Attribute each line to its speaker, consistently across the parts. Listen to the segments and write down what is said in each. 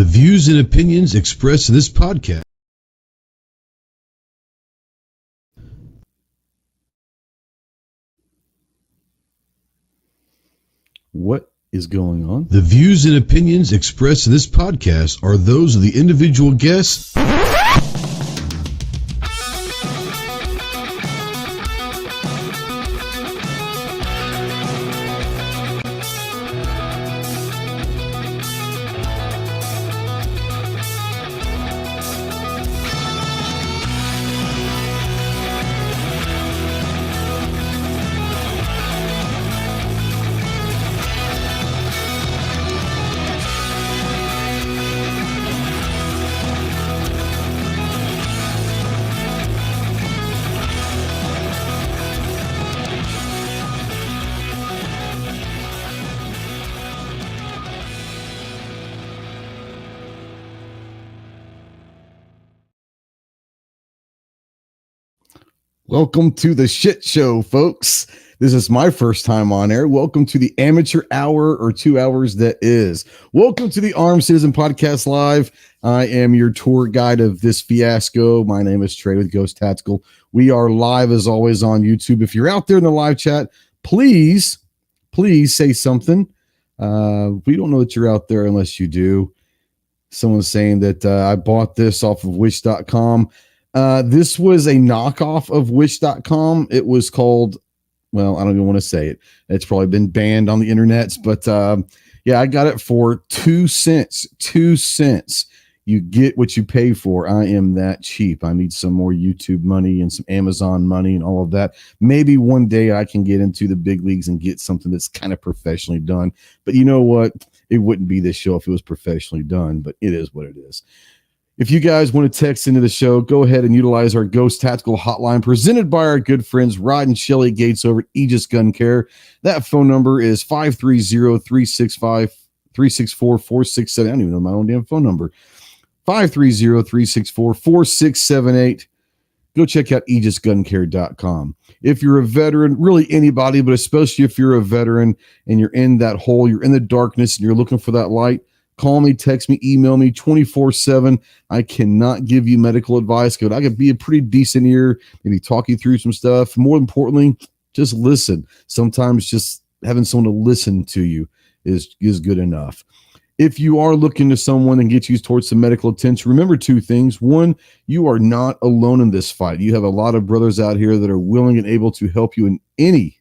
Speaker 1: The views and opinions expressed in this podcast.
Speaker 2: What is going on?
Speaker 1: The views and opinions expressed in this podcast are those of the individual guests.
Speaker 2: Welcome to the shit show, folks. This is my first time on air. Welcome to the amateur hour or 2 hours that is. Welcome to the Armed Citizen Podcast Live. I am your tour guide of this fiasco. My name is Trey with Ghost Tactical. We are live as always on YouTube. If you're out there in the live chat, please say something. We don't know that you're out there unless you do. Someone's saying that I bought this off of wish.com. This was a knockoff of wish.com. It was called, well, I don't even want to say it. It's probably been banned on the internet, but yeah, I got it for 2 cents. 2 cents. You get what you pay for. I am that cheap. I need some more YouTube money and some Amazon money and all of that. Maybe one day I can get into the big leagues and get something that's kind of professionally done. But you know what? It wouldn't be this show if it was professionally done, but it is what it is. If you guys want to text into the show, go ahead and utilize our Ghost Tactical hotline presented by our good friends Rod and Shelly Gates over at Aegis Gun Care. That phone number is 530-365-364-467. I don't even know my own damn phone number. 530-364-4678. Go check out aegisguncare.com. If you're a veteran, really anybody, but especially if you're a veteran and you're in that hole, you're in the darkness and you're looking for that light, call me, text me, email me 24/7. I cannot give you medical advice. I could be a pretty decent ear, maybe talk you through some stuff. More importantly, just listen. Sometimes just having someone to listen to you is good enough. If you are looking to someone and get you towards some medical attention, remember 2 things. 1, you are not alone in this fight. You have a lot of brothers out here that are willing and able to help you in any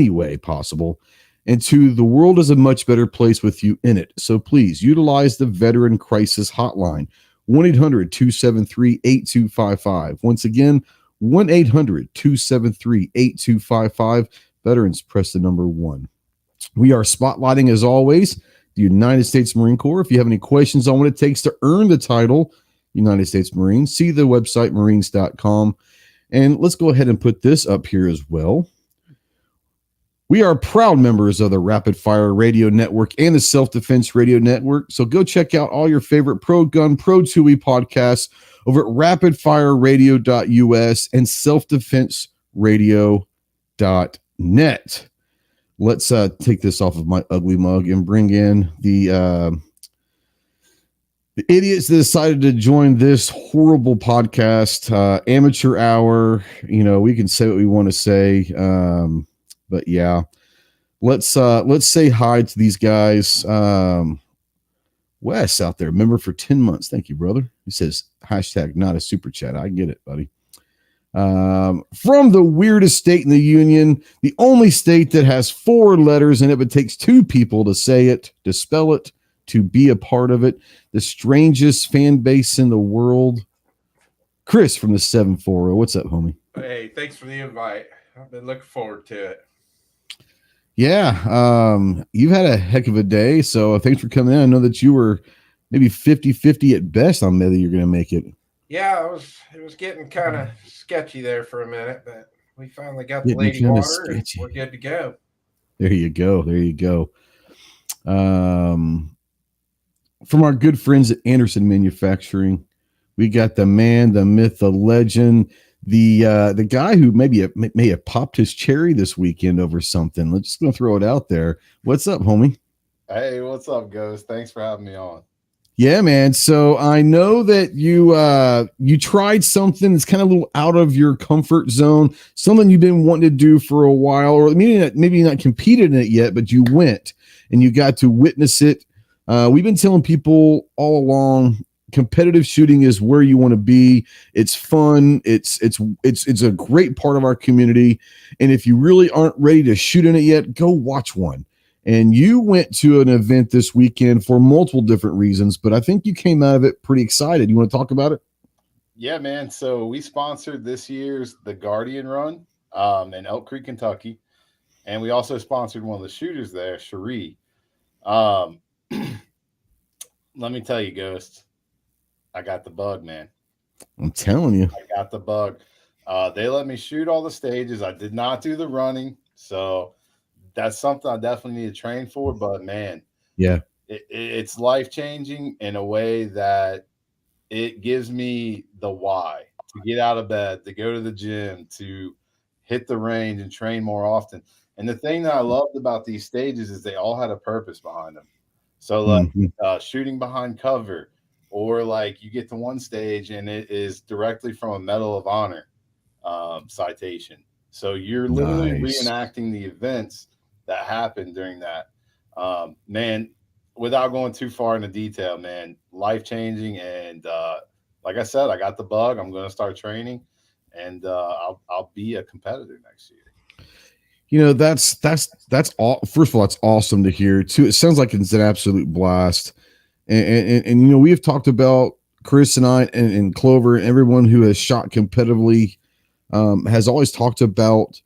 Speaker 2: way possible. And 2, the world is a much better place with you in it. So please utilize the Veteran Crisis Hotline, 1-800-273-8255. Once again, 1-800-273-8255. Veterans, press the number 1. We are spotlighting, as always, the United States Marine Corps. If you have any questions on what it takes to earn the title United States Marine, see the website marines.com. And let's go ahead and put this up here as well. We are proud members of the Rapid Fire Radio Network and the Self-Defense Radio Network. So go check out all your favorite pro gun, pro TUI podcasts over at rapidfireradio.us and selfdefenseradio.net. Let's take this off of my ugly mug and bring in the idiots that decided to join this horrible podcast, amateur hour. You know, we can say what we want to say. But yeah, let's say hi to these guys. Wes out there, member for 10 months. Thank you, brother. He says, hashtag not a super chat. I get it, buddy. From the weirdest state in the union, the only state that has 4 letters in it, but takes 2 people to say it, to spell it, to be a part of it. The strangest fan base in the world. Chris from the 740. What's up, homie?
Speaker 3: Hey, thanks for the invite. I've been looking forward to it.
Speaker 2: Yeah, you've had a heck of a day, so thanks for coming in. I know that you were maybe 50-50 at best on whether you're going to make it.
Speaker 3: Yeah, it was getting kind of sketchy there for a minute, but we finally got the lady water and we're good to go.
Speaker 2: There you go. There you go. From our good friends at Anderson Manufacturing, we got the man, the myth, the legend, the guy who may have popped his cherry this weekend over something. Let's just gonna throw it out there. What's up, homie?
Speaker 4: Hey, what's up, Ghost? Thanks for having me on.
Speaker 2: Yeah, man. So I know that you tried something that's kind of a little out of your comfort zone, something you've been wanting to do for a while, or maybe not competed in it yet, but you went and you got to witness it. We've been telling people all along, competitive shooting is where you want to be. It's fun. It's a great part of our community. And if you really aren't ready to shoot in it yet, go watch one. And you went to an event this weekend for multiple different reasons, but I think you came out of it pretty excited. You want to talk about it?
Speaker 4: Yeah, man. So we sponsored this year's The Guardian Run in Elk Creek, Kentucky. And we also sponsored one of the shooters there, Cherie. Let me tell you, Ghost, I got the bug, man.
Speaker 2: I'm telling you.
Speaker 4: I got the bug. They let me shoot all the stages. I did not do the running. So that's something I definitely need to train for. But, man,
Speaker 2: yeah,
Speaker 4: it's life-changing in a way that it gives me the why to get out of bed, to go to the gym, to hit the range and train more often. And the thing that I loved about these stages is they all had a purpose behind them. So like shooting behind cover, or like you get to one stage and it is directly from a Medal of Honor citation. So you're literally reenacting the events that happened during that. Man, without going too far into detail, man, life-changing. And like I said, I got the bug. I'm going to start training, and I'll be a competitor next year.
Speaker 2: You know, that's all. First of all, it's awesome to hear too. It sounds like it's an absolute blast. And you know, we have talked about Chris and I and Clover and everyone who has shot competitively has always talked about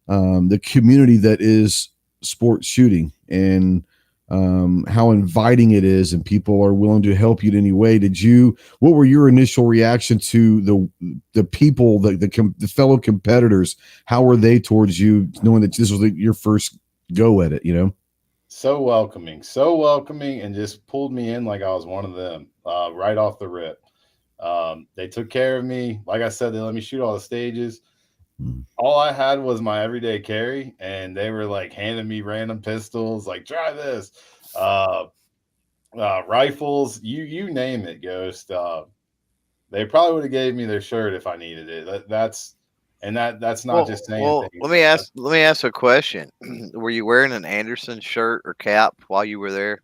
Speaker 2: the community that is sports shooting and how inviting it is, and people are willing to help you in any way. What were your initial reaction to the people, the fellow competitors? How were they towards you, knowing that this was your first go at it, you know?
Speaker 4: So welcoming, and just pulled me in like I was one of them right off the rip. They took care of me. Like I said, they let me shoot all the stages. All I had was my everyday carry, and they were like handing me random pistols, like try this, rifles, you name it, Ghost. They probably would have gave me their shirt if I needed it. That's not just saying things.
Speaker 5: Let me ask a question. Were you wearing an Anderson shirt or cap while you were there?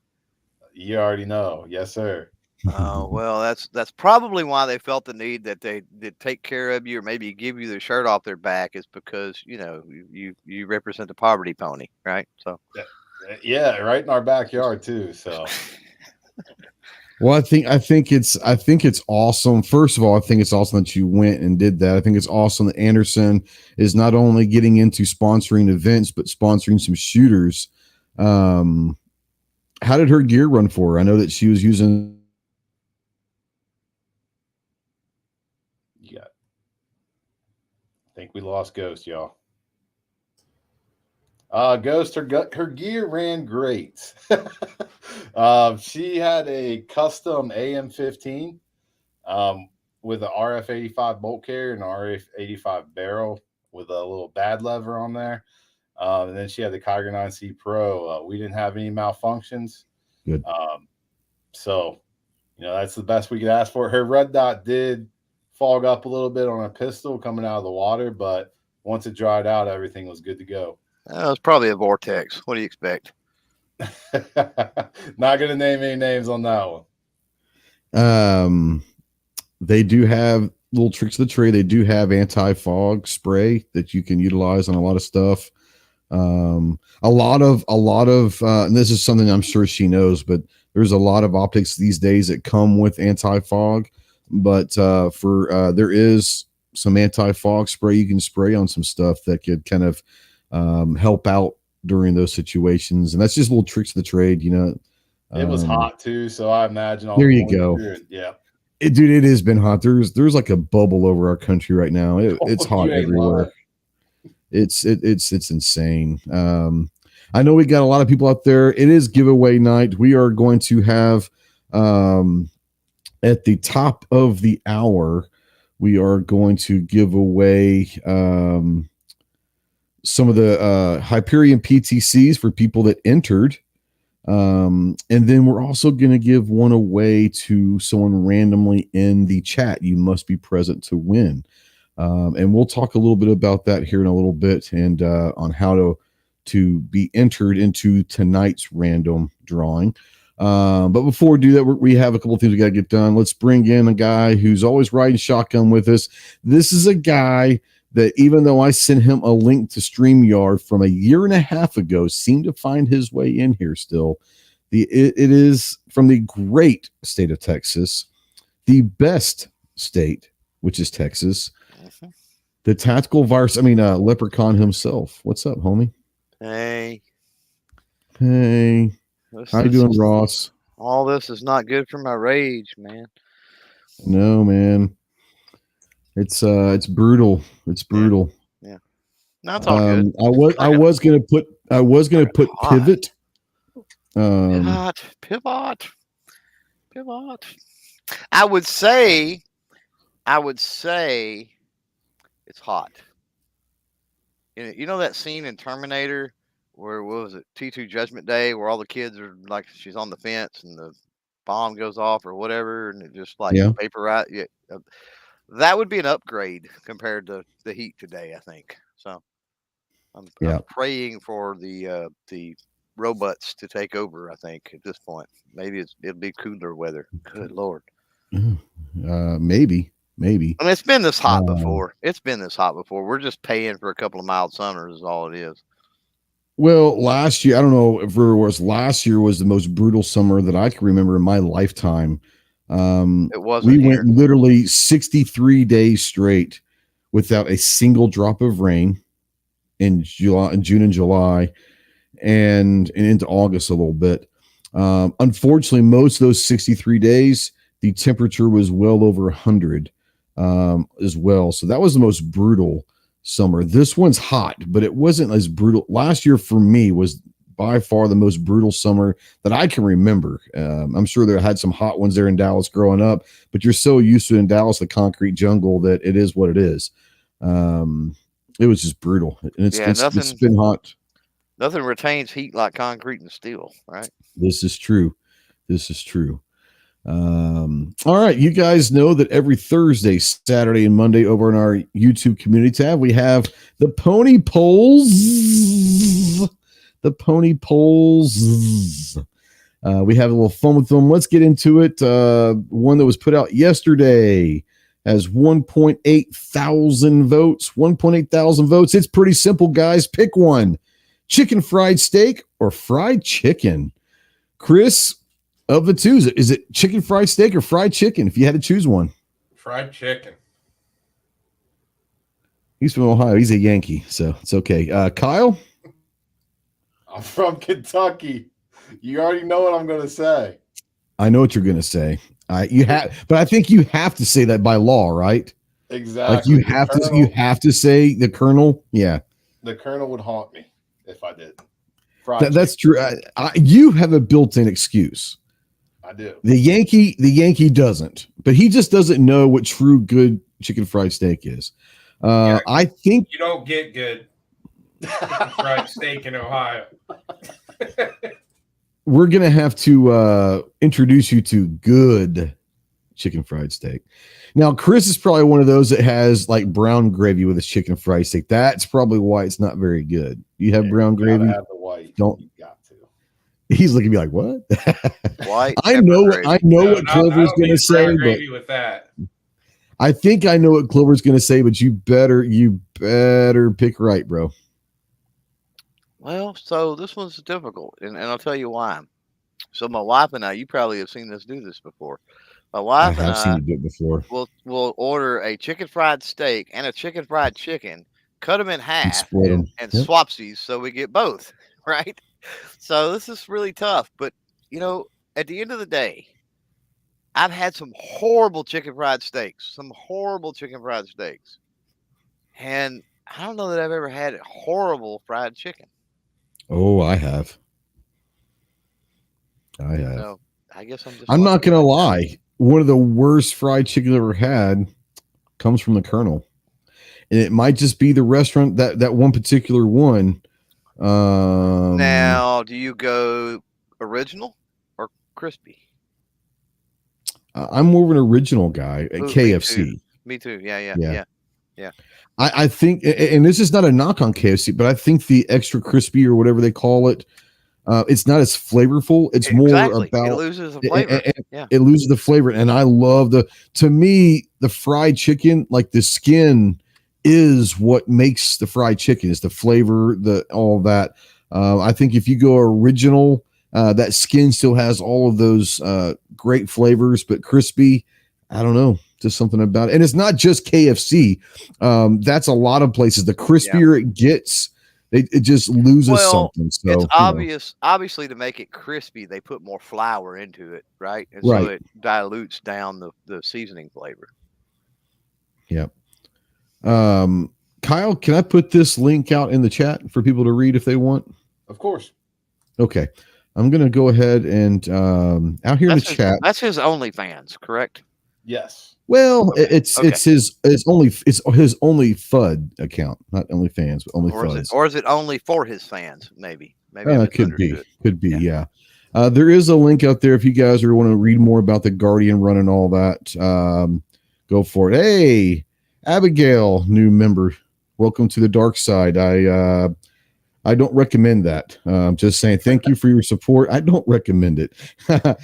Speaker 4: You already know. Yes, sir.
Speaker 5: Well, that's probably why they felt the need that they did take care of you, or maybe give you the shirt off their back, is because, you know, you represent the poverty pony, right? So
Speaker 4: yeah, right in our backyard too. So
Speaker 2: well, I think it's awesome. First of all, I think it's awesome that you went and did that. I think it's awesome that Anderson is not only getting into sponsoring events, but sponsoring some shooters. How did her gear run for her? I know that she was using.
Speaker 4: I think we lost Ghost, y'all. Ghost, her gear ran great. She had a custom AM-15 with an RF-85 bolt carrier and an RF-85 barrel with a little bad lever on there. And then she had the Kiger 9C Pro. We didn't have any malfunctions.
Speaker 2: Good.
Speaker 4: So, you know, that's the best we could ask for. Her red dot did fog up a little bit on a pistol coming out of the water, but once it dried out, everything was good to go.
Speaker 5: it was probably a vortex. What do you expect?
Speaker 4: Not going to name any names on that
Speaker 2: one. They do have little tricks of the trade. They do have anti-fog spray that you can utilize on a lot of stuff. A lot of, and this is something I'm sure she knows, but there's a lot of optics these days that come with anti-fog. But there is some anti-fog spray you can spray on some stuff that could kind of help out during those situations. And that's just little tricks of the trade, you know.
Speaker 4: It was hot too, so I imagine all
Speaker 2: there you go.
Speaker 4: Yeah.
Speaker 2: Dude, it has been hot. There's like a bubble over our country right now. It's hot everywhere. It's insane. I know we got a lot of people out there. It is giveaway night. We are going to have at the top of the hour, we are going to give away some of the Hyperion PTCs for people that entered. And then we're also going to give one away to someone randomly in the chat. You must be present to win. And we'll talk a little bit about that here in a little bit, and on how to be entered into tonight's random drawing. But before we do that, we have a couple of things we got to get done. Let's bring in a guy who's always riding shotgun with us. This is a guy that, even though I sent him a link to StreamYard from a year and a half ago, seemed to find his way in here still. It is from the great state of Texas, the best state, which is Texas. The tactical leprechaun himself. What's up, homie?
Speaker 5: Hey.
Speaker 2: How you doing, Ross?
Speaker 5: All this is not good for my rage, man.
Speaker 2: No, man. It's brutal. It's brutal.
Speaker 5: Yeah. No, it's all good.
Speaker 2: I was gonna put pivot.
Speaker 5: Pivot. I would say it's hot. You know that scene in Terminator where, what was it, T2 Judgment Day, where all the kids are like, she's on the fence and the bomb goes off or whatever, and it just like vaporize. Yeah, that would be an upgrade compared to the heat today, I think. So I'm praying for the robots to take over. I think at this point, maybe it'll be cooler weather. Good Lord.
Speaker 2: Maybe.
Speaker 5: I mean, it's been this hot before. We're just paying for a couple of mild summers is all it is.
Speaker 2: Well, last year, I don't know if it was last year, was the most brutal summer that I can remember in my lifetime.
Speaker 5: It was.
Speaker 2: We went literally 63 days straight without a single drop of rain in June and July, and into August a little bit. Unfortunately, most of those 63 days, the temperature was well over 100 as well. So that was the most brutal summer. This one's hot, but it wasn't as brutal. Last year for me was by far the most brutal summer that I can remember. I'm sure there had some hot ones there in Dallas growing up, but you're so used to in Dallas, the concrete jungle, that it is what it is. It was just brutal. And it's been hot.
Speaker 5: Nothing retains heat like concrete and steel, right?
Speaker 2: This is true. All right, you guys know that every Thursday, Saturday, and Monday over in our YouTube community tab, we have the pony polls. We have a little fun with them. Let's get into it. One that was put out yesterday has 1.8 thousand votes. 1.8 thousand votes. It's pretty simple, guys. Pick one: chicken fried steak or fried chicken. Chris, of the two, is it chicken fried steak or fried chicken? If you had to choose one,
Speaker 3: fried chicken.
Speaker 2: He's from Ohio. He's a Yankee, so it's okay. Kyle,
Speaker 4: I'm from Kentucky. You already know what I'm going to say.
Speaker 2: I know what you're going to say. But I think you have to say that by law, right?
Speaker 4: Exactly.
Speaker 2: Like you have to say the Colonel. Yeah,
Speaker 4: the Colonel would haunt me if I did.
Speaker 2: That's true. You have a built-in excuse.
Speaker 4: I do.
Speaker 2: The Yankee doesn't, but he just doesn't know what true good chicken fried steak is. I think
Speaker 3: you don't get good chicken fried steak in Ohio.
Speaker 2: We're gonna have to introduce you to good chicken fried steak. Now, Chris is probably one of those that has like brown gravy with his chicken fried steak. That's probably why it's not very good. You have brown gravy.
Speaker 4: Have the white.
Speaker 2: Don't.
Speaker 4: You got to.
Speaker 2: He's looking at me like, what?
Speaker 5: White.
Speaker 2: I know what Clover's going to say, but
Speaker 3: with that.
Speaker 2: I think I know what Clover's going to say, but you better pick right, bro.
Speaker 5: Well, so this one's difficult, and I'll tell you why. So my wife and I, you probably have seen us do this before. My wife and I
Speaker 2: seen you do it before.
Speaker 5: We'll order a chicken fried steak and a chicken fried chicken, cut them in half, and swapsies, so we get both, right? So this is really tough, but you know, at the end of the day, I've had some horrible chicken fried steaks, and I don't know that I've ever had horrible fried chicken.
Speaker 2: Oh, I have.
Speaker 5: So I guess
Speaker 2: I'm not gonna lie. One of the worst fried chicken I've ever had comes from the Colonel, and it might just be the restaurant that one particular one.
Speaker 5: Now, do you go Original or crispy?
Speaker 2: I'm more of an original guy at
Speaker 5: Ooh,
Speaker 2: KFC.
Speaker 5: Me too. Yeah.
Speaker 2: I think, and this is not a knock on KFC, but I think the extra crispy or whatever they call it, it's not as flavorful. It's more about
Speaker 5: it loses the flavor.
Speaker 2: It loses the flavor. And I love to me, the fried chicken, like the skin is what makes the fried chicken, is the flavor, all that. I think if you go original, that skin still has all of those great flavors, but crispy, I don't know, just something about it. And it's not just KFC. That's a lot of places. The crispier it gets, it just loses something. So
Speaker 5: it's obvious. Obviously, to make it crispy, they put more flour into it, right? And so it dilutes down the seasoning flavor.
Speaker 2: Yep. Kyle, can I put this link out in the chat for people to read if they want?
Speaker 4: Of course.
Speaker 2: Okay. I'm going to go ahead and out here in the chat.
Speaker 5: That's his OnlyFans, correct?
Speaker 4: Yes.
Speaker 2: Well, it's his only FUD account, not OnlyFans, but only FUD.
Speaker 5: Or is it only for his fans? Maybe
Speaker 2: could be. Yeah. There is a link out there if you guys want to read more about the Guardian run and all that. Go for it. Hey, Abigail, new member. Welcome to the dark side. I don't recommend that. I'm just saying thank you for your support. I don't recommend it. But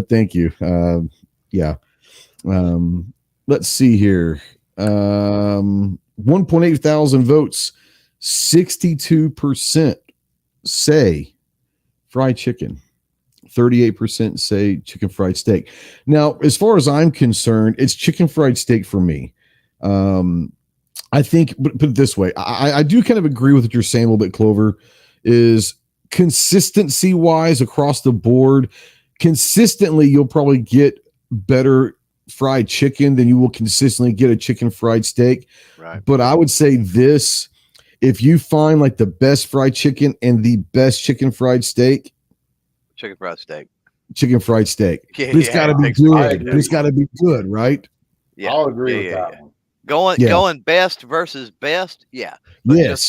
Speaker 2: thank you. Yeah. Let's see here. 1.8 thousand votes. 62% say fried chicken. 38% say chicken fried steak. Now, as far as I'm concerned, it's chicken fried steak for me. I think, put it this way, I do kind of agree with what you're saying a little bit, Clover, is consistency wise across the board. Consistently, you'll probably get better fried chicken than you will consistently get a chicken fried steak.
Speaker 5: Right.
Speaker 2: But I would say this, if you find like the best fried chicken and the best chicken fried steak.
Speaker 5: Chicken fried steak.
Speaker 2: Yeah, but it's got to be good. It's got to be good, right?
Speaker 4: Yeah, I'll agree with that one.
Speaker 5: Going best versus best, yeah.
Speaker 2: But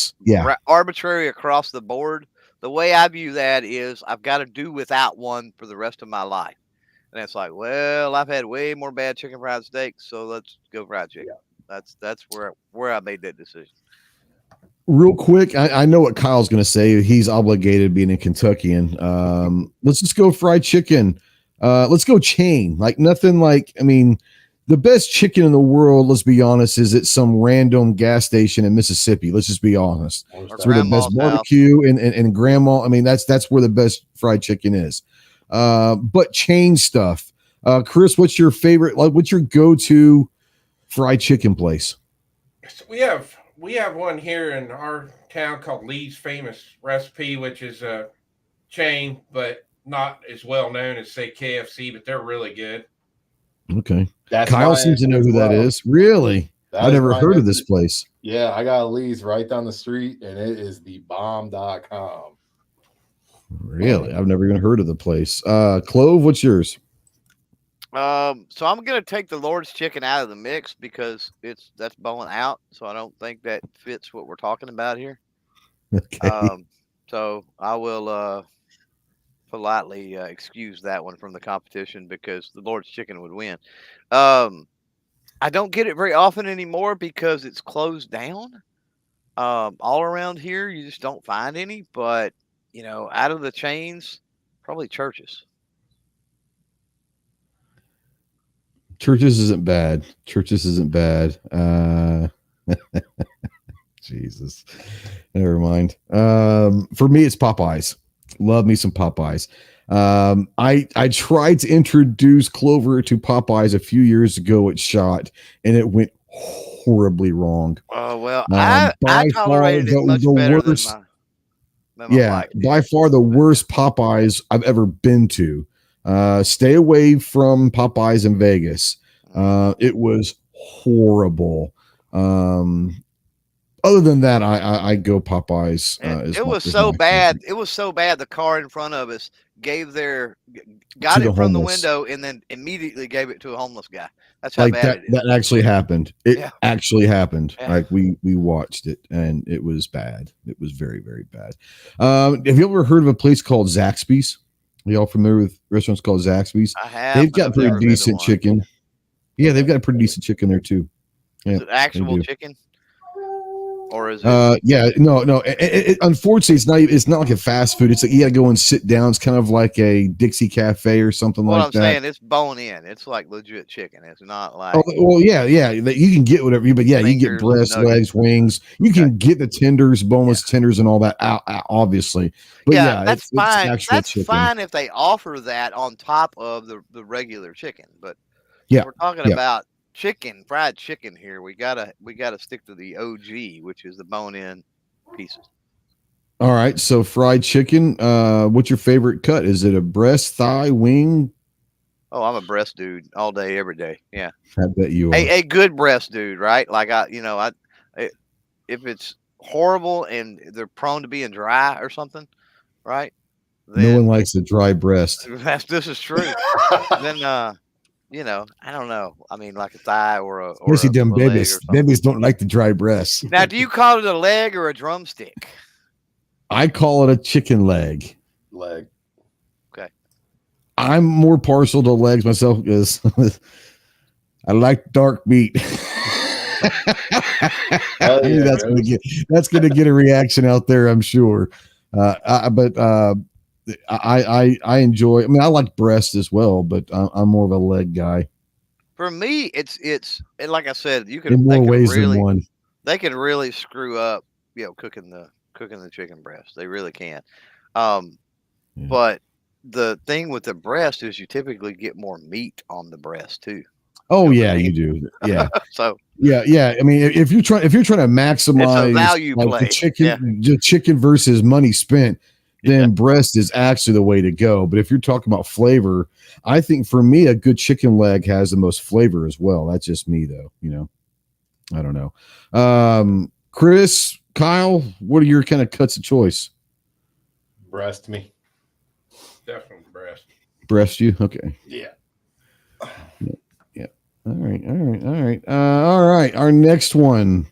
Speaker 5: arbitrary across the board. The way I view that is I've got to do without one for the rest of my life. And it's like, well, I've had way more bad chicken fried steaks, so let's go fried chicken. Yeah. That's where I made that decision.
Speaker 2: Real quick, I know what Kyle's going to say. He's obligated being a Kentuckian. Let's just go fried chicken. Let's go chain. Like nothing like, I mean, the best chicken in the world, let's be honest, is at some random gas station in Mississippi. Let's just be honest. That's where the best barbecue and grandma. I mean, that's where the best fried chicken is. But chain stuff. Chris, what's your favorite? Like, what's your go-to fried chicken place?
Speaker 3: We have one here in our town called Lee's Famous Recipe, which is a chain, but not as well known as say KFC, but they're really good.
Speaker 2: Okay. Kyle seems to know who that is. Really? I've never heard of this place.
Speaker 4: Yeah, I got Lee's right down the street, and it is thebomb.com.
Speaker 2: Really? I've never even heard of the place. Clove, what's yours?
Speaker 5: So I'm gonna take the Lord's chicken out of the mix because that's bowing out. So I don't think that fits what we're talking about here.
Speaker 2: Okay.
Speaker 5: So I will politely excuse that one from the competition because the Lord's chicken would win. I don't get it very often anymore because it's closed down. All around here, you just don't find any. But out of the chains, probably Church's.
Speaker 2: Church's isn't bad. Jesus. Never mind. For me, it's Popeyes. Love me some Popeyes. I tried to introduce Clover to Popeyes a few years ago at SHOT, and it went horribly wrong.
Speaker 5: Oh, well, I tolerated it much better than my wife.
Speaker 2: By far the worst Popeyes I've ever been to. Stay away from Popeyes in Vegas. It was horrible. Other than that, I go Popeyes.
Speaker 5: It was so bad. It was so bad. The car in front of us got it from the window and then immediately gave it to a homeless guy. That's how
Speaker 2: like
Speaker 5: bad it is.
Speaker 2: That actually happened. It actually happened. Yeah. Like we watched it, and it was bad. It was very, very bad. Have you ever heard of a place called Zaxby's? Are y'all familiar with restaurants called Zaxby's?
Speaker 5: I have.
Speaker 2: They've got pretty decent chicken. Yeah, they've got a pretty decent chicken there too. Yeah,
Speaker 5: is it actual chicken? Or is it?
Speaker 2: Yeah, no. Unfortunately, it's not like a fast food. It's like you got to go and sit down. It's kind of like a Dixie Cafe or something like that.
Speaker 5: What I'm saying, it's bone in. It's like legit chicken. It's not like.
Speaker 2: Oh, well, yeah. You can get whatever. But yeah, you get breasts, legs, wings. You can get the tenders, boneless tenders, and all that. Obviously, but yeah,
Speaker 5: that's fine. That's
Speaker 2: chicken.
Speaker 5: fine if they offer that on top of the regular chicken. But we're talking about fried chicken here. We gotta stick to the OG, which is the bone-in pieces.
Speaker 2: All right, so fried chicken. What's your favorite cut? Is it a breast, thigh, wing?
Speaker 5: Oh, I'm a breast dude all day, every day. Yeah,
Speaker 2: I bet you are.
Speaker 5: A good breast dude, right? Like if it's horrible and they're prone to being dry or something, right?
Speaker 2: Then, no one likes a dry breast.
Speaker 5: This is true. Then I don't know. I mean, like a thigh or a
Speaker 2: them babies. Babies don't like the dry breasts.
Speaker 5: Now, do you call it a leg or a drumstick?
Speaker 2: I call it a chicken leg.
Speaker 4: Leg.
Speaker 5: Okay.
Speaker 2: I'm more partial to legs myself because I like dark meat. That's gonna get a reaction out there, I'm sure. But I enjoy. I mean, I like breast as well, but I'm more of a leg guy.
Speaker 5: For me, it's like I said, you can
Speaker 2: in more ways than one.
Speaker 5: They can really screw up, cooking the chicken breast. They really can. But the thing with the breast is you typically get more meat on the breast too.
Speaker 2: Oh yeah, you do. Yeah.
Speaker 5: So
Speaker 2: yeah. I mean, if you're trying to maximize
Speaker 5: it's a value play.
Speaker 2: the chicken versus money spent, then breast is actually the way to go. But if you're talking about flavor, I think for me, a good chicken leg has the most flavor as well. That's just me though. I don't know. Chris, Kyle, what are your kind of cuts of choice?
Speaker 4: Breast me.
Speaker 3: Definitely breast.
Speaker 2: Breast you? Okay.
Speaker 4: Yeah.
Speaker 2: Yeah. All right. Our next one,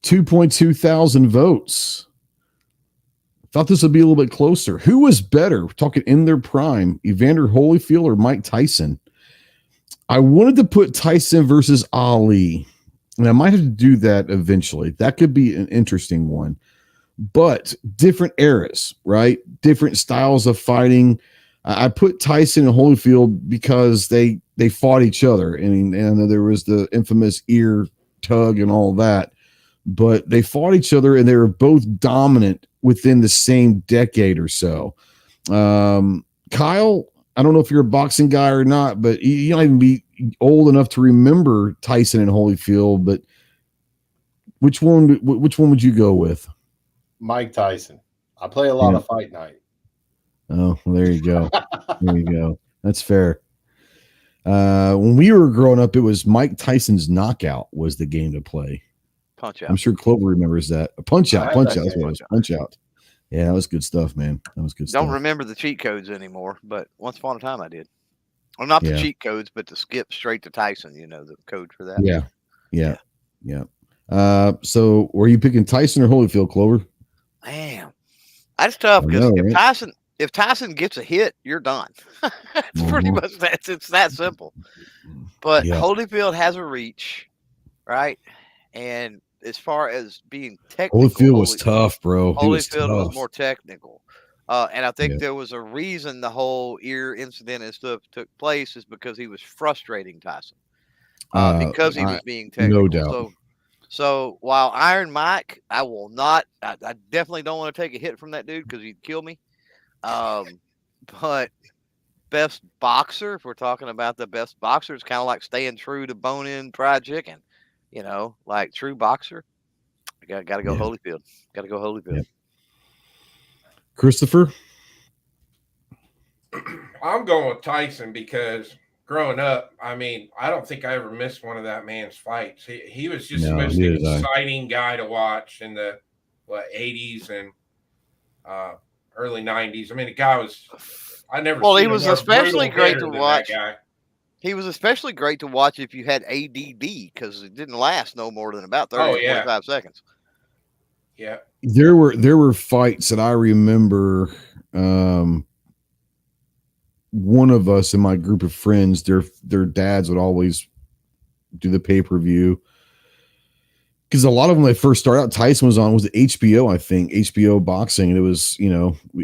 Speaker 2: 2.2 thousand votes. Thought this would be a little bit closer. Who was better? We're talking in their prime, Evander Holyfield or Mike Tyson? I wanted to put Tyson versus Ali, and I might have to do that eventually. That could be an interesting one. But different eras, right? Different styles of fighting. I put Tyson and Holyfield because they fought each other. And there was the infamous ear tug and all that. But they fought each other, and they were both dominant within the same decade or so. Kyle, I don't know if you're a boxing guy or not, but you don't even be old enough to remember Tyson and Holyfield. But which one would you go with?
Speaker 4: Mike Tyson. I play a lot of Fight Night.
Speaker 2: Oh, well, there you go. There you go. That's fair. When we were growing up, it was Mike Tyson's Knockout was the game to play.
Speaker 5: Punch Out.
Speaker 2: I'm sure Clover remembers that. Punch Out. That's what it was. Punch Out. Yeah, that was good stuff, man. That was good stuff.
Speaker 5: Don't remember the cheat codes anymore, but once upon a time I did. Well, not the cheat codes, but to skip straight to Tyson, the code for that.
Speaker 2: Yeah. So were you picking Tyson or Holyfield, Clover?
Speaker 5: Damn. That's tough because if Tyson gets a hit, you're done. It's pretty much it's that simple. But Holyfield has a reach, right? And as far as being technical,
Speaker 2: Holyfield was tough, bro.
Speaker 5: Holyfield was more technical. And I think there was a reason the whole ear incident and stuff took place is because he was frustrating Tyson. Because he was being technical.
Speaker 2: No doubt.
Speaker 5: So while Iron Mike, I definitely don't want to take a hit from that dude because he'd kill me. But best boxer, if we're talking about the best boxer, it's kind of like staying true to bone-in fried chicken. Like true boxer. I got to go Holyfield. Got to go Holyfield.
Speaker 2: Yep. Christopher?
Speaker 3: I'm going with Tyson because growing up, I mean, I don't think I ever missed one of that man's fights. He was just the
Speaker 2: No,
Speaker 3: most
Speaker 2: neither did I.
Speaker 3: exciting guy to watch in the 80s and early 90s. I mean, the guy was. I never.
Speaker 5: Well, he
Speaker 3: seen a
Speaker 5: was
Speaker 3: more
Speaker 5: especially
Speaker 3: brutal
Speaker 5: great
Speaker 3: hitter
Speaker 5: to
Speaker 3: than
Speaker 5: watch.
Speaker 3: that guy.
Speaker 5: He was especially great to watch if you had ADD, because it didn't last no more than about 30 or 45 seconds.
Speaker 3: Yeah.
Speaker 2: There were fights that I remember. One of us in my group of friends, their dads would always do the pay-per-view, because a lot of them, when they first started out, Tyson was HBO, I think, HBO boxing, and it was,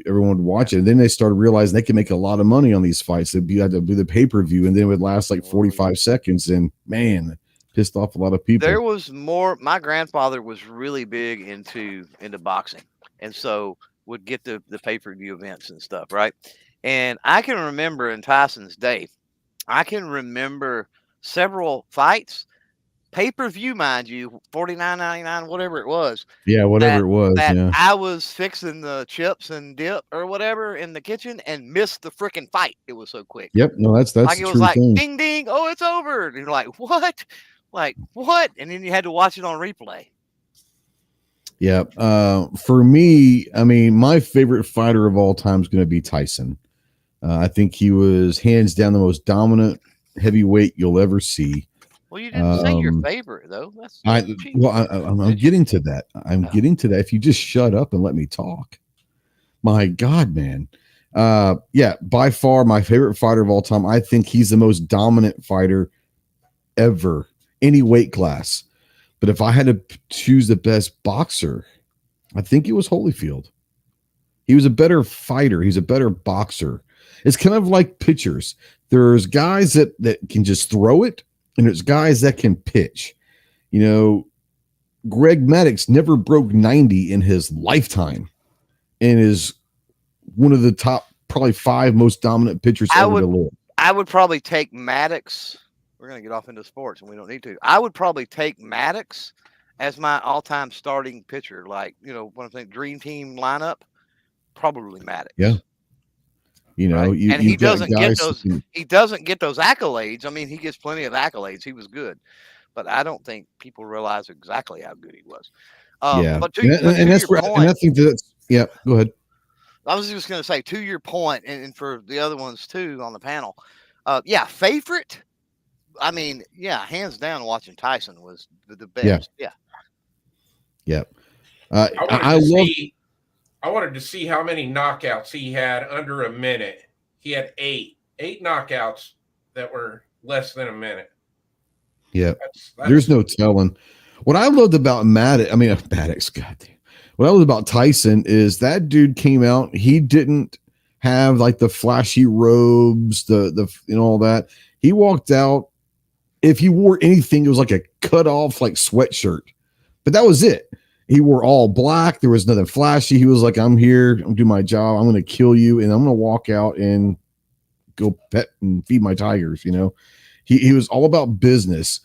Speaker 2: everyone would watch it. And then they started realizing they could make a lot of money on these fights. They'd had to do the pay-per-view, and then it would last like 45 seconds, and man, pissed off a lot of people.
Speaker 5: There was more. My grandfather was really big into boxing, and so would get the pay-per-view events and stuff, right? And I can remember in Tyson's day, I can remember several fights, pay-per-view, mind you, $49.99, whatever it was.
Speaker 2: Yeah, whatever it was. Yeah,
Speaker 5: I was fixing the chips and dip or whatever in the kitchen and missed the freaking fight. It was so quick.
Speaker 2: Yep. No, that's
Speaker 5: like, it was like
Speaker 2: thing.
Speaker 5: ding ding, oh, it's over. And you're like, what? Like, what? And then you had to watch it on replay.
Speaker 2: Yeah. For me, I mean, my favorite fighter of all time is going to be Tyson. I think he was hands down the most dominant heavyweight you'll ever see.
Speaker 5: Well, you didn't say your favorite, though.
Speaker 2: I'm getting to that. I'm getting to that. If you just shut up and let me talk. My God, man. Yeah, by far my favorite fighter of all time. I think he's the most dominant fighter ever, any weight class. But if I had to choose the best boxer, I think it was Holyfield. He was a better fighter. He's a better boxer. It's kind of like pitchers. There's guys that can just throw it, and there's guys that can pitch. Greg Maddux never broke 90 in his lifetime, and is one of the top probably 5 most dominant pitchers ever to live.
Speaker 5: I would probably take Maddux. We're going to get off into sports, and we don't need to. I would probably take Maddux as my all-time starting pitcher. Like, when I think dream team lineup, probably Maddux.
Speaker 2: Yeah.
Speaker 5: Right? And he doesn't get those. He doesn't get those accolades. I mean, he gets plenty of accolades. He was good, but I don't think people realize exactly how good he was.
Speaker 2: Yeah,
Speaker 5: but
Speaker 2: and that's where, and I think that's, yeah. Go ahead.
Speaker 5: I was just going to say, to your point, and for the other ones too on the panel, favorite. I mean, hands down, watching Tyson was the best.
Speaker 2: Yeah.
Speaker 3: I wanted to see how many knockouts he had under a minute. He had 8 knockouts that were less than a minute.
Speaker 2: Yeah. There's no telling. What I loved about Maddux, goddamn. What I loved about Tyson is that dude came out. He didn't have like the flashy robes, the all that. He walked out. If he wore anything, it was like a cut off like sweatshirt, but that was it. He wore all black. There was nothing flashy. He was like, I'm here. I'm doing my job. I'm going to kill you. And I'm going to walk out and go pet and feed my tigers. He was all about business.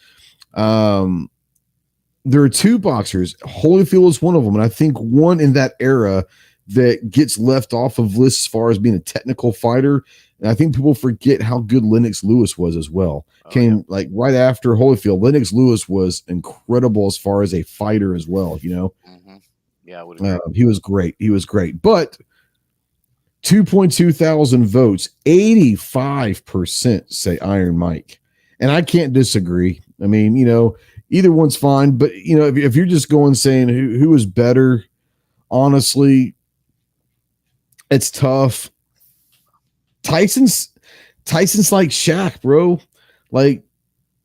Speaker 2: There are 2 boxers. Holyfield is one of them. And I think one in that era that gets left off of lists as far as being a technical fighter. And I think people forget how good Lennox Lewis was as well. Like right after Holyfield. Lennox Lewis was incredible as far as a fighter as well,
Speaker 5: Mm-hmm. Yeah, I would agree.
Speaker 2: He was great. But 2.2 thousand votes, 85% say Iron Mike. And I can't disagree. I mean, either one's fine. But, if you're just going saying who is better, honestly, it's tough. Tyson's like Shaq, bro. Like,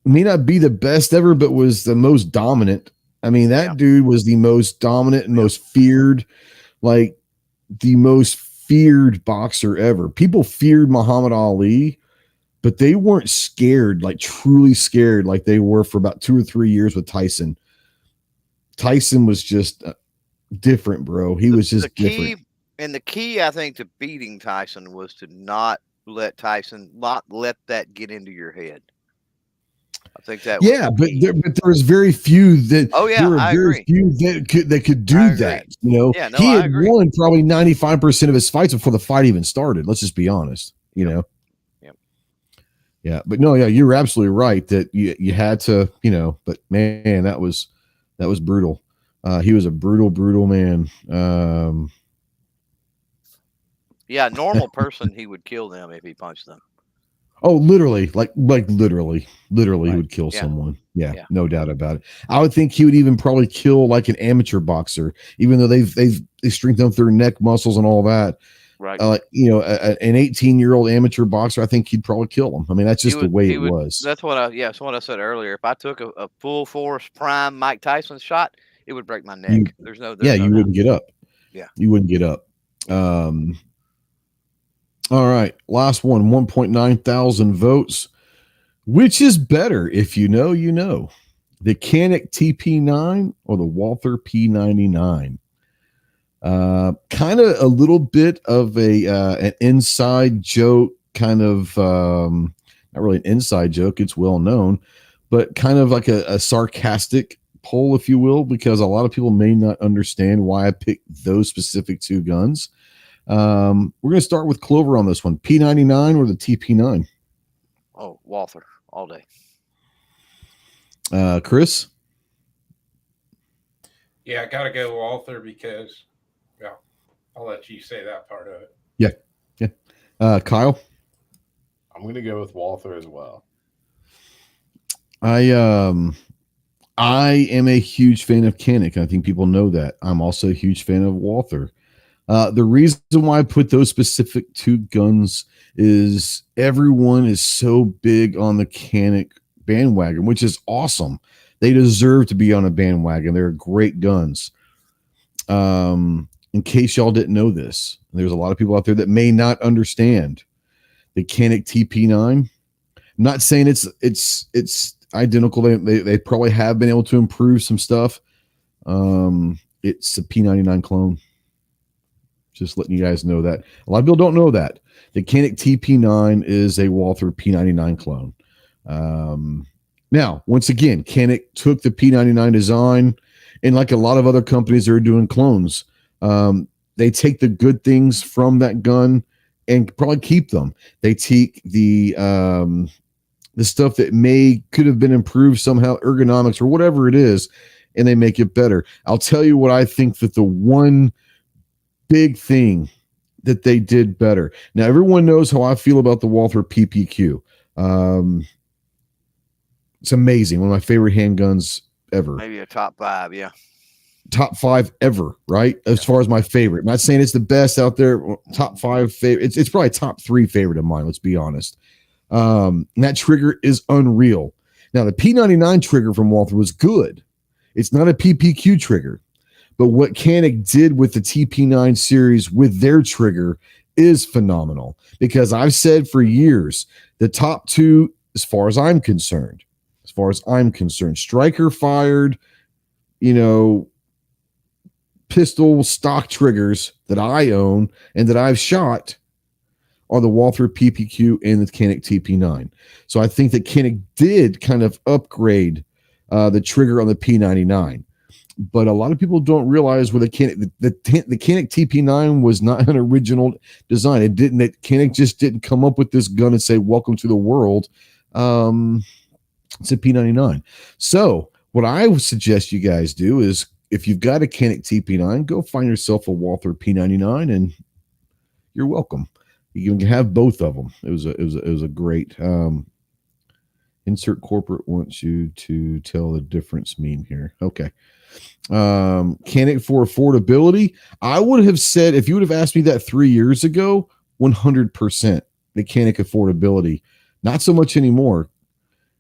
Speaker 2: may not be the best ever, but was the most dominant. I mean, that dude was the most dominant and most feared, like the most feared boxer ever. People feared Muhammad Ali, but they weren't scared, like truly scared, like they were for about 2 or 3 years with Tyson. Tyson was just different, bro. He was just different.
Speaker 5: And the key, I think, to beating Tyson was to not let that get into your head. I think that.
Speaker 2: Yeah, but there was very few that.
Speaker 5: Oh yeah,
Speaker 2: there were
Speaker 5: I
Speaker 2: very
Speaker 5: agree.
Speaker 2: few that could do that.
Speaker 5: Yeah, no,
Speaker 2: he
Speaker 5: I
Speaker 2: had
Speaker 5: agree.
Speaker 2: won probably 95% of his fights before the fight even started. Let's just be honest. Yeah, but no, yeah, you're absolutely right that you had to, but man, that was brutal. He was a brutal man.
Speaker 5: Yeah, normal person, he would kill them if he punched them.
Speaker 2: Oh, literally, like literally, he
Speaker 5: Right.
Speaker 2: would kill
Speaker 5: Yeah.
Speaker 2: someone. Yeah,
Speaker 5: Yeah.
Speaker 2: no doubt about it. I would think he would even probably kill like an amateur boxer, even though they strengthened up their neck muscles and all that.
Speaker 5: Right.
Speaker 2: An 18-year-old amateur boxer, I think he'd probably kill him. I mean, that's just the way it was.
Speaker 5: That's what I said earlier. If I took a full force prime Mike Tyson shot, it would break my neck. There's no
Speaker 2: you wouldn't get up.
Speaker 5: Yeah.
Speaker 2: You wouldn't get up. All right. Last one, 1.9 thousand votes. Which is better? If you know, you know. The Canik TP9 or the Walther P99? Kind of a little bit of an inside joke, kind of not really an inside joke. It's well known, but kind of like a sarcastic poll, if you will, because a lot of people may not understand why I picked those specific two guns. We're going to start with Clover on this one. P99 or the TP9?
Speaker 5: Oh, Walther all day.
Speaker 2: Chris?
Speaker 3: Yeah, I got to go Walther because, yeah, I'll let you say that part of it.
Speaker 2: Yeah. Kyle?
Speaker 4: I'm going to go with Walther as well.
Speaker 2: I am a huge fan of Canik. I think people know that. I'm also a huge fan of Walther. The reason why I put those specific two guns is everyone is so big on the Canik bandwagon, which is awesome. They deserve to be on a bandwagon. They're great guns. In case y'all didn't know this, there's a lot of people out there that may not understand the Canik TP9. I'm not saying it's identical. They probably have been able to improve some stuff. It's a P99 clone. Just letting you guys know that. A lot of people don't know that. The Canik TP9 is a Walther P99 clone. Now, once again, Canik took the P99 design, and like a lot of other companies that are doing clones, they take the good things from that gun and probably keep them. They take the stuff that could have been improved somehow, ergonomics or whatever it is, and they make it better. I'll tell you what I think that the one big thing that they did better. Now, everyone knows how I feel about the Walther PPQ. It's amazing. One of my favorite handguns ever.
Speaker 5: Maybe a top 5, yeah.
Speaker 2: Top 5 ever, right? As far as my favorite. I'm not saying it's the best out there. Top 5 favorite. It's probably top 3 favorite of mine, let's be honest. And that trigger is unreal. Now, the P99 trigger from Walther was good. It's not a PPQ trigger. But what Canik did with the TP9 series with their trigger is phenomenal. Because I've said for years, the top 2, as far as I'm concerned, striker fired, pistol stock triggers that I own and that I've shot are the Walther PPQ and the Canik TP9. So I think that Canik did kind of upgrade the trigger on the P99. But a lot of people don't realize where the Canik TP9 was not an original design. Canik just didn't come up with this gun and say, welcome to the world. It's a P99. So what I would suggest you guys do is, if you've got a Canik TP9, go find yourself a Walther P99 and you're welcome. You can have both of them. It was a great, insert corporate wants you to tell the difference meme here. Okay. Canik for affordability. I would have said, if you would have asked me that 3 years ago, 100% the Canik affordability. Not so much anymore.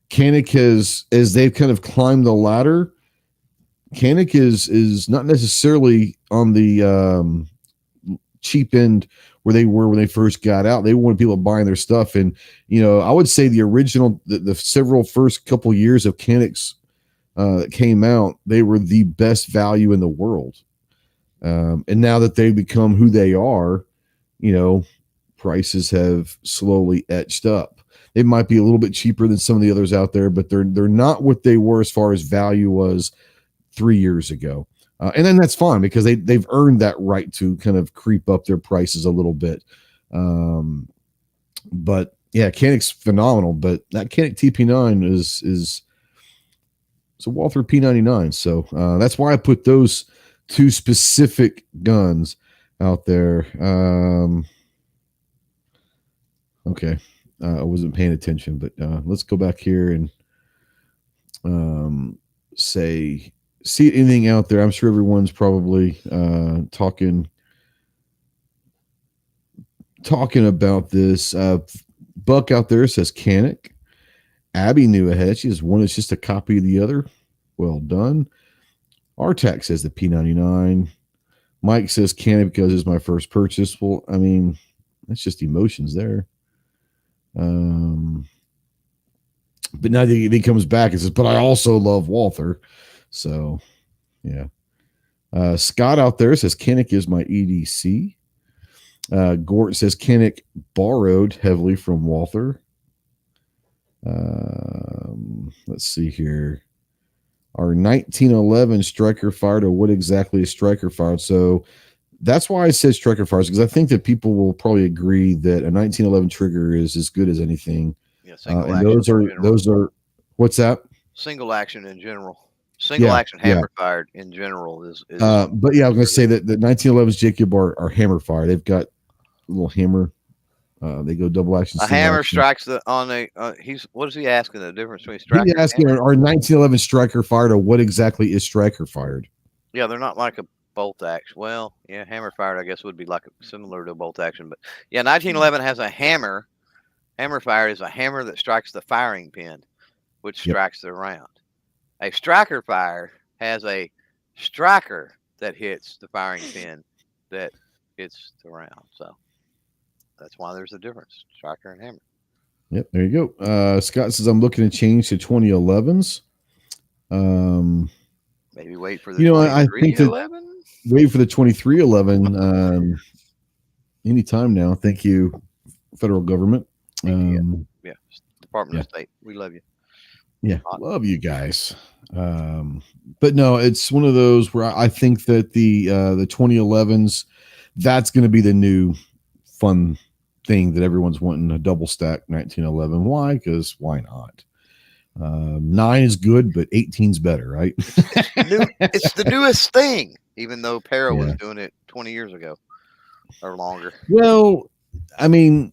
Speaker 2: Canik has, as they've kind of climbed the ladder, Canik is not necessarily on the cheap end where they were when they first got out. They wanted people buying their stuff. And, I would say the original, the several first couple years of Canik's that came out, they were the best value in the world. And now that they've become who they are, prices have slowly etched up. They might be a little bit cheaper than some of the others out there, but they're not what they were as far as value was 3 years ago. And then that's fine because they've earned that right to kind of creep up their prices a little bit. But Yeah, Canik's phenomenal, but that Canik TP9 is it's a Walther P99. So that's why I put those two specific guns out there. Okay. I wasn't paying attention, but let's go back here and see anything out there. I'm sure everyone's probably talking about this. Buck out there says Canik. Abby knew ahead. She just one is just a copy of the other. Well done. Artac says the P99. Mike says Canik because it's my first purchase. Well, I mean, that's just emotions there. But now he comes back and says, but I also love Walther. So, yeah. Scott out there says Canik is my EDC. Gort says Canik borrowed heavily from Walther. Let's see here. Our 1911 striker fired, or what exactly is striker fired? So that's why I said striker fires, because I think that people will probably agree that a 1911 trigger is as good as anything.
Speaker 5: Yeah,
Speaker 2: and those are what's that?
Speaker 5: Single action in general. Single action hammer fired in general is
Speaker 2: but yeah, I was going to say that the 1911s Jacob are hammer fired. They've got a little hammer. They go double action.
Speaker 5: A hammer strikes on a. What is he asking? The difference between striker?
Speaker 2: He's asking, are 1911 striker fired, or what exactly is striker fired?
Speaker 5: Yeah, they're not like a bolt action. Well, yeah, hammer fired, I guess, would be like similar to a bolt action, but yeah, 1911 has a hammer. Hammer fired is a hammer that strikes the firing pin, which strikes the round. A striker fire has a striker that hits the firing pin that hits the round. So that's why there's a difference, striker and hammer.
Speaker 2: Yep, there you go. Scott says I'm looking to change to 2011s.
Speaker 5: Maybe wait for the
Speaker 2: I think that wait for the 2311 anytime now. Thank you, federal government.
Speaker 5: Yeah, Department of State. We love you.
Speaker 2: Yeah, love you guys. But no, it's one of those where I think that the 2011s, that's going to be the new fun thing that everyone's wanting, a double stack 1911. Why? Because why not? 9 is good, but 18's better, right?
Speaker 5: It's the newest thing, even though Para was doing it 20 years ago or longer.
Speaker 2: Well, I mean,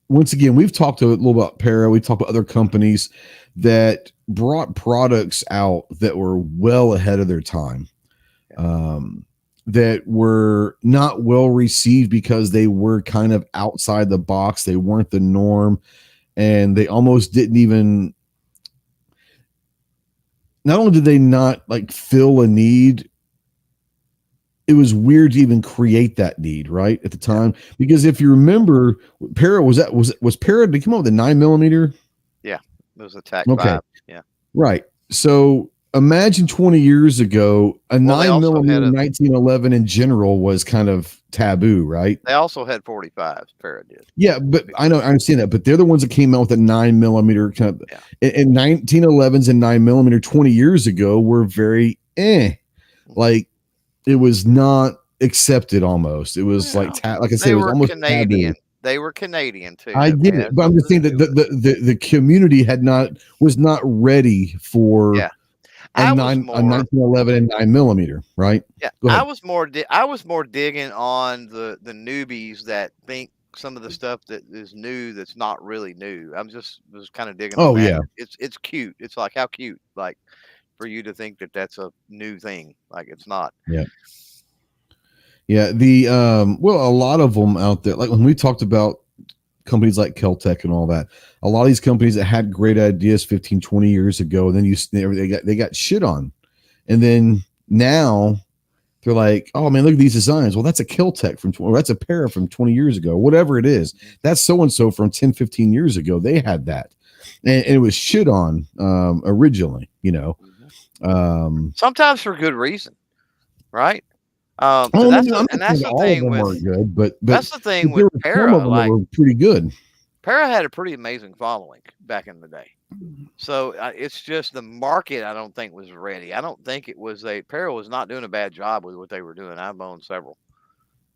Speaker 2: once again, we've talked a little about Para. We talked about other companies that brought products out that were well ahead of their time. That were not well received because they were kind of outside the box. They weren't the norm, and they almost didn't even. Not only did they not like fill a need, it was weird to even create that need right at the time. Because if you remember, Para was Para to come up with a 9mm.
Speaker 5: Yeah, it was a TAC 5. Yeah,
Speaker 2: right. So imagine 20 years ago, a 9mm 1911 in general was kind of taboo, right?
Speaker 5: They also had 45s. Para did.
Speaker 2: Yeah, but I understand that. But they're the ones that came out with a 9mm kind of. And 1911s and 9mm 20 years ago were very like it was not accepted almost. It was like I said, it was almost
Speaker 5: Canadian.
Speaker 2: taboo.
Speaker 5: They were Canadian too.
Speaker 2: I get it, but I'm just saying that the community was not ready for. Yeah. A 1911 and 9mm, right?
Speaker 5: Yeah, I was more digging on the newbies that think some of the stuff that is new that's not really new. Was kind of digging.
Speaker 2: Oh,
Speaker 5: on that. It's cute. It's like, how cute, like for you to think that that's a new thing, like it's not.
Speaker 2: Yeah. The a lot of them out there, like when we talked about companies like Keltec and all that, a lot of these companies that had great ideas 15, 20 years ago, and then they got shit on. And then now they're like, oh man, look at these designs. Well, that's a Keltec that's a Para from 20 years ago, whatever it is. That's so-and-so from 10, 15 years ago. They had that. And it was shit on originally,
Speaker 5: sometimes for good reason. Right.
Speaker 2: That's the thing with good, but
Speaker 5: that's the thing with Para. Like,
Speaker 2: were pretty good.
Speaker 5: Para had a pretty amazing following back in the day. So it's just the market, I don't think, was ready. I don't think it was Para was not doing a bad job with what they were doing. I've owned several.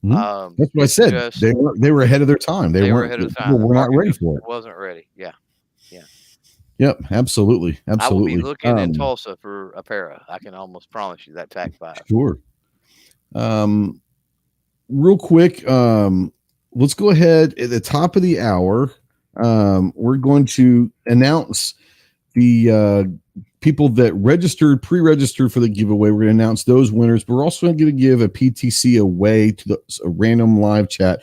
Speaker 2: That's what I said.
Speaker 5: Just,
Speaker 2: They were ahead of their time. They weren't
Speaker 5: ahead of the
Speaker 2: people
Speaker 5: time.
Speaker 2: were not ready for it.
Speaker 5: Wasn't ready. Yeah.
Speaker 2: Yep, absolutely.
Speaker 5: I will be
Speaker 2: Absolutely.
Speaker 5: looking in Tulsa for a para. I can almost promise you that TAC 5.
Speaker 2: Sure. Real quick, let's go ahead at the top of the hour. We're going to announce the people that pre-registered for the giveaway. We're going to announce those winners, but we're also going to give a PTC away to a random live chat.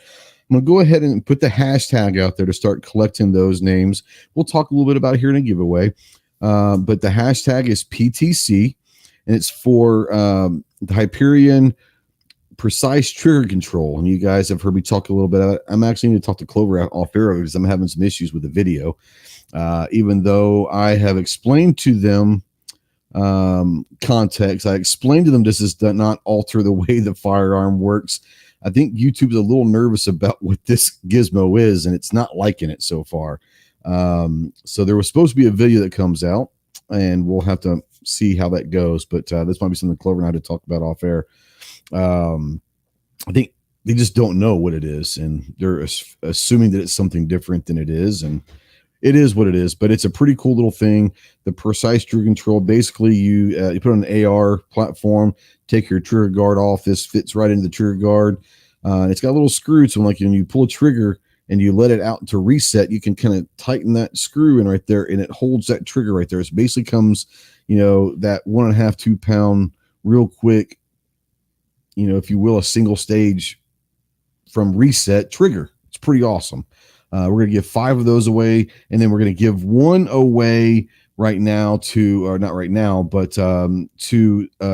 Speaker 2: I'm going to go ahead and put the hashtag out there to start collecting those names. We'll talk a little bit about it here in a giveaway. But the hashtag is PTC, and it's for the Hyperion Precise Trigger Control. And you guys have heard me talk a little bit about it. I'm actually going to talk to Clover off air because I'm having some issues with the video. Even though I have explained to them context, I explained to them this does not alter the way the firearm works. I think YouTube's a little nervous about what this gizmo is, and it's not liking it so far. So there was supposed to be a video that comes out, and we'll have to see how that goes. But this might be something Clover and I had to talk about off air. I think they just don't know what it is, and they're assuming that it's something different than it is, and it is what it is. But it's a pretty cool little thing. The Precise Trigger Control, basically you put on an AR platform, take your trigger guard off. This fits right into the trigger guard. It's got a little screw, so like when you pull a trigger and you let it out to reset, you can kind of tighten that screw in right there, and it holds that trigger right there. So it basically comes, that 1.5, 2 pound, real quick, if you will, a single stage from reset trigger. It's pretty awesome. We're going to give 5 of those away, and then we're going to give 1 away right now to a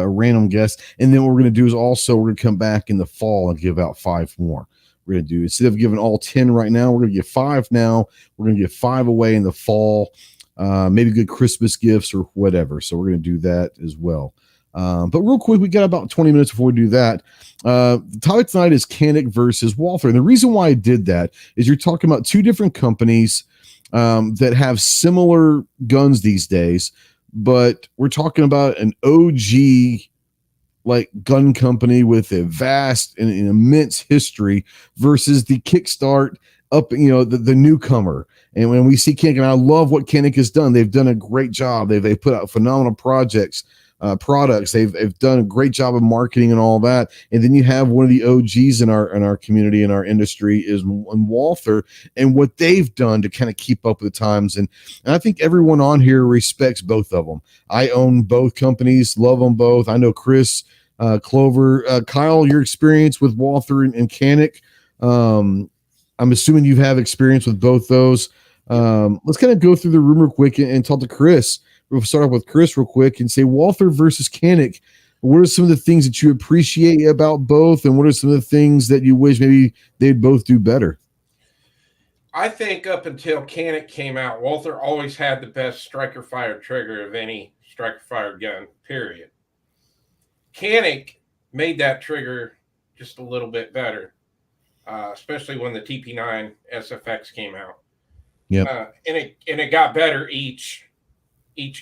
Speaker 2: random guest. And then what we're going to do is also we're going to come back in the fall and give out 5 more. We're going to do, instead of giving all 10 right now, we're going to give 5 now. We're going to give 5 away in the fall, maybe good Christmas gifts or whatever. So we're going to do that as well. But real quick, we got about 20 minutes before we do that. The topic tonight is Canik versus Walther. And the reason why I did that is you're talking about 2 different companies that have similar guns these days, but we're talking about an OG gun company with a vast and immense history versus the kickstart up, the newcomer. And when we see Canik, and I love what Canik has done, they've done a great job. They've put out phenomenal products. They've done a great job of marketing and all that. And then you have one of the OGs in our community, in our industry, is Walther, and what they've done to kind of keep up with the times. And I think everyone on here respects both of them. I own both companies, love them both. I know Chris, Clover, Kyle, your experience with Walther and Canik. I'm assuming you have experience with both those. Let's kind of go through the room real quick and talk to Chris. We'll start off with Chris real quick and say Walther versus Canik. What are some of the things that you appreciate about both, and what are some of the things that you wish maybe they'd both do better?
Speaker 3: I think up until Canik came out, Walther always had the best striker fire trigger of any striker fire gun, period. Canik made that trigger just a little bit better, especially when the TP9 SFX came out.
Speaker 2: Yeah,
Speaker 3: and it got better each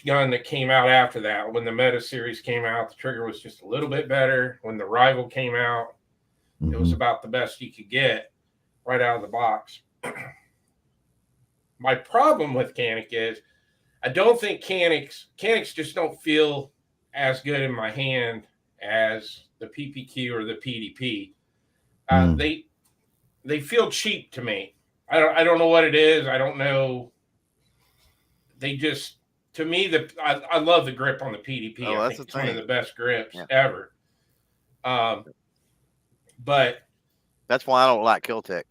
Speaker 3: gun that came out after that. When the Meta series came out, the trigger was just a little bit better. When the Rival came out, it was about the best you could get right out of the box. My problem with Canik is I don't think Caniks just don't feel as good in my hand as the PPQ or the PDP. They feel cheap to me. I don't know what it is. I don't know. They just, to me, I love the grip on the PDP. I think it's one of the best grips ever. But
Speaker 5: that's why I don't like Kel-Tec.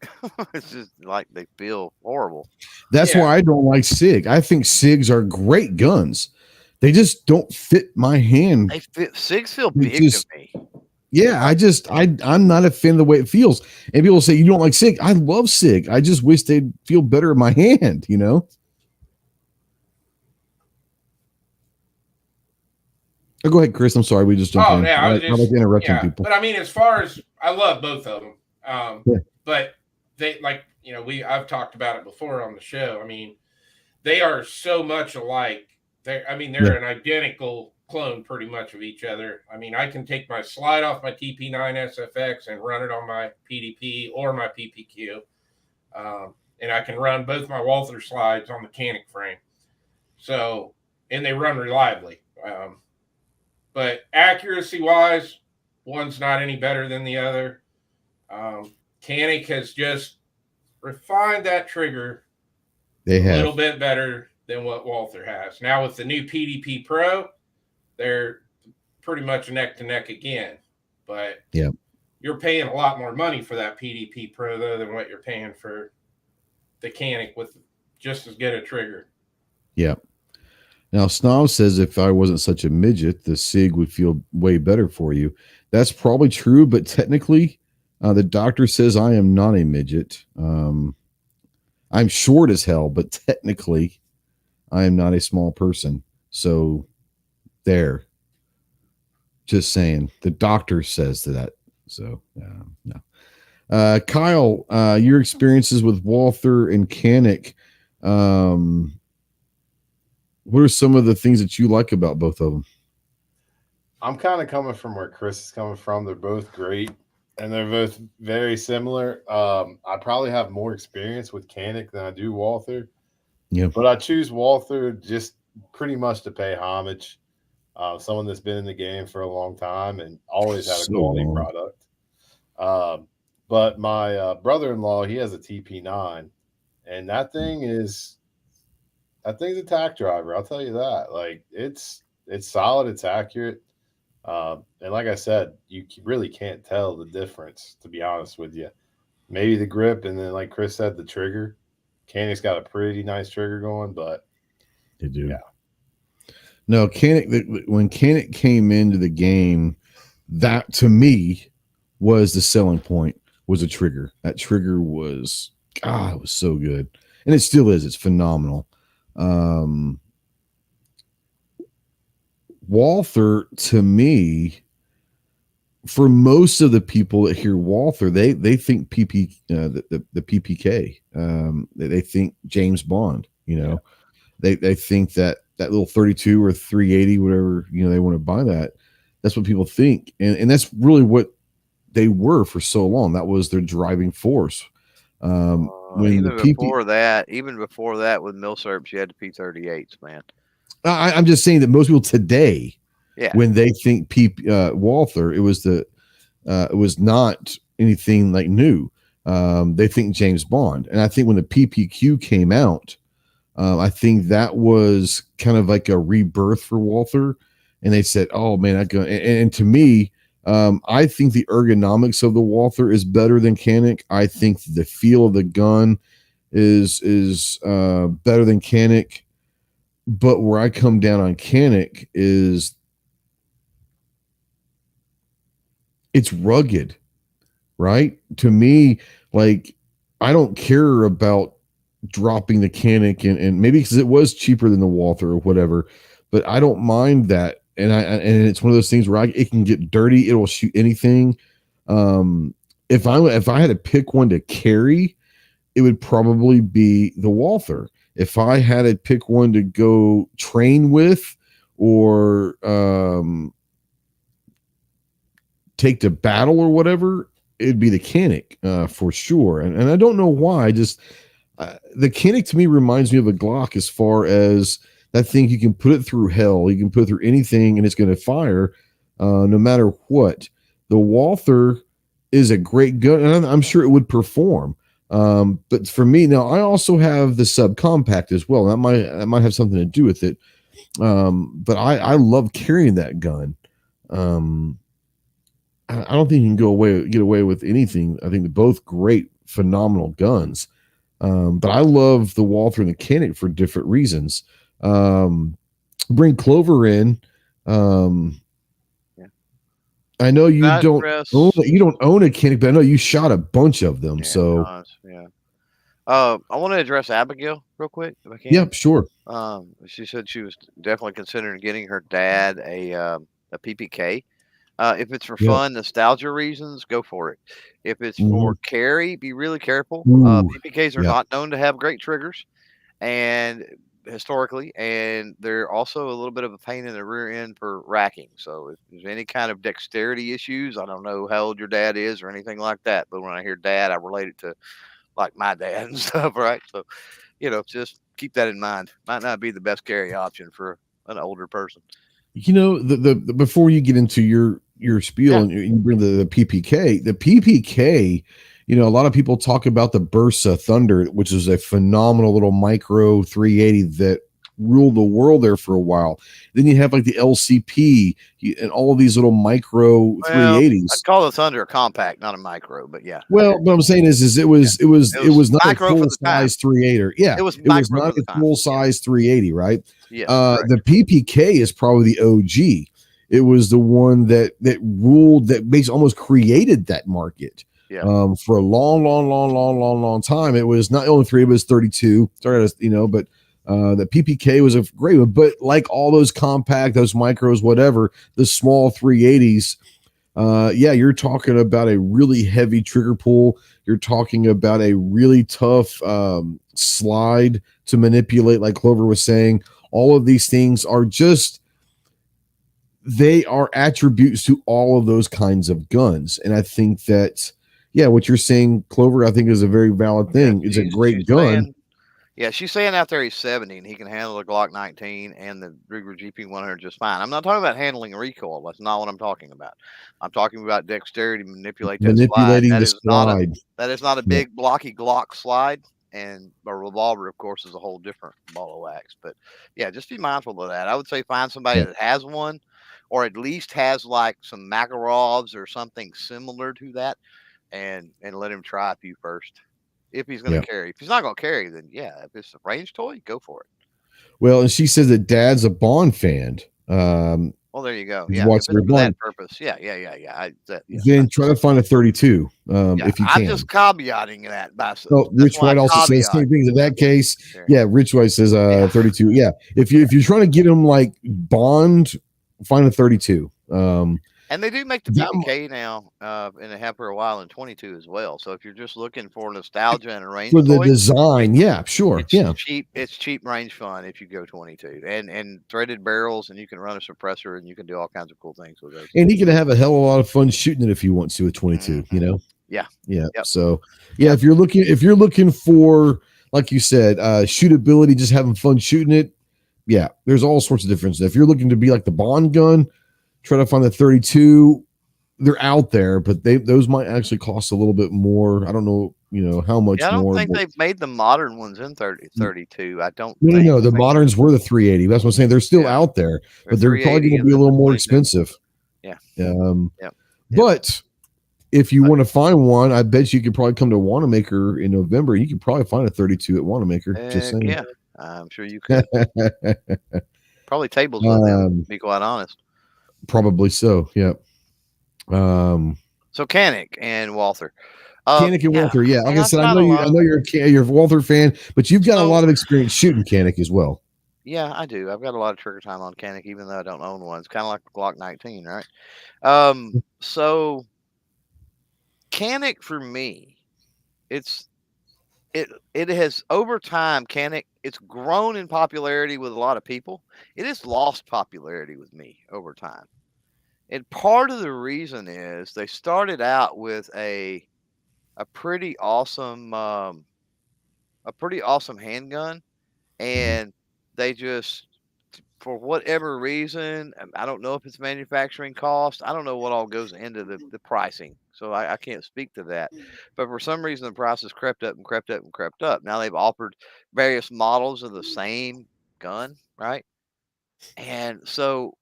Speaker 5: It's just like they feel horrible.
Speaker 2: That's why I don't like SIG. I think SIGs are great guns. They just don't fit my hand.
Speaker 5: SIGs feel big to me.
Speaker 2: Yeah, I'm not a fan of the way it feels. And people say, you don't like SIG. I love SIG. I just wish they'd feel better in my hand, Oh, go ahead, Chris. I'm sorry. We just jumped in.
Speaker 3: I was
Speaker 2: like interrupting people.
Speaker 3: But I mean, as far as I love both of them, but they I've talked about it before on the show. I mean, they are so much alike. They're an identical clone pretty much of each other. I mean, I can take my slide off my TP9 SFX and run it on my PDP or my PPQ. And I can run both my Walther slides on the Canik frame. So, and they run reliably. But accuracy-wise, one's not any better than the other. Canik has just refined that trigger a little bit better than what Walther has. Now with the new PDP Pro, they're pretty much neck to neck again. But you're paying a lot more money for that PDP Pro though than what you're paying for the Canik with just as good a trigger.
Speaker 2: Yeah. Now Snob says if I wasn't such a midget, the SIG would feel way better for you. That's probably true, but technically, the doctor says I am not a midget. I'm short as hell, but technically, I am not a small person. So, there. Just saying. The doctor says that. So, no. Kyle, your experiences with Walther and Canik, what are some of the things that you like about both of them?
Speaker 4: I'm kind of coming from where Chris is coming from. They're both great, and they're both very similar. I probably have more experience with Canik than I do Walther.
Speaker 2: Yeah.
Speaker 4: But I choose Walther just pretty much to pay homage. Someone that's been in the game for a long time and always had a quality product. But my brother-in-law, he has a TP9, and that thing's a tack driver. I'll tell you that. Like it's solid. It's accurate. And like I said, you really can't tell the difference, to be honest with you. Maybe the grip, and then like Chris said, the trigger. Canik's got a pretty nice trigger going, but
Speaker 2: they do.
Speaker 4: Yeah.
Speaker 2: No, Canik. When Canik came into the game, that to me was the selling point. Was a trigger. That trigger was it was so good, and it still is. It's phenomenal. Walther, to me, for most of the people that hear Walther, they think PP the PPK. They think James Bond. They think that little 32 or 380, whatever they want to buy that. That's what people think, and that's really what they were for so long. That was their driving force.
Speaker 5: Even before that, with Milsurps, you had the P38s, man.
Speaker 2: I'm just saying that most people today, when they think Walther, it was not anything like new. They think James Bond, and I think when the PPQ came out, I think that was kind of like a rebirth for Walther, and they said, "Oh man, and to me, I think the ergonomics of the Walther is better than Canik. I think the feel of the gun is better than Canik." But where I come down on Canik is it's rugged, right? To me, like I don't care about dropping the Canik and maybe because it was cheaper than the Walther or whatever, but I don't mind that. And it's one of those things where it can get dirty. It'll shoot anything. If I had to pick one to carry, it would probably be the Walther. If I had to pick one to go train with or take to battle or whatever, it'd be the Canik for sure. And I don't know why. Just the Canik to me reminds me of a Glock as far as that thing. You can put it through hell. You can put it through anything, and it's going to fire no matter what. The Walther is a great gun, and I'm sure it would perform. But for me now, I also have the subcompact as well. That might have something to do with it. But I love carrying that gun. I don't think you can get away with anything. I think they're both great, phenomenal guns. But I love the Walther and the Canik for different reasons. Bring Clover in. I know you don't own a Canik, but I know you shot a bunch of them.
Speaker 5: I want to address Abigail real quick, if I can.
Speaker 2: Yep, sure.
Speaker 5: She said she was definitely considering getting her dad a PPK. If it's for fun, nostalgia reasons, go for it. If it's for carry, be really careful. PPKs are not known to have great triggers, and historically, and they're also a little bit of a pain in the rear end for racking. So if there's any kind of dexterity issues, I don't know how old your dad is or anything like that, but when I hear dad, I relate it to like my dad and stuff, right? So, just keep that in mind. Might not be the best carry option for an older person.
Speaker 2: The before you get into your spiel and you bring the PPK, a lot of people talk about the Bursa Thunder, which is a phenomenal little micro 380 that ruled the world there for a while. Then you have like the LCP and all of these little micro 380s.
Speaker 5: I'd call the Thunder a compact, not a micro, but yeah.
Speaker 2: Well, what I'm saying is it was not a full size 380. Yeah,
Speaker 5: it was
Speaker 2: not a full size 380, right?
Speaker 5: Yeah.
Speaker 2: The PPK is probably the OG. It was the one that ruled, that almost created that market.
Speaker 5: Yeah.
Speaker 2: For a long time. It was not only 3, it was 32. Sorry, but the PPK was a great one. But like all those compact, those micros, whatever, the small 380s. You're talking about a really heavy trigger pull. You're talking about a really tough slide to manipulate, like Clover was saying. All of these things are they are attributes to all of those kinds of guns. And I think that, what you're saying, Clover, I think is a very valid thing. It's a great gun.
Speaker 5: She's saying out there he's 70 and he can handle the Glock 19 and the Ruger GP100 just fine. I'm not talking about handling recoil. That's not what I'm talking about. I'm talking about dexterity, manipulating
Speaker 2: the slide.
Speaker 5: That is not a big blocky Glock slide, and a revolver, of course, is a whole different ball of wax. But just be mindful of that. I would say find somebody that has one, or at least has like some Makarovs or something similar to that, and let him try a few first. If he's going to carry. If he's not going to carry, then if it's a range toy, go for it.
Speaker 2: Well, and she says that Dad's a Bond fan.
Speaker 5: Well, there you go. Yeah,
Speaker 2: for
Speaker 5: that purpose. Yeah.
Speaker 2: Then try to find a 32. If you can.
Speaker 5: I'm just caveating that.
Speaker 2: Rich White also says same things. In that case, Rich White says 32. Yeah, if you're trying to get him like Bond, find a 32.
Speaker 5: And they do make the PPK now, and they have for a while in 22 as well. So if you're just looking for nostalgia and a range
Speaker 2: for the design, sure,
Speaker 5: it's cheap range fun if you go 22, and threaded barrels, and you can run a suppressor, and you can do all kinds of cool things with those.
Speaker 2: And he can have a hell of a lot of fun shooting it if he wants to at 22.
Speaker 5: Yeah.
Speaker 2: Yep. So if you're looking for, like you said, shootability, just having fun shooting it, there's all sorts of differences. If you're looking to be like the Bond gun, try to find the 32. They're out there, but those might actually cost a little bit more. I don't know, how much more.
Speaker 5: I don't think they've made the modern ones in 32. I don't.
Speaker 2: No. The moderns were the 380. That's what I'm saying. They're still out there, but they're probably going to be a little more expensive.
Speaker 5: Yeah.
Speaker 2: But if you want to find one, I bet you could probably come to Wanamaker in November. You could probably find a 32 at Wanamaker. Just saying.
Speaker 5: Yeah, I'm sure you could. Probably tables with them, to be quite honest.
Speaker 2: Probably so. Yeah.
Speaker 5: So Canik and Walther.
Speaker 2: Canik and Walther. Yeah. Like I said, I know you're a Walther fan, but you've got a lot of experience shooting Canik as well.
Speaker 5: Yeah, I do. I've got a lot of trigger time on Canik, even though I don't own one. It's kind of like the Glock 19, right? So Canik for me, it has over time, Canik, it's grown in popularity with a lot of people. It has lost popularity with me over time. And part of the reason is they started out with a pretty awesome handgun, and they just, for whatever reason, I don't know if it's manufacturing cost. I don't know what all goes into the pricing. So I can't speak to that. But for some reason, the prices crept up and crept up and crept up. Now they've offered various models of the same gun, right? And so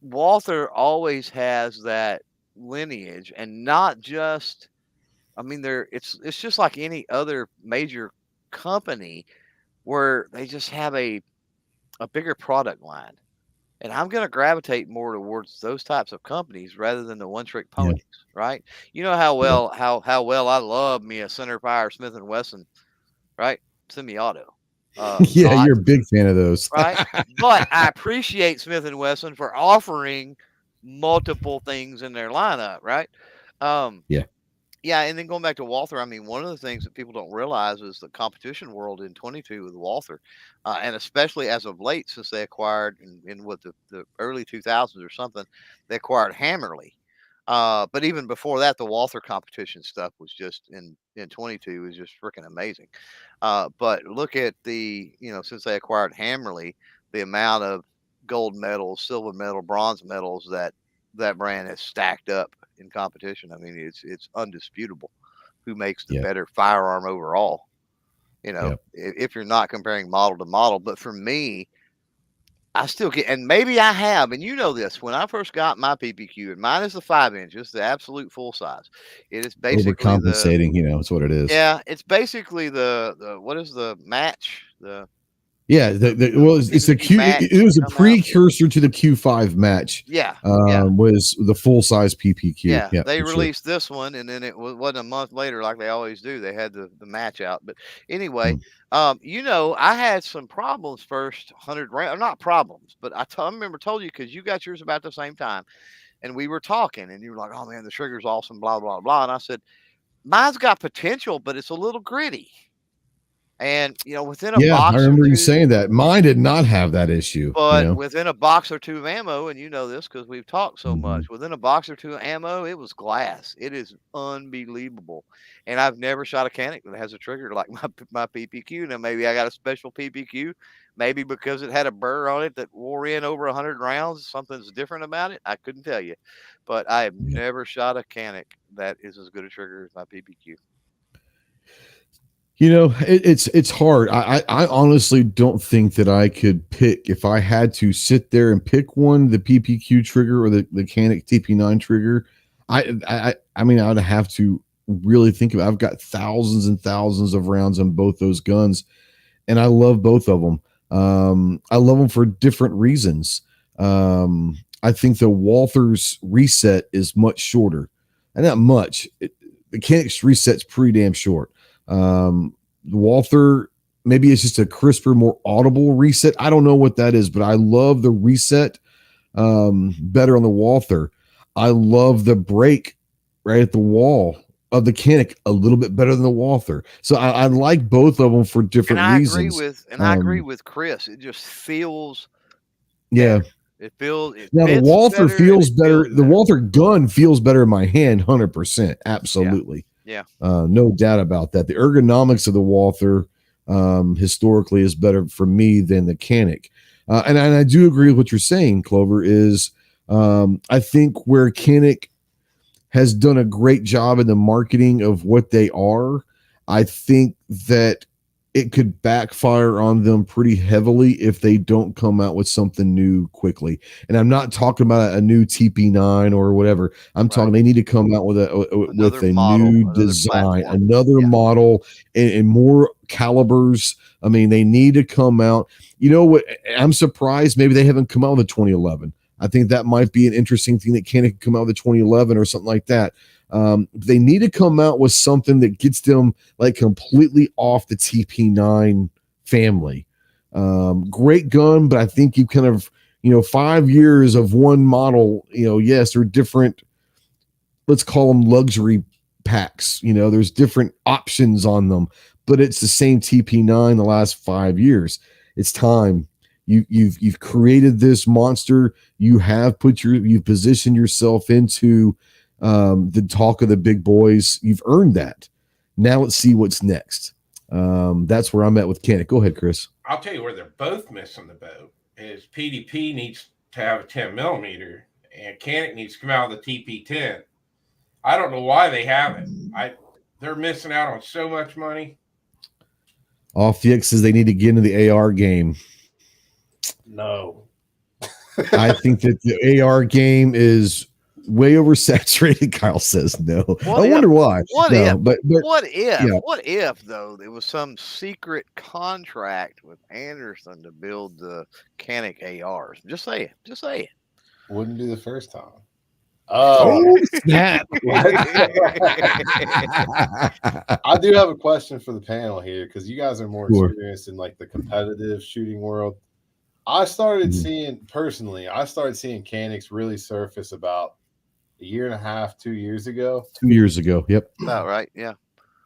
Speaker 5: Walther always has that lineage, and not just, it's just like any other major company where they just have a bigger product line. And I'm going to gravitate more towards those types of companies rather than the one-trick ponies, right? You know how well I love me a centerfire Smith & Wesson, right? Semi-auto.
Speaker 2: You're a big fan of those,
Speaker 5: right? But I appreciate Smith & Wesson for offering multiple things in their lineup, right? Yeah, and then going back to Walther, I mean, one of the things that people don't realize is the competition world in 22 with Walther, and especially as of late, since they acquired in what the early 2000s or something, they acquired Hammerly. But even before that, the Walther competition stuff was just in 22 was just freaking amazing. But look at since they acquired Hammerly, the amount of gold medals, silver medal, bronze medals that brand has stacked up in competition. I mean, it's undisputable who makes the
Speaker 2: Yeah.
Speaker 5: better firearm overall.
Speaker 2: Yeah.
Speaker 5: If you're not comparing model to model, but for me, I still get, and maybe I have, and you know this. When I first got my PPQ, and mine is the 5 inch, it's the absolute full size. It is basically
Speaker 2: Overcompensating, that's what it is.
Speaker 5: it's basically the what is the match the
Speaker 2: Yeah, it's the Q.
Speaker 5: match
Speaker 2: It was a
Speaker 5: come out.
Speaker 2: precursor to the Q5 match.
Speaker 5: Yeah,
Speaker 2: was the full size PPQ.
Speaker 5: Yeah,
Speaker 2: Yeah,
Speaker 5: they
Speaker 2: for sure.
Speaker 5: released this one, and then wasn't a month later like they always do. They had the match out. But anyway, I had some problems first 100 round, not problems, but I remember told you because you got yours about the same time, and we were talking, and you were like, "Oh man, the trigger's awesome," blah blah blah, and I said, "Mine's got potential, but it's a little gritty." And within a
Speaker 2: Yeah, I
Speaker 5: box or
Speaker 2: remember you
Speaker 5: two,
Speaker 2: saying that. Mine did not have that issue.
Speaker 5: but within a box or two of ammo, and you know this because we've talked so
Speaker 2: Mhm.
Speaker 5: much, within a box or two of ammo, it was glass. It is unbelievable. And I've never shot a Canik that has a trigger like my PPQ. Now, maybe I got a special PPQ, maybe because it had a burr on it that wore in over 100 rounds. Something's different about it. I couldn't tell you. But I have
Speaker 2: Yeah.
Speaker 5: never shot a Canik that is as good a trigger as my PPQ.
Speaker 2: It's hard. I honestly don't think that I could pick if I had to sit there and pick one, the PPQ trigger or the Canik TP9 trigger. I mean, I'd have to really think about. I've got thousands and thousands of rounds on both those guns, and I love both of them. I love them for different reasons. I think the Walther's reset is much shorter, and not much. The Canik's reset's pretty damn short. Walther, maybe it's just a crisper, more audible reset. I don't know what that is, but I love the reset better on the Walther. I love the break right at the wall of the Canik a little bit better than the Walther. So I like both of them for different reasons.
Speaker 5: I agree with Chris. It just feels
Speaker 2: yeah.
Speaker 5: better. It
Speaker 2: Now the
Speaker 5: fits
Speaker 2: Walther
Speaker 5: better,
Speaker 2: feels
Speaker 5: and it
Speaker 2: better.
Speaker 5: feels
Speaker 2: The
Speaker 5: better.
Speaker 2: Walther gun feels better in my hand, 100%. Absolutely.
Speaker 5: Yeah.
Speaker 2: No doubt about that. The ergonomics of the Walther historically is better for me than the Canik. And I do agree with what you're saying, Clover, is I think where Canik has done a great job in the marketing of what they are, I think that it could backfire on them pretty heavily if they don't come out with something new quickly. And I'm not talking about a new TP9 or whatever. I'm talking they need to come out with a
Speaker 5: model,
Speaker 2: new design,
Speaker 5: platform.
Speaker 2: another model, and more calibers. I mean, they need to come out. You know what? I'm surprised maybe they haven't come out with a 2011. I think that might be an interesting thing that Canik come out with a 2011 or something like that. They need to come out with something that gets them like completely off the TP9 family. Great gun, but I think you kind of, 5 years of one model, yes, they're different. Let's call them luxury packs. There's different options on them, but it's the same TP9 the last 5 years. It's time. You've created this monster. You've positioned yourself into the talk of the big boys. You've earned that. Now let's see what's next. That's where I'm at with Canik. Go ahead, Chris.
Speaker 3: I'll tell you where they're both missing the boat is PDP needs to have a 10 millimeter and Canik needs to come out with a TP10. I don't know why they haven't. They're missing out on so much money.
Speaker 2: Off the X says they need to get into the AR game.
Speaker 4: No.
Speaker 2: I think that the AR game is way oversaturated. Kyle says no. I wonder why.
Speaker 5: What if though there was some secret contract with Anderson to build the Canik ARs? Just say it.
Speaker 4: Wouldn't be the first time.
Speaker 2: Oh, snap.
Speaker 4: I do have a question for the panel here because you guys are more experienced in like the competitive shooting world. I started seeing Caniks really surface about a year and a half, 2 years ago.
Speaker 2: 2 years ago. Yep.
Speaker 5: About right. Yeah.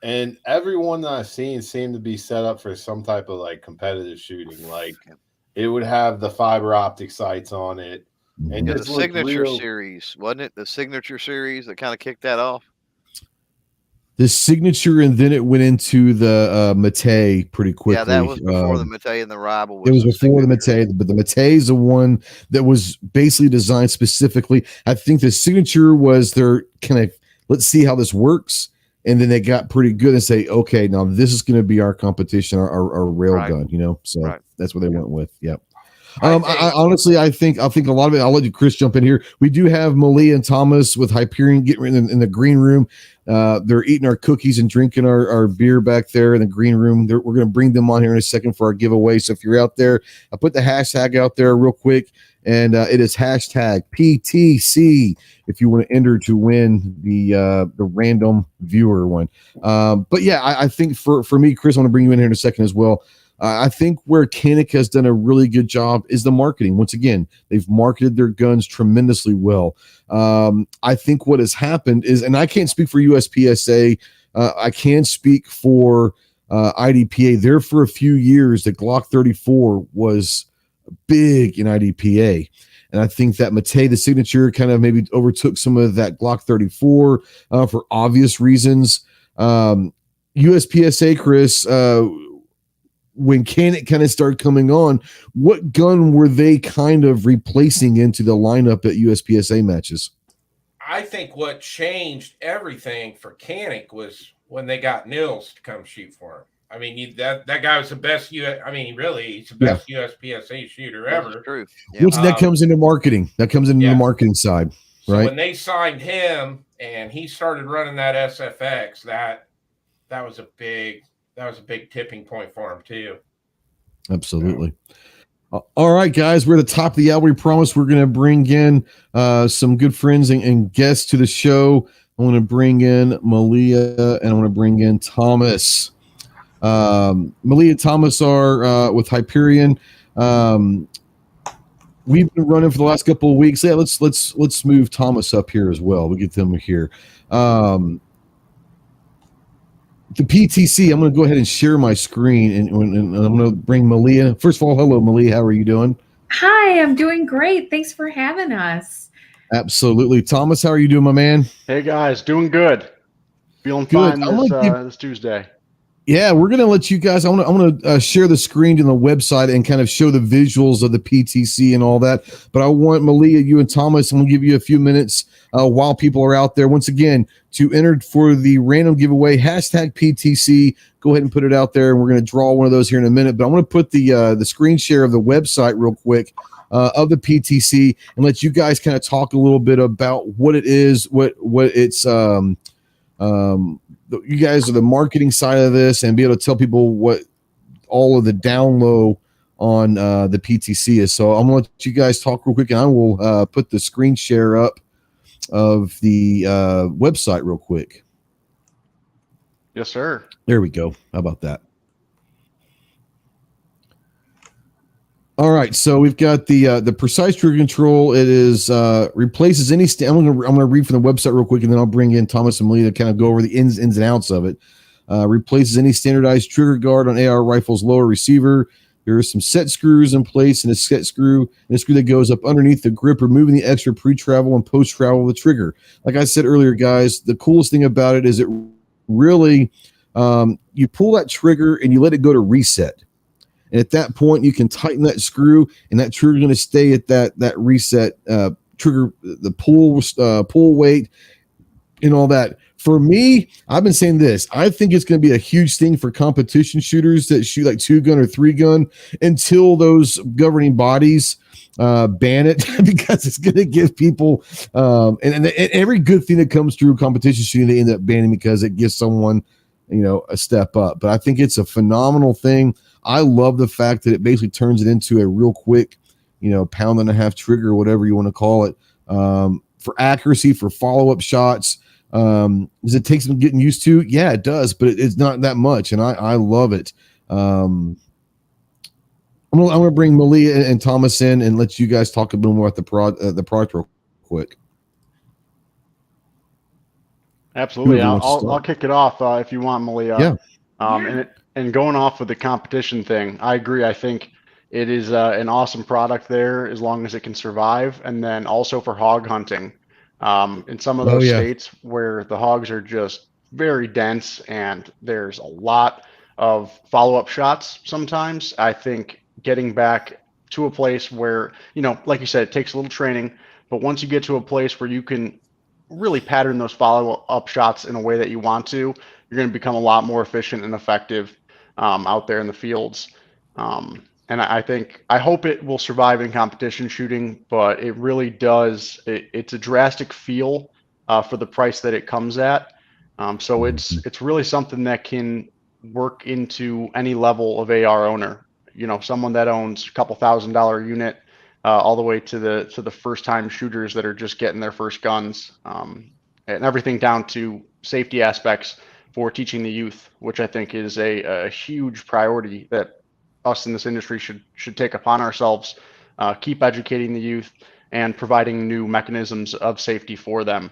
Speaker 4: And everyone that I've seen seemed to be set up for some type of like competitive shooting. Like it would have the fiber optic sights on it. And
Speaker 5: Yeah, the
Speaker 4: just looked
Speaker 5: signature
Speaker 4: real.
Speaker 5: series, wasn't it? The signature series that kind of kicked that off.
Speaker 2: The signature, and then it went into the Matei pretty quickly.
Speaker 5: Yeah, that was before the Matei and the Rival.
Speaker 2: It was before the
Speaker 5: signature.
Speaker 2: Matei, but the Matei is the one that was basically designed specifically. I think the signature was their kind of, let's see how this works. And then they got pretty good and say, okay, now this is going to be our competition, our rail gun, you know? So that's what they went with. Yep. I honestly, I think a lot of it. I'll let you, Chris, jump in here. We do have Malia and Thomas with Hyperion getting in the green room. They're eating our cookies and drinking our beer back there in the green room. We're going to bring them on here in a second for our giveaway. So if you're out there, I'll put the hashtag out there real quick, and it is hashtag PTC if you want to enter to win the random viewer one. But yeah, I think for me, Chris, I want to bring you in here in a second as well. I think where Canik has done a really good job is the marketing. Once again, they've marketed their guns tremendously well. I think what has happened is, and I can't speak for USPSA, I can speak for IDPA. There for a few years, the Glock 34 was big in IDPA. And I think that Matei, the signature, kind of maybe overtook some of that Glock 34 for obvious reasons. USPSA, Chris, when Canik kind of started coming on, what gun were they kind of replacing into the lineup at USPSA matches?
Speaker 3: I think what changed everything for Canik was when they got Nils to come shoot for him. I mean, that guy was the best. He's the best USPSA shooter ever.
Speaker 5: That's true. Yeah.
Speaker 2: Which that comes into marketing. That comes into the marketing side, right?
Speaker 3: So when they signed him and he started running that SFX, that was a big tipping point for him too.
Speaker 2: Absolutely. All right, guys, we're at the top of the hour. We promised we're going to bring in some good friends and guests to the show. I want to bring in Malia and I want to bring in Thomas. Malia and Thomas are with Hyperion. We've been running for the last couple of weeks. Yeah, let's move Thomas up here as well. We'll get them here. The PTC, I'm going to go ahead and share my screen, and I'm going to bring Malia. First of all, hello, Malia. How are you doing?
Speaker 6: Hi, I'm doing great. Thanks for having us.
Speaker 2: Absolutely. Thomas, how are you doing, my man?
Speaker 7: Hey, guys. Doing good. Feeling
Speaker 2: good.
Speaker 7: fine this Tuesday.
Speaker 2: Yeah, we're going to let you guys, I'm going to share the screen to the website and kind of show the visuals of the PTC and all that. But I want Malia, you and Thomas, I'm going to give you a few minutes while people are out there. Once again, to enter for the random giveaway, hashtag PTC, go ahead and put it out there. And we're going to draw one of those here in a minute. But I'm going to put the screen share of the website real quick of the PTC and let you guys kind of talk a little bit about what it is, what it's, you guys are the marketing side of this and be able to tell people what all of the down low on the PTC is. So I'm going to let you guys talk real quick, and I will put the screen share up of the website real quick.
Speaker 7: Yes, sir.
Speaker 2: There we go. How about that? All right, so we've got the precise trigger control. It is replaces any. I'm gonna read from the website real quick, and then I'll bring in Thomas and Malia to kind of go over the ins and outs of it. Replaces any standardized trigger guard on AR rifle's lower receiver. There are some set screws in place, and a set screw and a screw that goes up underneath the grip, removing the extra pre-travel and post-travel of the trigger. Like I said earlier, guys, the coolest thing about it is it really you pull that trigger and you let it go to reset. And at that point, you can tighten that screw, and that trigger is going to stay at that reset trigger, the pull weight, and all that. For me, I've been saying this. I think it's going to be a huge thing for competition shooters that shoot like 2-gun or 3-gun until those governing bodies ban it, because it's going to give people and every good thing that comes through competition shooting, they end up banning because it gives someone, a step up. But I think it's a phenomenal thing. I love the fact that it basically turns it into a real quick, pound and a half trigger, or whatever you want to call it, for accuracy, for follow-up shots. Does it take some getting used to? Yeah, it does, but it's not that much, and I love it. I'm gonna bring Malia and Thomas in and let you guys talk a little more about the product real quick.
Speaker 7: Absolutely.
Speaker 2: Whoever wants to
Speaker 7: I'll
Speaker 2: start.
Speaker 7: kick it off if you want, Malia.
Speaker 2: Yeah.
Speaker 7: And going off with the competition thing, I agree. I think it is an awesome product there as long as it can survive. And then also for hog hunting, in some of
Speaker 2: Oh,
Speaker 7: those
Speaker 2: yeah.
Speaker 7: states where the hogs are just very dense and there's a lot of follow-up shots sometimes, I think getting back to a place where, like you said, it takes a little training, but once you get to a place where you can really pattern those follow-up shots in a way that you want to, you're going to become a lot more efficient and effective out there in the fields. And I hope it will survive in competition shooting, but it really does. It's a drastic feel for the price that it comes at. So it's really something that can work into any level of AR owner. Someone that owns a couple $1,000 unit, all the way to the first time shooters that are just getting their first guns, and everything down to safety aspects for teaching the youth, which I think is a huge priority that us in this industry should take upon ourselves. Keep educating the youth and providing new mechanisms of safety for them.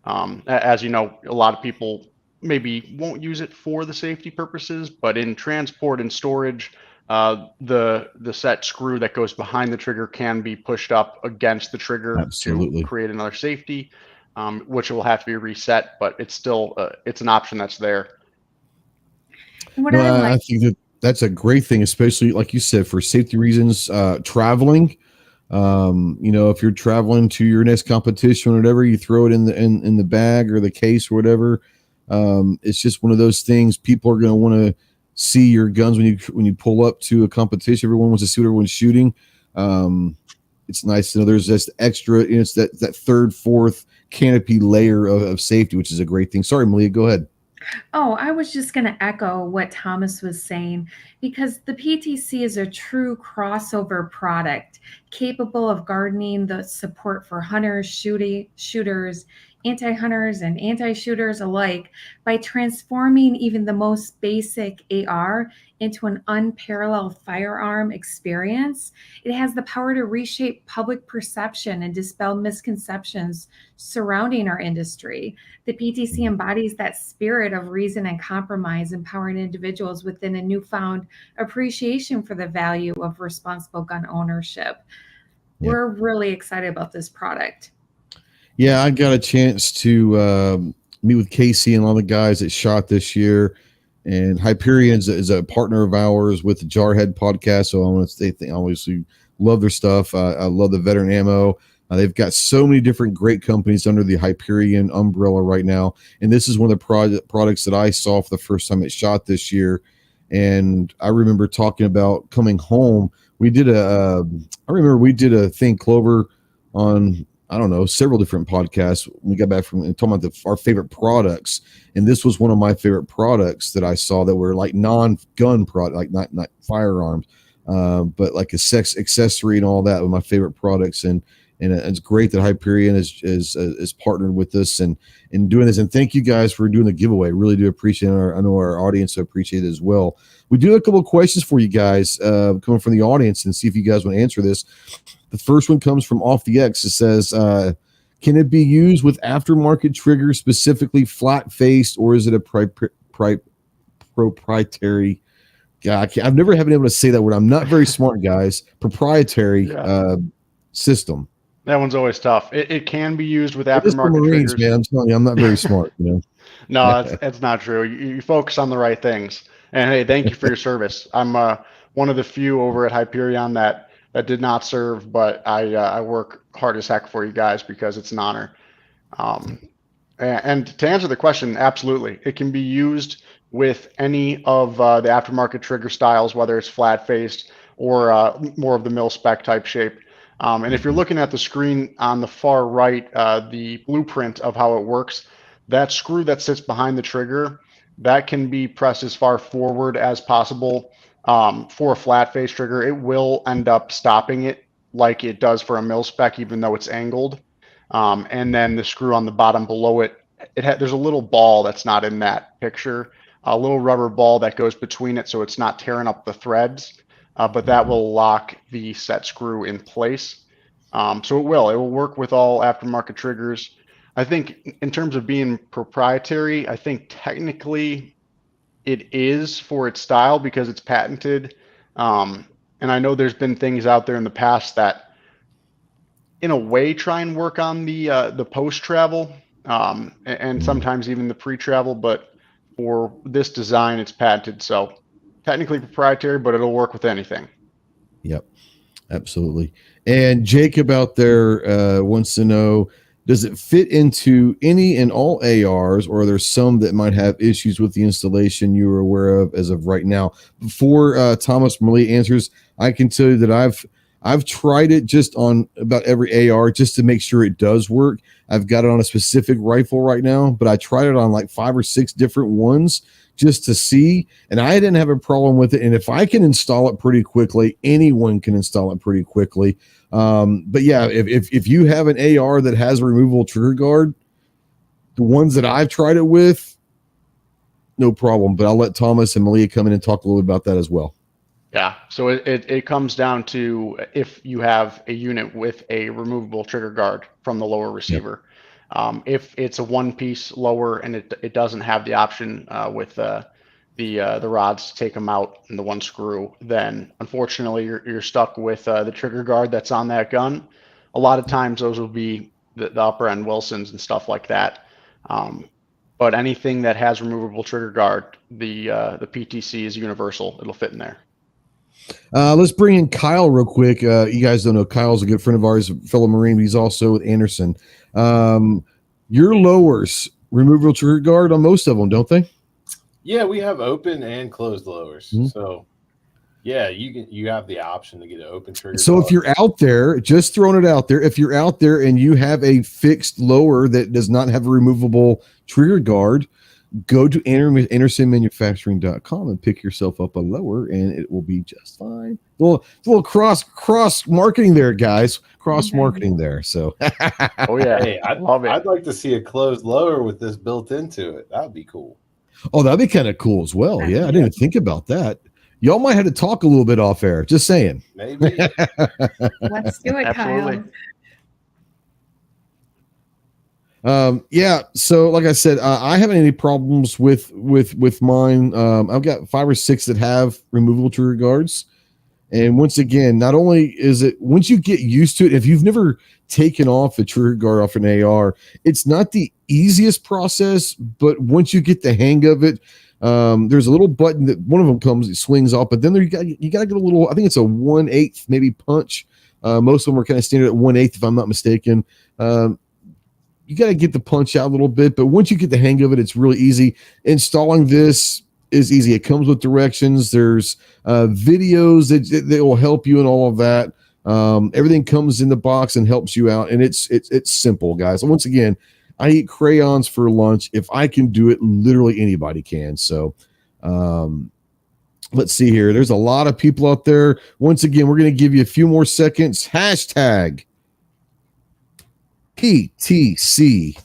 Speaker 7: As you know, a lot of people maybe won't use it for the safety purposes, but in transport and storage, the set screw that goes behind the trigger can be pushed up against the trigger
Speaker 2: Absolutely.
Speaker 7: to create another safety, which will have to be reset, but it's still it's an option that's there.
Speaker 6: What
Speaker 2: No,
Speaker 6: I
Speaker 2: I
Speaker 6: like,
Speaker 2: think that's a great thing, especially like you said, for safety reasons, traveling. If you're traveling to your next competition or whatever, you throw it in the bag or the case or whatever. It's just one of those things. People are going to want to see your guns when you pull up to a competition. Everyone wants to see what everyone's shooting. It's nice to know there's this extra. It's that third, fourth canopy layer of safety, which is a great thing. Sorry, Malia, go ahead.
Speaker 6: oh, I was just going to echo what Thomas was saying, because the PTC is a true crossover product capable of garnering the support for hunters, shooters, anti-hunters, and anti-shooters alike by transforming even the most basic AR into an unparalleled firearm experience. It has the power to reshape public perception and dispel misconceptions surrounding our industry. The PTC embodies that spirit of reason and compromise, empowering individuals within a newfound appreciation for the value of responsible gun ownership.
Speaker 2: Yeah.
Speaker 6: We're really excited about this product.
Speaker 2: Yeah, I got a chance to meet with Casey and all the guys that shot this year. And Hyperion is a partner of ours with the Jarhead podcast. So I want to say, I obviously love their stuff. I love the veteran ammo. They've got so many different great companies under the Hyperion umbrella right now. And this is one of the products that I saw for the first time it shot this year. And I remember talking about coming home. I remember we did a thing, Clover, on, I don't know, several different podcasts. We got back from and talking about our favorite products. And this was one of my favorite products that I saw that were like non-gun product, like not firearms, but like a sex accessory and all that were my favorite products. And it's great that Hyperion is partnered with us and doing this. And thank you guys for doing the giveaway. Really do appreciate it. I know our audience appreciate it as well. We do have a couple of questions for you guys coming from the audience and see if you guys want to answer this. The first one comes from Off the X. It says, can it be used with aftermarket triggers, specifically flat-faced, or is it a proprietary? God, I've never been able to say that word. I'm not very smart, guys. Proprietary system.
Speaker 7: That one's always tough. It can be used with
Speaker 2: It is for
Speaker 7: aftermarket
Speaker 2: Marines,
Speaker 7: triggers.
Speaker 2: man. I'm telling you, I'm not very smart.
Speaker 7: No, that's not true. You focus on the right things. And hey, thank you for your service. I'm one of the few over at Hyperion that did not serve, but I work hard as heck for you guys because it's an honor. And to answer the question, absolutely, it can be used with any of the aftermarket trigger styles, whether it's flat faced or more of the mil spec type shape. And if you're looking at the screen on the far right, the blueprint of how it works, that screw that sits behind the trigger, that can be pressed as far forward as possible. For a flat face trigger, it will end up stopping it like it does for a mil spec, even though it's angled. And then the screw on the bottom below it, there's a little ball that's not in that picture, a little rubber ball that goes between it so it's not tearing up the threads. But that will lock the set screw in place. So it will work with all aftermarket triggers. I think in terms of being proprietary, I think technically it is for its style because it's patented. And I know there's been things out there in the past that, in a way, try and work on the post travel, and sometimes even the pre travel. But for this design, it's patented, so technically proprietary, but it'll work with anything.
Speaker 2: Yep, absolutely. And Jacob out there wants to know, does it fit into any and all ARs, or are there some that might have issues with the installation you are aware of as of right now? Before Thomas Malie answers, I can tell you that I've tried it just on about every AR just to make sure it does work. I've got it on a specific rifle right now, but I tried it on like 5 or 6 different ones just to see, and I didn't have a problem with it. And if I can install it pretty quickly, anyone can install it pretty quickly. But yeah, if you have an AR that has a removable trigger guard, the ones that I've tried it with, no problem. But I'll let Thomas and Malia come in and talk a little bit about that as well.
Speaker 7: Yeah, so it comes down to if you have a unit with a removable trigger guard from the lower receiver. Yep. If it's a one-piece lower and it doesn't have the option with the rods to take them out and the one screw, then unfortunately you're stuck with the trigger guard that's on that gun. A lot of times those will be the upper end Wilsons and stuff like that. But anything that has removable trigger guard, the PTC is universal. It'll fit in there.
Speaker 2: Let's bring in Kyle real quick. You guys don't know, Kyle's a good friend of ours, a fellow Marine, but he's also with Anderson. Your lowers, removable trigger guard on most of them, don't they?
Speaker 4: Yeah, we have open and closed lowers. Mm-hmm. So yeah, you have the option to get an open trigger.
Speaker 2: So guard. If you're out there, just throwing it out there, if you're out there and you have a fixed lower that does not have a removable trigger guard, go to AndersonManufacturing.com and pick yourself up a lower, and it will be just fine. A little cross marketing there, guys. Cross marketing there. So,
Speaker 7: oh yeah,
Speaker 4: hey, I'd love it. I'd like to see a closed lower with this built into it. That would be cool.
Speaker 2: Oh, that'd be kind of cool as well. Yeah, I didn't even think about that. Y'all might have to talk a little bit off air. Just saying.
Speaker 4: Maybe.
Speaker 6: Let's do it, Kyle.
Speaker 2: Yeah. So like I said, I haven't any problems with mine. I've got 5 or 6 that have removable trigger guards. And once again, not only is it, once you get used to it, if you've never taken off a trigger guard off an AR, it's not the easiest process, but once you get the hang of it, there's a little button that one of them comes, it swings off, but then you got to get a little, I think it's a 1/8 maybe punch. Most of them are kind of standard at 1/8 if I'm not mistaken. You got to get the punch out a little bit, but once you get the hang of it, it's really easy. Installing this is easy. It comes with directions. There's videos that will help you and all of that. Everything comes in the box and helps you out, and it's simple, guys. Once again, I eat crayons for lunch. If I can do it, literally anybody can. So let's see here. There's a lot of people out there. Once again, we're going to give you a few more seconds. Hashtag PTC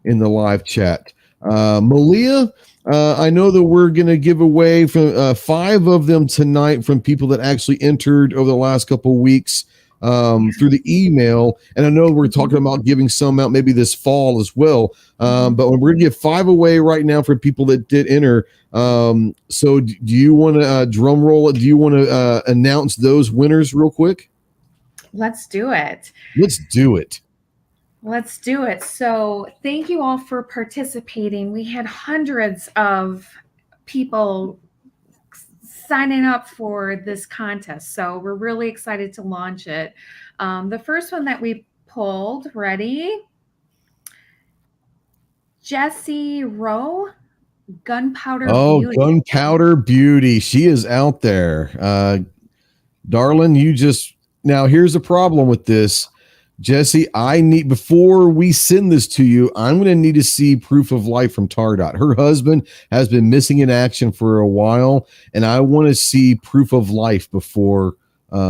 Speaker 2: in the live chat. Malia, I know that we're going to give away from 5 of them tonight from people that actually entered over the last couple of weeks through the email. And I know we're talking about giving some out maybe this fall as well. But we're going to give 5 away right now for people that did enter. So do you want to drum roll it? Do you want to announce those winners real quick?
Speaker 6: Let's do it.
Speaker 2: Let's do it.
Speaker 6: Let's do it. So thank you all for participating. We had hundreds of people signing up for this contest. So we're really excited to launch it. The first one that we pulled, ready? Jessie Rowe, Gunpowder Beauty.
Speaker 2: Oh, Gunpowder Beauty. She is out there. Darling, now here's the problem with this. Jesse, before we send this to you, I'm going to need to see proof of life from Tardot. Her husband has been missing in action for a while, and I want to see proof of life before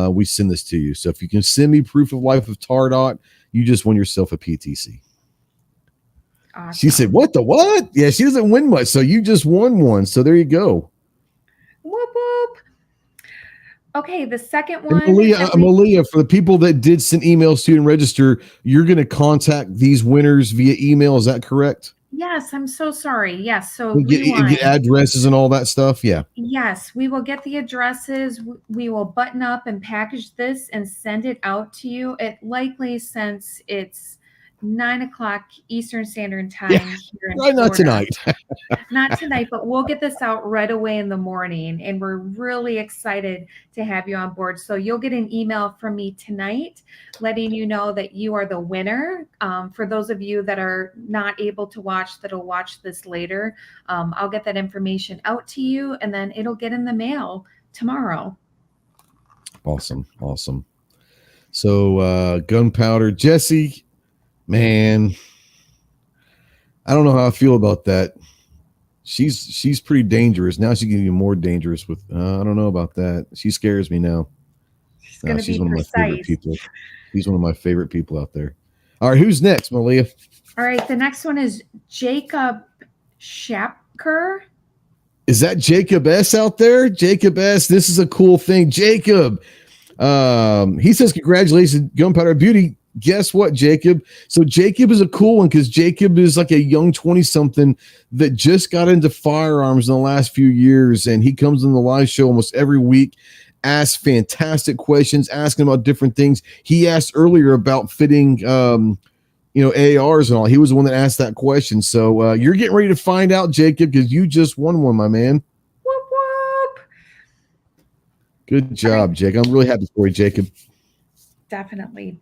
Speaker 2: we send this to you. So if you can send me proof of life of Tardot, you just won yourself a PTC. Awesome. She said, what? Yeah, she doesn't win much, so you just won one. So there you go.
Speaker 6: Whoop, whoop. Okay, the second
Speaker 2: And
Speaker 6: one that we
Speaker 2: Malia, for the people that did send emails to you and register, you're going to contact these winners via email. Is that correct?
Speaker 6: Yes, I'm so sorry. Yes, so
Speaker 2: And get addresses and all that stuff. Yeah.
Speaker 6: Yes, we will get the addresses. We will button up and package this and send it out to you. It likely, since it's 9 o'clock Eastern Standard Time here in
Speaker 2: Right, not
Speaker 6: Florida.
Speaker 2: tonight.
Speaker 6: Not tonight, but we'll get this out right away in the morning. And we're really excited to have you on board. So you'll get an email from me tonight letting you know that you are the winner. For those of you that are not able to watch, that'll watch this later, I'll get that information out to you, and then it'll get in the mail tomorrow.
Speaker 2: Awesome. So gunpowder, Jesse, man, I don't know how I feel about that. She's pretty dangerous. Now she's getting more dangerous with I don't know about that. She scares me now.
Speaker 6: She's going to be
Speaker 2: one
Speaker 6: precise.
Speaker 2: of my favorite people. He's one of my favorite people out there. All right, who's next, Malia?
Speaker 6: All right, the next one is Jacob Shapker.
Speaker 2: Is that Jacob S out there? Jacob S, this is a cool thing. Jacob, he says, congratulations, Gunpowder Beauty. Guess what, Jacob? So Jacob is a cool one because Jacob is like a young 20-something that just got into firearms in the last few years, and he comes on the live show almost every week, asks fantastic questions, asking about different things. He asked earlier about fitting ARs and all. He was the one that asked that question. So you're getting ready to find out, Jacob, because you just won one, my man.
Speaker 6: Whoop, whoop.
Speaker 2: Good job, Jake. I'm really happy for you, Jacob.
Speaker 6: Definitely.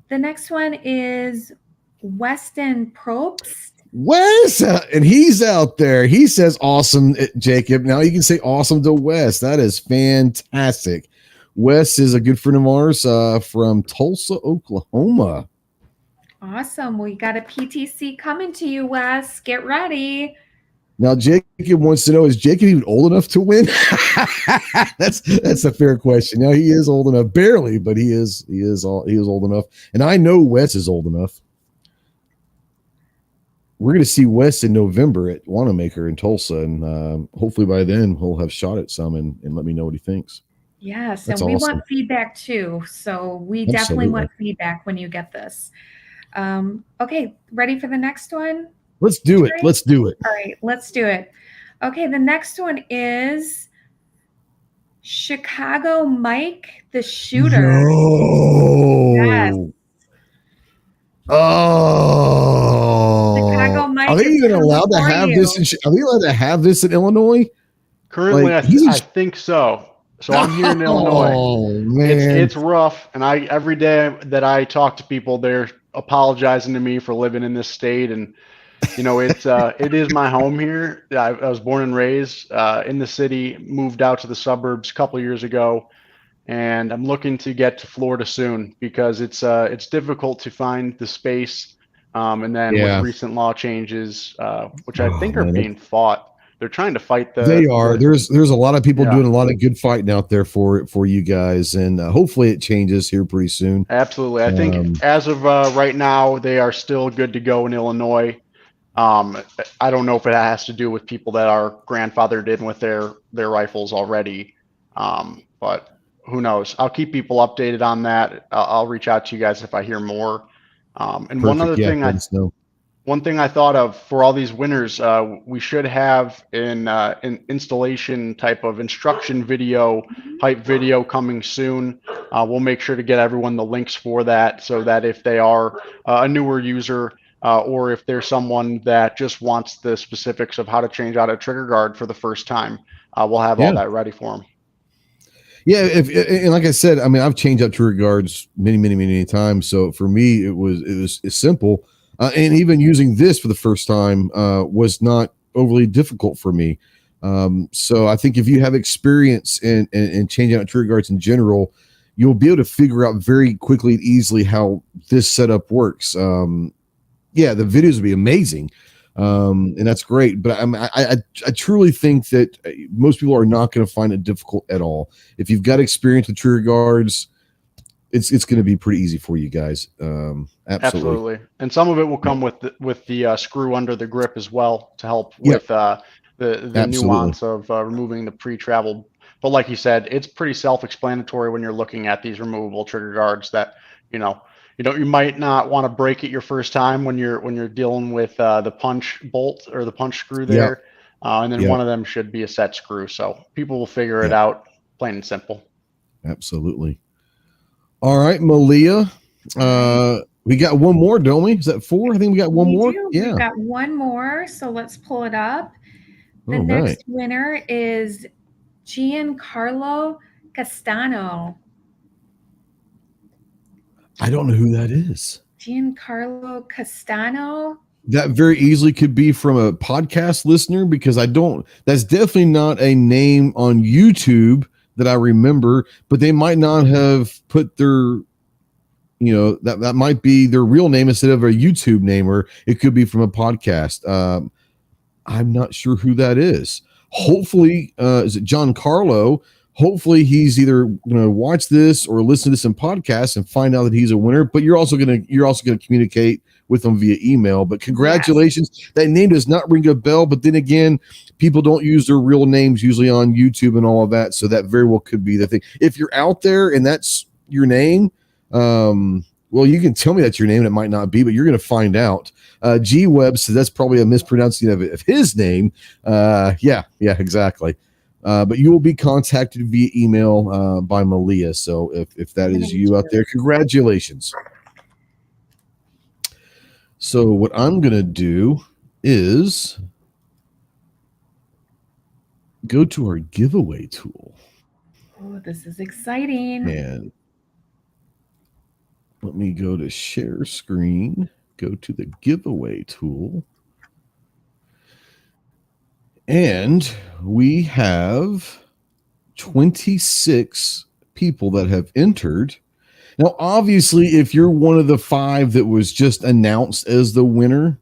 Speaker 6: The next one is Weston Probst.
Speaker 2: Wes, and he's out there. He says awesome, Jacob. Now you can say awesome to Wes. That is fantastic. Wes is a good friend of ours from Tulsa, Oklahoma.
Speaker 6: Awesome. We got a PTC coming to you, Wes. Get ready.
Speaker 2: Now, Jacob wants to know, is Jacob even old enough to win? That's a fair question. Now, he is old enough, barely, but he is old enough. And I know Wes is old enough. We're going to see Wes in November at Wanamaker in Tulsa, and hopefully by then he'll have shot at some and let me know what he thinks.
Speaker 6: Yes,
Speaker 2: That's
Speaker 6: and we
Speaker 2: awesome.
Speaker 6: Want feedback too. So we
Speaker 2: Absolutely.
Speaker 6: Definitely want feedback when you get this. Okay, ready for the next one?
Speaker 2: Let's do it. Let's do it.
Speaker 6: All right, let's do it. Okay, the next one is Chicago Mike, the shooter.
Speaker 2: No.
Speaker 6: Yes.
Speaker 2: Oh.
Speaker 6: Chicago Mike.
Speaker 2: Are they even allowed to have this? Are they allowed to have this in Illinois?
Speaker 7: Currently, I think so. So I'm here in Illinois.
Speaker 2: Oh man,
Speaker 7: it's rough, and every day that I talk to people, they're apologizing to me for living in this state, and it is my home here. I was born and raised in the city, moved out to the suburbs a couple of years ago, and I'm looking to get to Florida soon because it's difficult to find the space, and then with recent law changes, which I think are being fought. They're trying to fight
Speaker 2: They are. There's a lot of people doing a lot of good fighting out there for you guys, and hopefully it changes here pretty soon.
Speaker 7: Absolutely. I think as of right now, they are still good to go in Illinois. I don't know if it has to do with people that are grandfathered in with their rifles already, but who knows? I'll keep people updated on that. I'll reach out to you guys if I hear more. And
Speaker 2: Perfect.
Speaker 7: one other thing one thing I thought of for all these winners, we should have an installation type of instruction video, hype video coming soon. We'll make sure to get everyone the links for that so that if they are a newer user or if there's someone that just wants the specifics of how to change out a trigger guard for the first time, we'll have all that ready for them.
Speaker 2: Yeah, and like I said, I mean, I've changed out trigger guards many times. So for me, it's simple. And even using this for the first time was not overly difficult for me. So I think if you have experience in changing out trigger guards in general, you'll be able to figure out very quickly and easily how this setup works. The videos will be amazing, and that's great. But I truly think that most people are not going to find it difficult at all. If you've got experience with trigger guards, it's going to be pretty easy for you guys. Absolutely.
Speaker 7: And some of it will come with the screw under the grip as well to help with the nuance of removing the pre-travel But like you said, it's pretty self-explanatory when you're looking at these removable trigger guards that, you might not want to break it your first time when you're dealing with the punch bolt or the punch screw there. And then one of them should be a set screw. So people will figure it out, plain and simple.
Speaker 2: Absolutely. All right, Malia. We got one more, don't we? Is that 4? I think we got one more. Yeah.
Speaker 6: We've got one more. So let's pull it up. The next winner is Giancarlo Castano.
Speaker 2: I don't know who that is.
Speaker 6: Giancarlo Castano.
Speaker 2: That very easily could be from a podcast listener, because that's definitely not a name on YouTube that I remember, but they might not have put their, that might be their real name instead of a YouTube name, or it could be from a podcast. I'm not sure who that is. Hopefully, is it John Carlo? Hopefully he's either going to watch this or listen to some podcasts and find out that he's a winner, but you're also going to communicate with them via email. But congratulations. Yes. That name does not ring a bell, but then again, people don't use their real names usually on YouTube and all of that. So that very well could be the thing. If you're out there and that's your name, well, you can tell me that's your name and it might not be, but you're going to find out. G Webb says that's probably a mispronouncing of his name. Yeah, exactly. But you will be contacted via email by Malia. So if that is you out there, congratulations. So what I'm going to do is go to our giveaway tool.
Speaker 6: Oh, this is exciting.
Speaker 2: And let me go to share screen, go to the giveaway tool. And we have 26 people that have entered. Now, obviously, if you're one of the 5 that was just announced as the winner,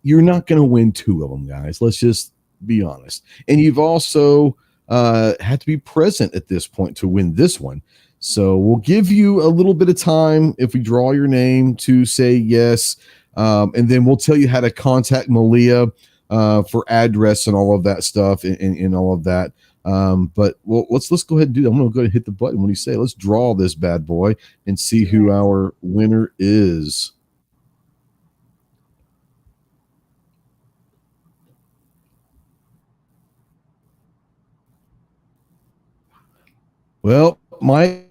Speaker 2: you're not going to win 2 of them, guys. Let's just be honest. And you've also had to be present at this point to win this one. So we'll give you a little bit of time if we draw your name to say yes. And then we'll tell you how to contact Malia for address and all of that stuff and all of that. But let's go ahead and do that. I'm going to go ahead and hit the button when you say, let's draw this bad boy and see who our winner is. Well, Mike,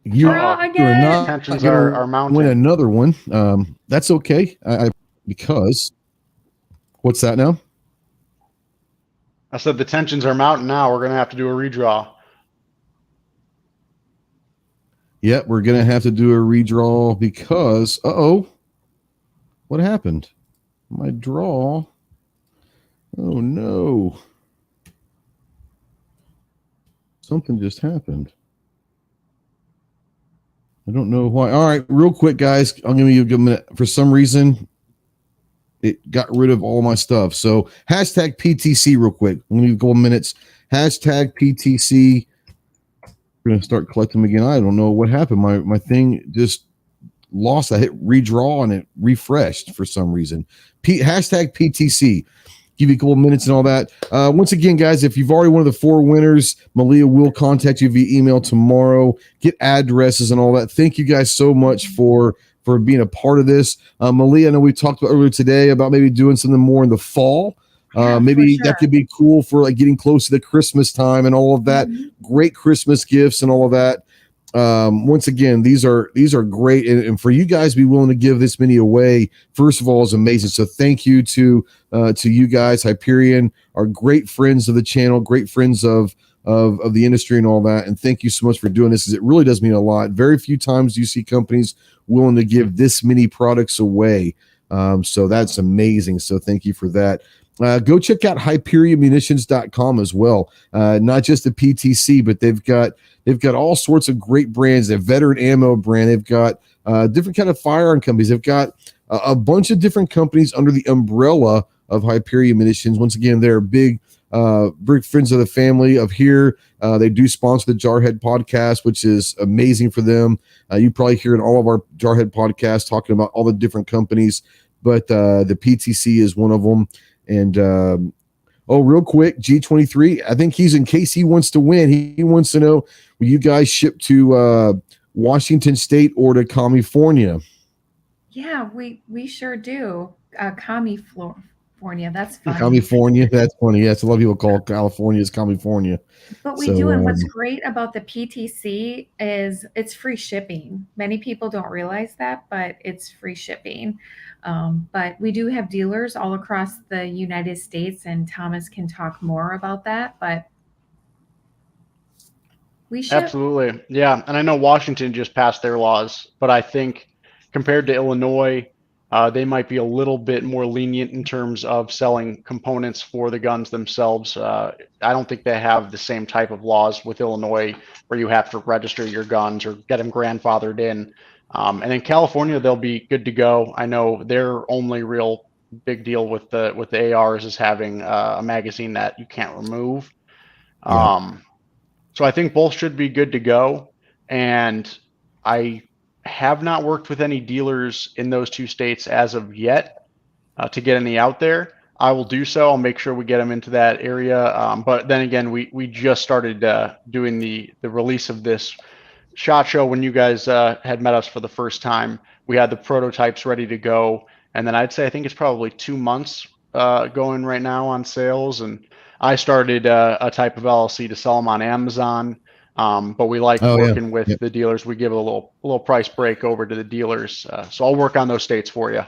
Speaker 2: you are not
Speaker 7: tensions are mounting.
Speaker 2: Win another one. That's okay. Because what's that now?
Speaker 7: I said the tensions are mounting now. We're going to have to do a redraw.
Speaker 2: Yeah, we're going to have to do a redraw because, what happened? My draw. Oh, no. Something just happened. I don't know why. All right, real quick, guys. I'm going to give you a minute. For some reason, it got rid of all my stuff. So hashtag PTC real quick. I'm going to go minutes. Hashtag PTC. We're going to start collecting them again. I don't know what happened. My thing just lost. I hit redraw and it refreshed for some reason. Hashtag PTC. Give you a couple of minutes and all that. Once again, guys, if you've already one of the 4 winners, Malia will contact you via email tomorrow. Get addresses and all that. Thank you guys so much for being a part of this. Malia, I know we talked about earlier today about maybe doing something more in the fall. Maybe that could be cool for like getting close to the Christmas time and all of that. Mm-hmm. Great Christmas gifts and all of that. Once again, these are great, and for you guys to be willing to give this many away, first of all, is amazing. So thank you to you guys. Hyperion are great friends of the channel, great friends of the industry and all that. And thank you so much for doing this, because it really does mean a lot. Very few times do you see companies willing to give this many products away. So that's amazing. So thank you for that. Go check out HyperionMunitions.com as well. Not just the PTC, but they've got all sorts of great brands. They have veteran ammo brand. They've got different kind of firearm companies. They've got a bunch of different companies under the umbrella of Hyperion Munitions. Once again, they're big friends of the family of here. They do sponsor the Jarhead podcast, which is amazing for them. You probably hear in all of our Jarhead podcasts talking about all the different companies, but the PTC is one of them. And Oh, real quick, G23. I think he's in case he wants to win. He wants to know, will you guys ship to Washington State or to California?
Speaker 6: Yeah, we sure do. California, that's funny.
Speaker 2: California, that's funny. Yes, a lot of people call California is California.
Speaker 6: But we do, and what's great about the PTC is it's free shipping. Many people don't realize that, but it's free shipping. But we do have dealers all across the United States, and Thomas can talk more about that. But we ship.
Speaker 7: Absolutely. Yeah. And I know Washington just passed their laws, but I think compared to Illinois, they might be a little bit more lenient in terms of selling components for the guns themselves. I don't think they have the same type of laws with Illinois where you have to register your guns or get them grandfathered in. And in California, they'll be good to go. I know their only real big deal with the ARs is having a magazine that you can't remove.
Speaker 2: Yeah.
Speaker 7: So I think both should be good to go. And I have not worked with any dealers in those two states as of yet to get any out there. I will do so. I'll make sure we get them into that area. But then again, we just started doing the release of this SHOT Show when you guys had met us for the first time. We had the prototypes ready to go. And then I'd say I think it's probably 2 months going right now on sales. And I started a type of LLC to sell them on Amazon. But we like working with the dealers. We give a little price break over to the dealers. So I'll work on those states for you.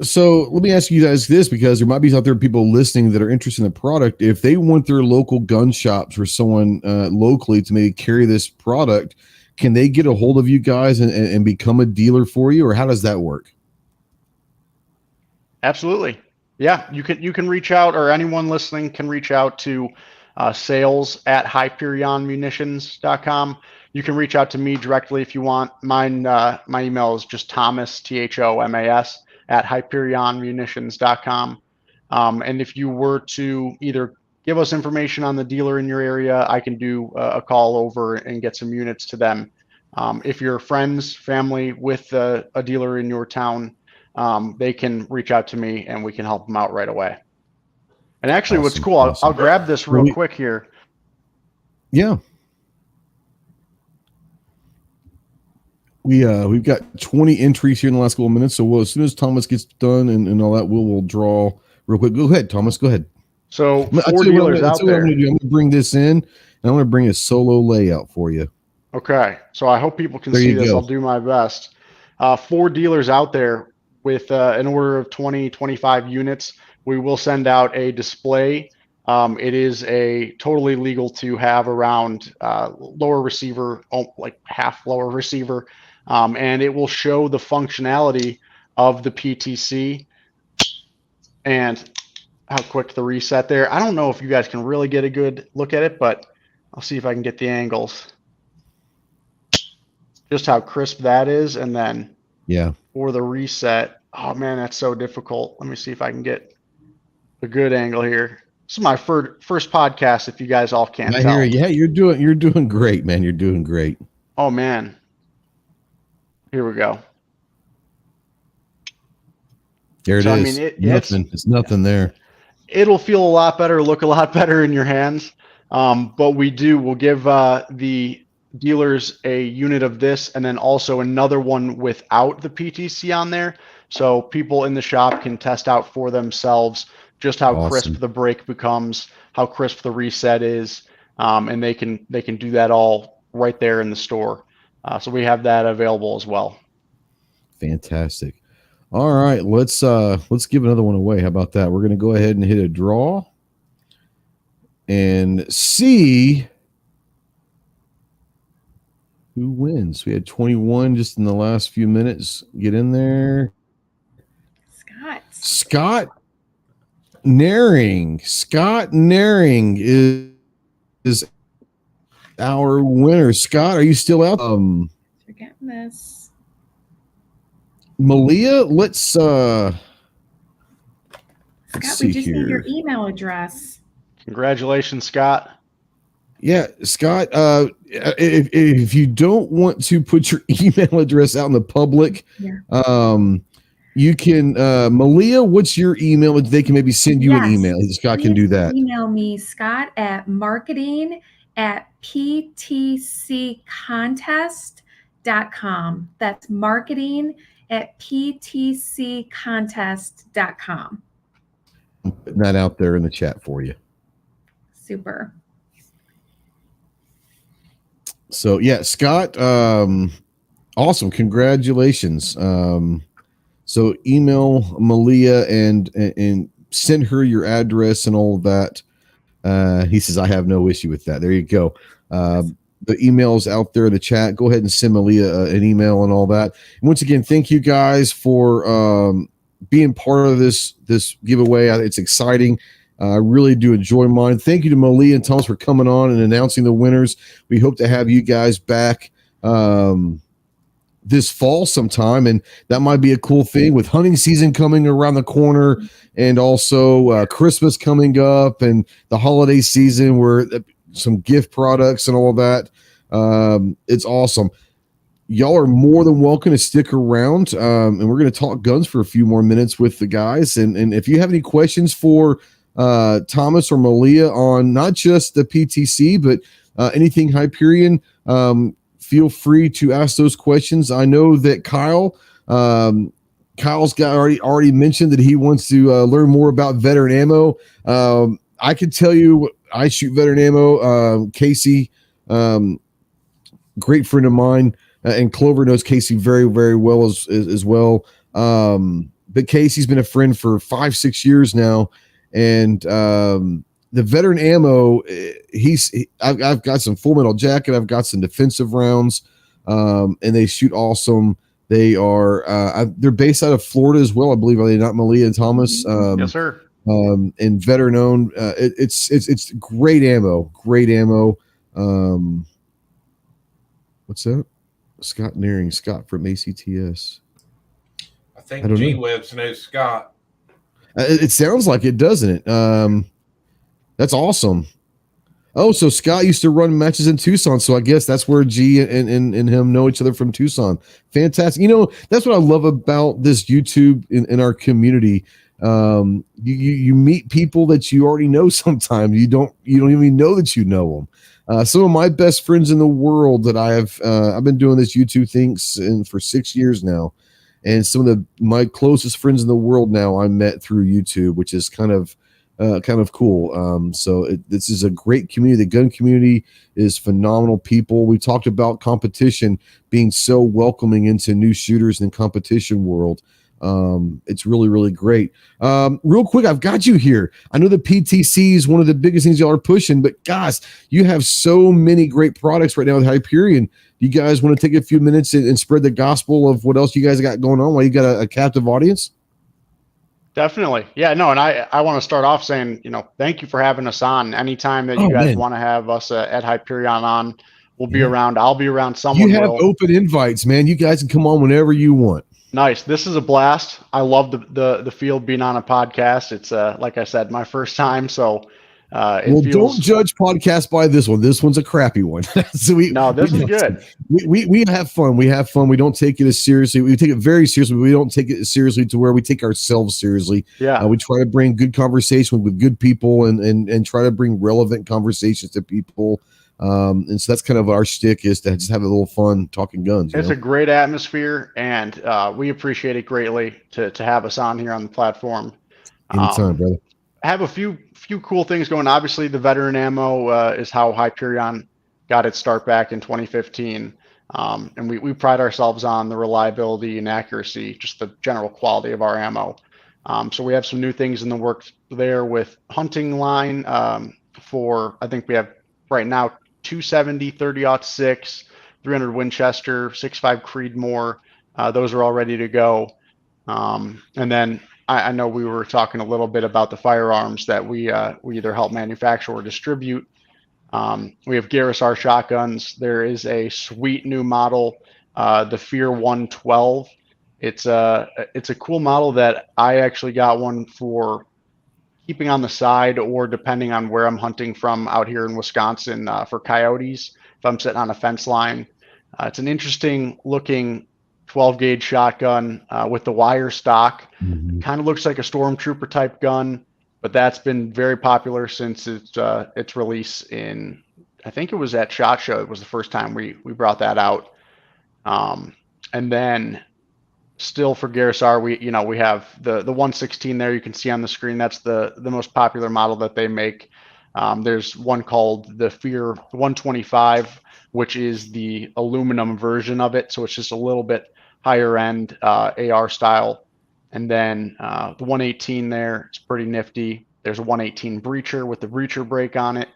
Speaker 2: So let me ask you guys this, because there might be out there people listening that are interested in the product. If they want their local gun shops or someone locally to maybe carry this product, can they get a hold of you guys and become a dealer for you, or how does that work?
Speaker 7: Absolutely. Yeah, you can reach out, or anyone listening can reach out to sales@hyperionmunitions.com. You can reach out to me directly if you want. Mine, my email is just Thomas, THOMAS, @hyperionmunitions.com. And if you were to either give us information on the dealer in your area, I can do a call over and get some units to them. If you're friends, family with a dealer in your town, they can reach out to me and we can help them out right away. And actually, what's cool, I'll grab this real quick here.
Speaker 2: Yeah. We've got 20 entries here in the last couple of minutes. So as soon as Thomas gets done and all that, we'll draw real quick. Go ahead, Thomas. Go ahead.
Speaker 7: So 4 dealers out there.
Speaker 2: I'm going to bring this in, and I'm going to bring a solo layout for you.
Speaker 7: Okay. So I hope people can see this. I'll do my best. 4 dealers out there with an order of 20, 25 units. We will send out a display. It is a totally legal to have around lower receiver, like half lower receiver, and it will show the functionality of the PTC and how quick the reset there. I don't know if you guys can really get a good look at it, but I'll see if I can get the angles. Just how crisp that is, and then for the reset, oh man, that's so difficult. Let me see if I can get a good angle here. This is my first podcast. If you guys all can't tell.
Speaker 2: Hear, yeah, you're doing great, man. You're doing great.
Speaker 7: Oh man, here we go.
Speaker 2: There it is. I mean, it's nothing there.
Speaker 7: It'll feel a lot better, look a lot better in your hands. But we'll give the dealers a unit of this, and then also another one without the PTC on there, so people in the shop can test out for themselves just how crisp the break becomes, how crisp the reset is, and they can do that all right there in the store. So we have that available as well.
Speaker 2: Fantastic. All right, let's give another one away. How about that? We're going to go ahead and hit a draw and see who wins. We had 21 just in the last few minutes. Get in there. Scott Naring. Scott Naring is our winner. Scott, are you still out?
Speaker 6: Forgetting this.
Speaker 2: Malia, let's
Speaker 6: Scott, we just need your email address.
Speaker 7: Congratulations, Scott.
Speaker 2: Yeah, Scott, if you don't want to put your email address out in the public, You can, Malia, what's your email? They can maybe send you an
Speaker 6: Yes,
Speaker 2: email. Scott can do that.
Speaker 6: Email me, Scott, at marketing@ptccontest.com. That's marketing@ptccontest.com.
Speaker 2: I'm putting that out there in the chat for you.
Speaker 6: Super.
Speaker 2: So yeah, Scott, awesome. Congratulations. So email Malia and send her your address and all of that. He says, I have no issue with that. There you go. The email's out there in the chat. Go ahead and send Malia an email and all that. And once again, thank you guys for being part of this giveaway. It's exciting. I really do enjoy mine. Thank you to Malia and Thomas for coming on and announcing the winners. We hope to have you guys back this fall sometime, and that might be a cool thing with hunting season coming around the corner, and also Christmas coming up and the holiday season where some gift products and all that. It's awesome. Y'all are more than welcome to stick around, and we're going to talk guns for a few more minutes with the guys. And if you have any questions for Thomas or Malia on not just the PTC, but anything Hyperion, feel free to ask those questions. I know that Kyle's got already mentioned that he wants to learn more about veteran ammo. I can tell you, I shoot veteran ammo. Casey, great friend of mine, and Clover knows Casey very, very well as well. But Casey's been a friend for 5-6 years now, and the veteran ammo, I've got some Full Metal Jacket, I've got some defensive rounds, and they shoot awesome. They are they're based out of Florida as well, I believe. Are they not, Malia and Thomas?
Speaker 7: Yes, sir.
Speaker 2: And veteran owned. It's great ammo. Great ammo. What's that? Scott Nearing, Scott from ACTS.
Speaker 3: I think G-Webs knows Scott.
Speaker 2: It sounds like it, doesn't it? That's awesome. Oh, so Scott used to run matches in Tucson, so I guess that's where G and him know each other from Tucson. Fantastic. You know, that's what I love about this YouTube in our community. You meet people that you already know sometimes. You don't even know that you know them. Some of my best friends in the world that I've been doing this YouTube thing for 6 years now. And some of my closest friends in the world now I met through YouTube, which is kind of cool. This is a great community. The gun community is phenomenal people. We talked about competition being so welcoming into new shooters in the competition world. It's really, really great. Real quick, I've got you here. I know the PTC is one of the biggest things y'all are pushing, but gosh, you have so many great products right now with Hyperion. You guys want to take a few minutes and spread the gospel of what else you guys got going on while you got a captive audience?
Speaker 7: Definitely. Yeah, no, and I want to start off saying, thank you for having us on. Anytime that you guys want to have us at Hyperion on, we'll be around. I'll be around. Someone
Speaker 2: You have open invites, man. You guys can come on whenever you want.
Speaker 7: Nice. This is a blast. I love the field being on a podcast. It's like I said, my first time. So
Speaker 2: don't judge podcasts by this one. This one's a crappy one. So
Speaker 7: this is good.
Speaker 2: We have fun. We have fun. We don't take it as seriously. We take it very seriously, but we don't take it seriously to where we take ourselves seriously.
Speaker 7: Yeah.
Speaker 2: We try to bring good conversation with good people and try to bring relevant conversations to people. And so that's kind of our shtick, is to just have a little fun talking guns.
Speaker 7: It's a great atmosphere, and we appreciate it greatly to have us on here on the platform.
Speaker 2: Anytime, brother.
Speaker 7: I have a few cool things going. Obviously, the veteran ammo is how Hyperion got its start back in 2015. And we pride ourselves on the reliability and accuracy, just the general quality of our ammo. So we have some new things in the works there with hunting line I think we have right now 270, 30-06, 300 Winchester, 6.5 Creedmoor. Those are all ready to go. And then I know we were talking a little bit about the firearms that we either help manufacture or distribute. We have Garrus shotguns. There is a sweet new model, the Fear 112. It's a cool model that I actually got one for keeping on the side, or depending on where I'm hunting from out here in Wisconsin, for coyotes, if I'm sitting on a fence line. It's an interesting looking 12 gauge shotgun with the wire stock.
Speaker 2: Mhm.
Speaker 7: Kind of looks like a stormtrooper type gun, but that's been very popular since its release in, I think it was at SHOT Show. It was the first time we brought that out. And then still for Garrissar, we have the 116 there. You can see on the screen. That's the most popular model that they make. There's one called the Fear 125, which is the aluminum version of it. So it's just a little bit higher end AR style. And then the 118 there is pretty nifty. There's a 118 breacher with the breacher brake on it.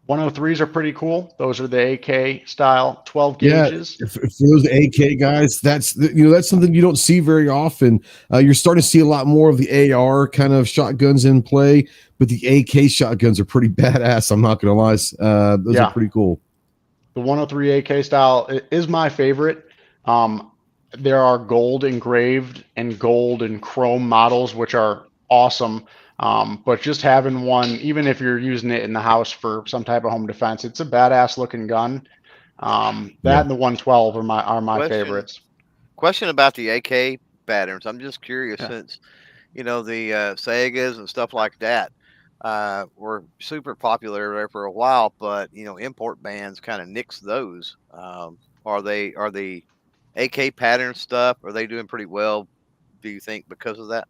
Speaker 7: 103s are pretty cool. Those are the AK style 12 gauges.
Speaker 2: Yeah, for those AK guys, that's something you don't see very often. You're starting to see a lot more of the AR kind of shotguns in play, but the AK shotguns are pretty badass. I'm not gonna lie, those are pretty cool.
Speaker 7: The 103 AK style is my favorite. There are gold engraved and gold and chrome models, which are awesome. But just having one, even if you're using it in the house for some type of home defense, it's a badass looking gun. And the 112 are my favorites.
Speaker 5: Question about the AK patterns. I'm just curious since, the Segas and stuff like that were super popular there for a while, but import bans kind of nixed those. Are the AK pattern stuff, are they doing pretty well, do you think, because of that?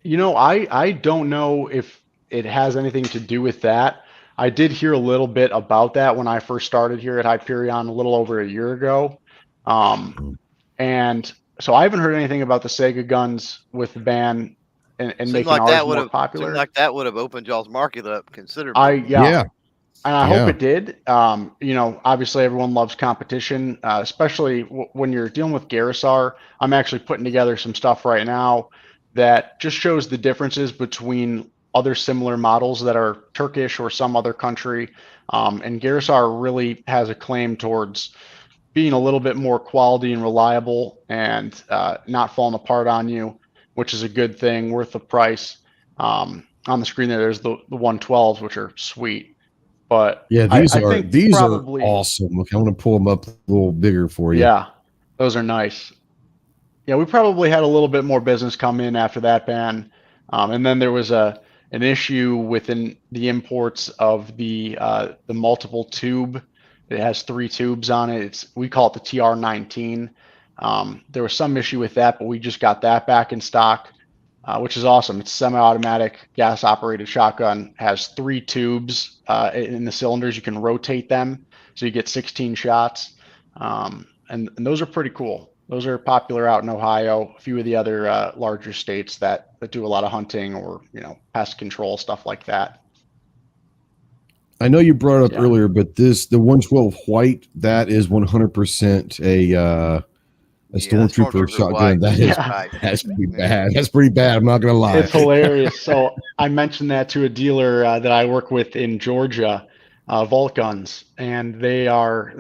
Speaker 7: I don't know if it has anything to do with that. I did hear a little bit about that when I first started here at Hyperion a little over a year ago. And so I haven't heard anything about the Sega guns with the ban and making
Speaker 5: like
Speaker 7: ours
Speaker 5: that
Speaker 7: more popular.
Speaker 5: Seemed like that would have opened y'all's market up considerably.
Speaker 7: And I hope it did. Obviously everyone loves competition, especially when you're dealing with Garrissar. I'm actually putting together some stuff right now that just shows the differences between other similar models that are Turkish or some other country. And Garrissar really has a claim towards being a little bit more quality and reliable and not falling apart on you, which is a good thing, worth the price. On the screen there's the 112s, which are sweet. But
Speaker 2: yeah, these are
Speaker 7: probably
Speaker 2: awesome. Okay, I'm going to pull them up a little bigger for you.
Speaker 7: Yeah, those are nice. Yeah, we probably had a little bit more business come in after that ban, and then there was an issue within the imports of the multiple tube. It has 3 tubes on it. We call it the TR19. There was some issue with that, but we just got that back in stock, which is awesome. It's semi-automatic, gas-operated shotgun. Has 3 tubes in the cylinders. You can rotate them, so you get 16 shots, and those are pretty cool. Those are popular out in Ohio, a few of the other larger states that do a lot of hunting or pest control, stuff like that.
Speaker 2: I know you brought it up earlier, but the 112 white, that is 100% a stormtrooper shotgun. That's pretty bad. That's pretty bad. I'm not gonna lie.
Speaker 7: It's hilarious. So I mentioned that to a dealer that I work with in Georgia, Vault Guns, and they are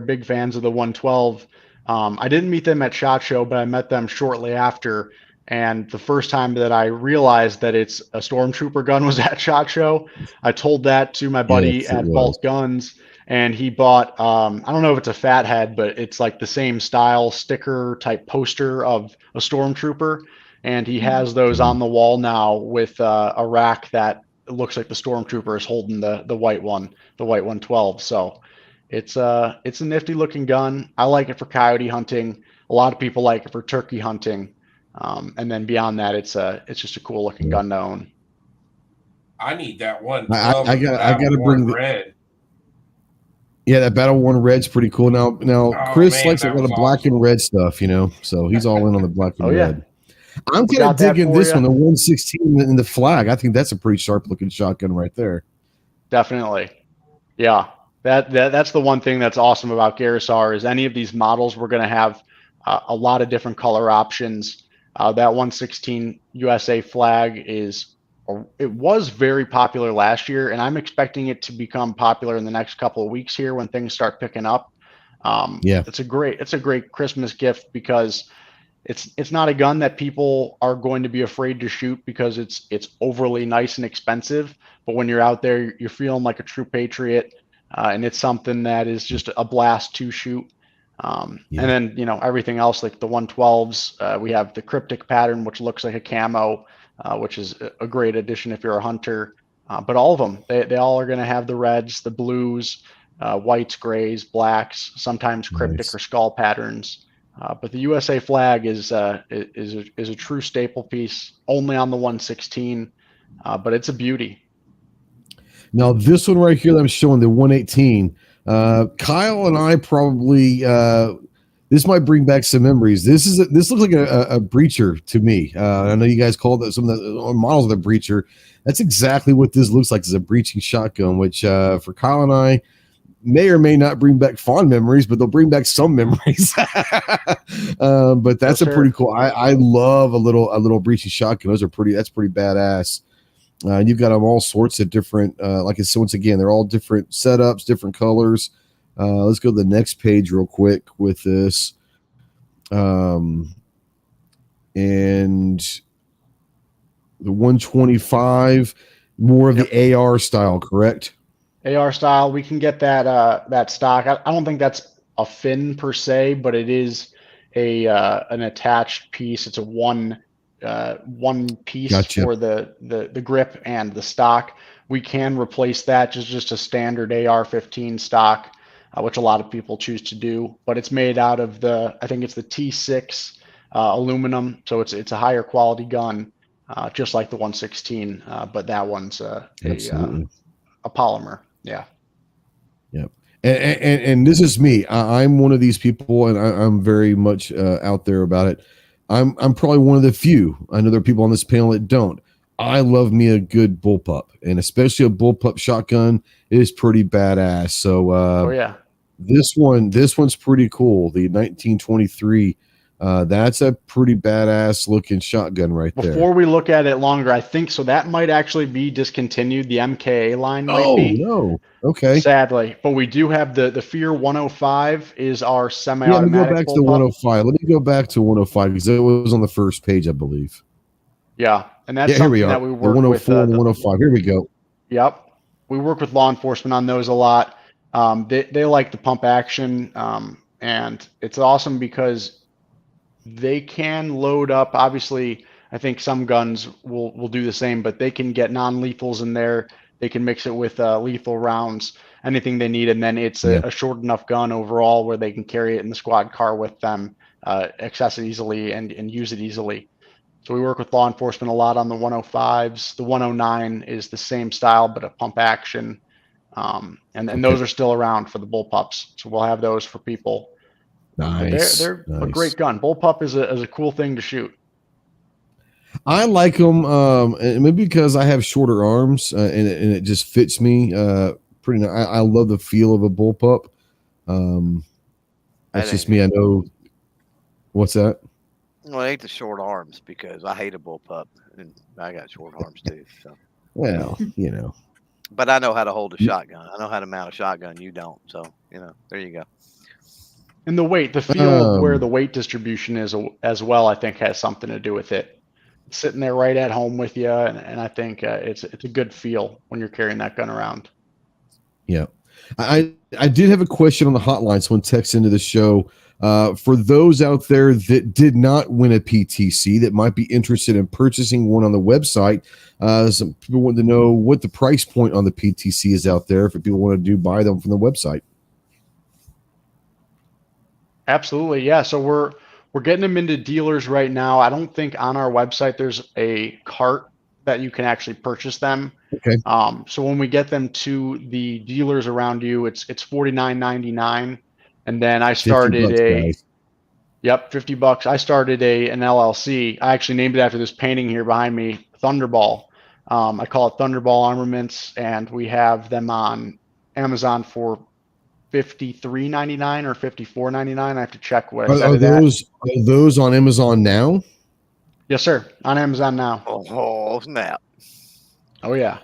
Speaker 7: big fans of the 112. I didn't meet them at SHOT Show, but I met them shortly after. And the first time that I realized that it's a stormtrooper gun was at SHOT Show. I told that to my buddy at Vault Guns, and he bought, I don't know if it's a Fathead, but it's like the same style sticker type poster of a stormtrooper. And he has those on the wall now with a rack that looks like the stormtrooper is holding the white one, the white 112. So it's a nifty looking gun. I like it for coyote hunting. A lot of people like it for turkey hunting. And then beyond that, it's just a cool looking gun to own.
Speaker 3: I need that one.
Speaker 2: I got to bring
Speaker 3: red.
Speaker 2: Yeah, that Battle Worn Red's pretty cool. Now Chris likes a lot of black and red stuff, so he's all in on the black and red. I'm kind of digging this one, the 116 in the flag. I think that's a pretty sharp looking shotgun right there.
Speaker 7: Definitely. Yeah. That's the one thing that's awesome about Garrissar is any of these models, we're going to have a lot of different color options. That 116 USA flag it was very popular last year, and I'm expecting it to become popular in the next couple of weeks here when things start picking up. It's a great Christmas gift because it's not a gun that people are going to be afraid to shoot because it's overly nice and expensive. But when you're out there, you're feeling like a true patriot, and it's something that is just a blast to shoot. And then, you know, everything else like the 112s, we have the cryptic pattern, which looks like a camo, which is a great addition if you're a hunter. But all of them, they all are going to have the reds, the blues, whites, grays, blacks, sometimes cryptic or skull patterns. But the USA flag is a true staple piece, only on the 116, but it's a beauty.
Speaker 2: Now this one right here that I'm showing, the 118. Kyle and I probably this might bring back some memories. This looks like a breacher to me. I know you guys called it some of the models of the breacher. That's exactly what this looks like, is a breaching shotgun, which for Kyle and I may or may not bring back fond memories, but they'll bring back some memories. But that's a pretty cool. I love a little breaching shotgun. That's pretty badass. You've got them all sorts of different, like I said, once again, they're all different setups, different colors. Let's go to the next page real quick with this. And the 125, more of the AR style, correct?
Speaker 7: AR style, we can get that stock. I don't think that's a fin per se, but it is an attached piece. It's a one piece for the grip and the stock. We can replace that just a standard AR-15 stock, which a lot of people choose to do. But it's made out of I think it's the T6 aluminum, so it's a higher quality gun, just like the 116. But that one's a polymer. Yeah.
Speaker 2: Yep. And this is me. I'm one of these people, and I'm very much out there about it. I'm probably one of the few. I know there are people on this panel that don't. I love me a good bullpup, and especially a bullpup shotgun is pretty badass. So, this one's pretty cool. The 1923. That's a pretty badass looking shotgun right there.
Speaker 7: Before we look at it longer, I think so that might actually be discontinued. The MKA line might be.
Speaker 2: Oh no. Okay.
Speaker 7: Sadly, but we do have the Fear 105 is our semi-automatic.
Speaker 2: Let me go back to the 105. Let me go back to 105 because it was on the first page, I believe.
Speaker 7: Yeah, and that's something that we work with.
Speaker 2: The 104 and the 105. Here we go.
Speaker 7: Yep, we work with law enforcement on those a lot. They like the pump action, and it's awesome because they can load up. Obviously, I think some guns will do the same, but they can get non-lethals in there. They can mix it with lethal rounds, anything they need, and then it's a short enough gun overall where they can carry it in the squad car with them, access it easily, and use it easily. So we work with law enforcement a lot on the 105s. The 109 is the same style, but a pump action, and those are still around for the bullpups. So we'll have those for people.
Speaker 2: Nice.
Speaker 7: They're a great gun. Bullpup is a cool thing to shoot.
Speaker 2: I like them, and maybe because I have shorter arms, and it just fits me pretty nice. I love the feel of a bullpup. That's just me. I know. What's that?
Speaker 5: Well, I hate the short arms because I hate a bullpup, and I got short arms too. So.
Speaker 2: Well, you know.
Speaker 5: But I know how to hold a shotgun. I know how to mount a shotgun. You don't. So, there you go.
Speaker 7: And the feel of where the weight distribution is as well, I think has something to do with it. Sitting there right at home with you, and I think it's a good feel when you're carrying that gun around.
Speaker 2: Yeah, I did have a question on the hotline. Someone texted into the show. For those out there that did not win a PTC that might be interested in purchasing one on the website, some people want to know what the price point on the PTC is out there if people want to buy them from the website.
Speaker 7: Absolutely, yeah. So we're getting them into dealers right now. I don't think on our website there's a cart that you can actually purchase them.
Speaker 2: Okay.
Speaker 7: So when we get them to the dealers around you, it's $49.99. And then I started $50. I started an LLC. I actually named it after this painting here behind me, Thunderball. I call it Thunderball Armaments, and we have them on Amazon for $53.99 or $54.99. I have to check what I said.
Speaker 2: Are those on Amazon now?
Speaker 7: Yes, sir. On Amazon now.
Speaker 5: Oh, snap.
Speaker 7: Oh yeah.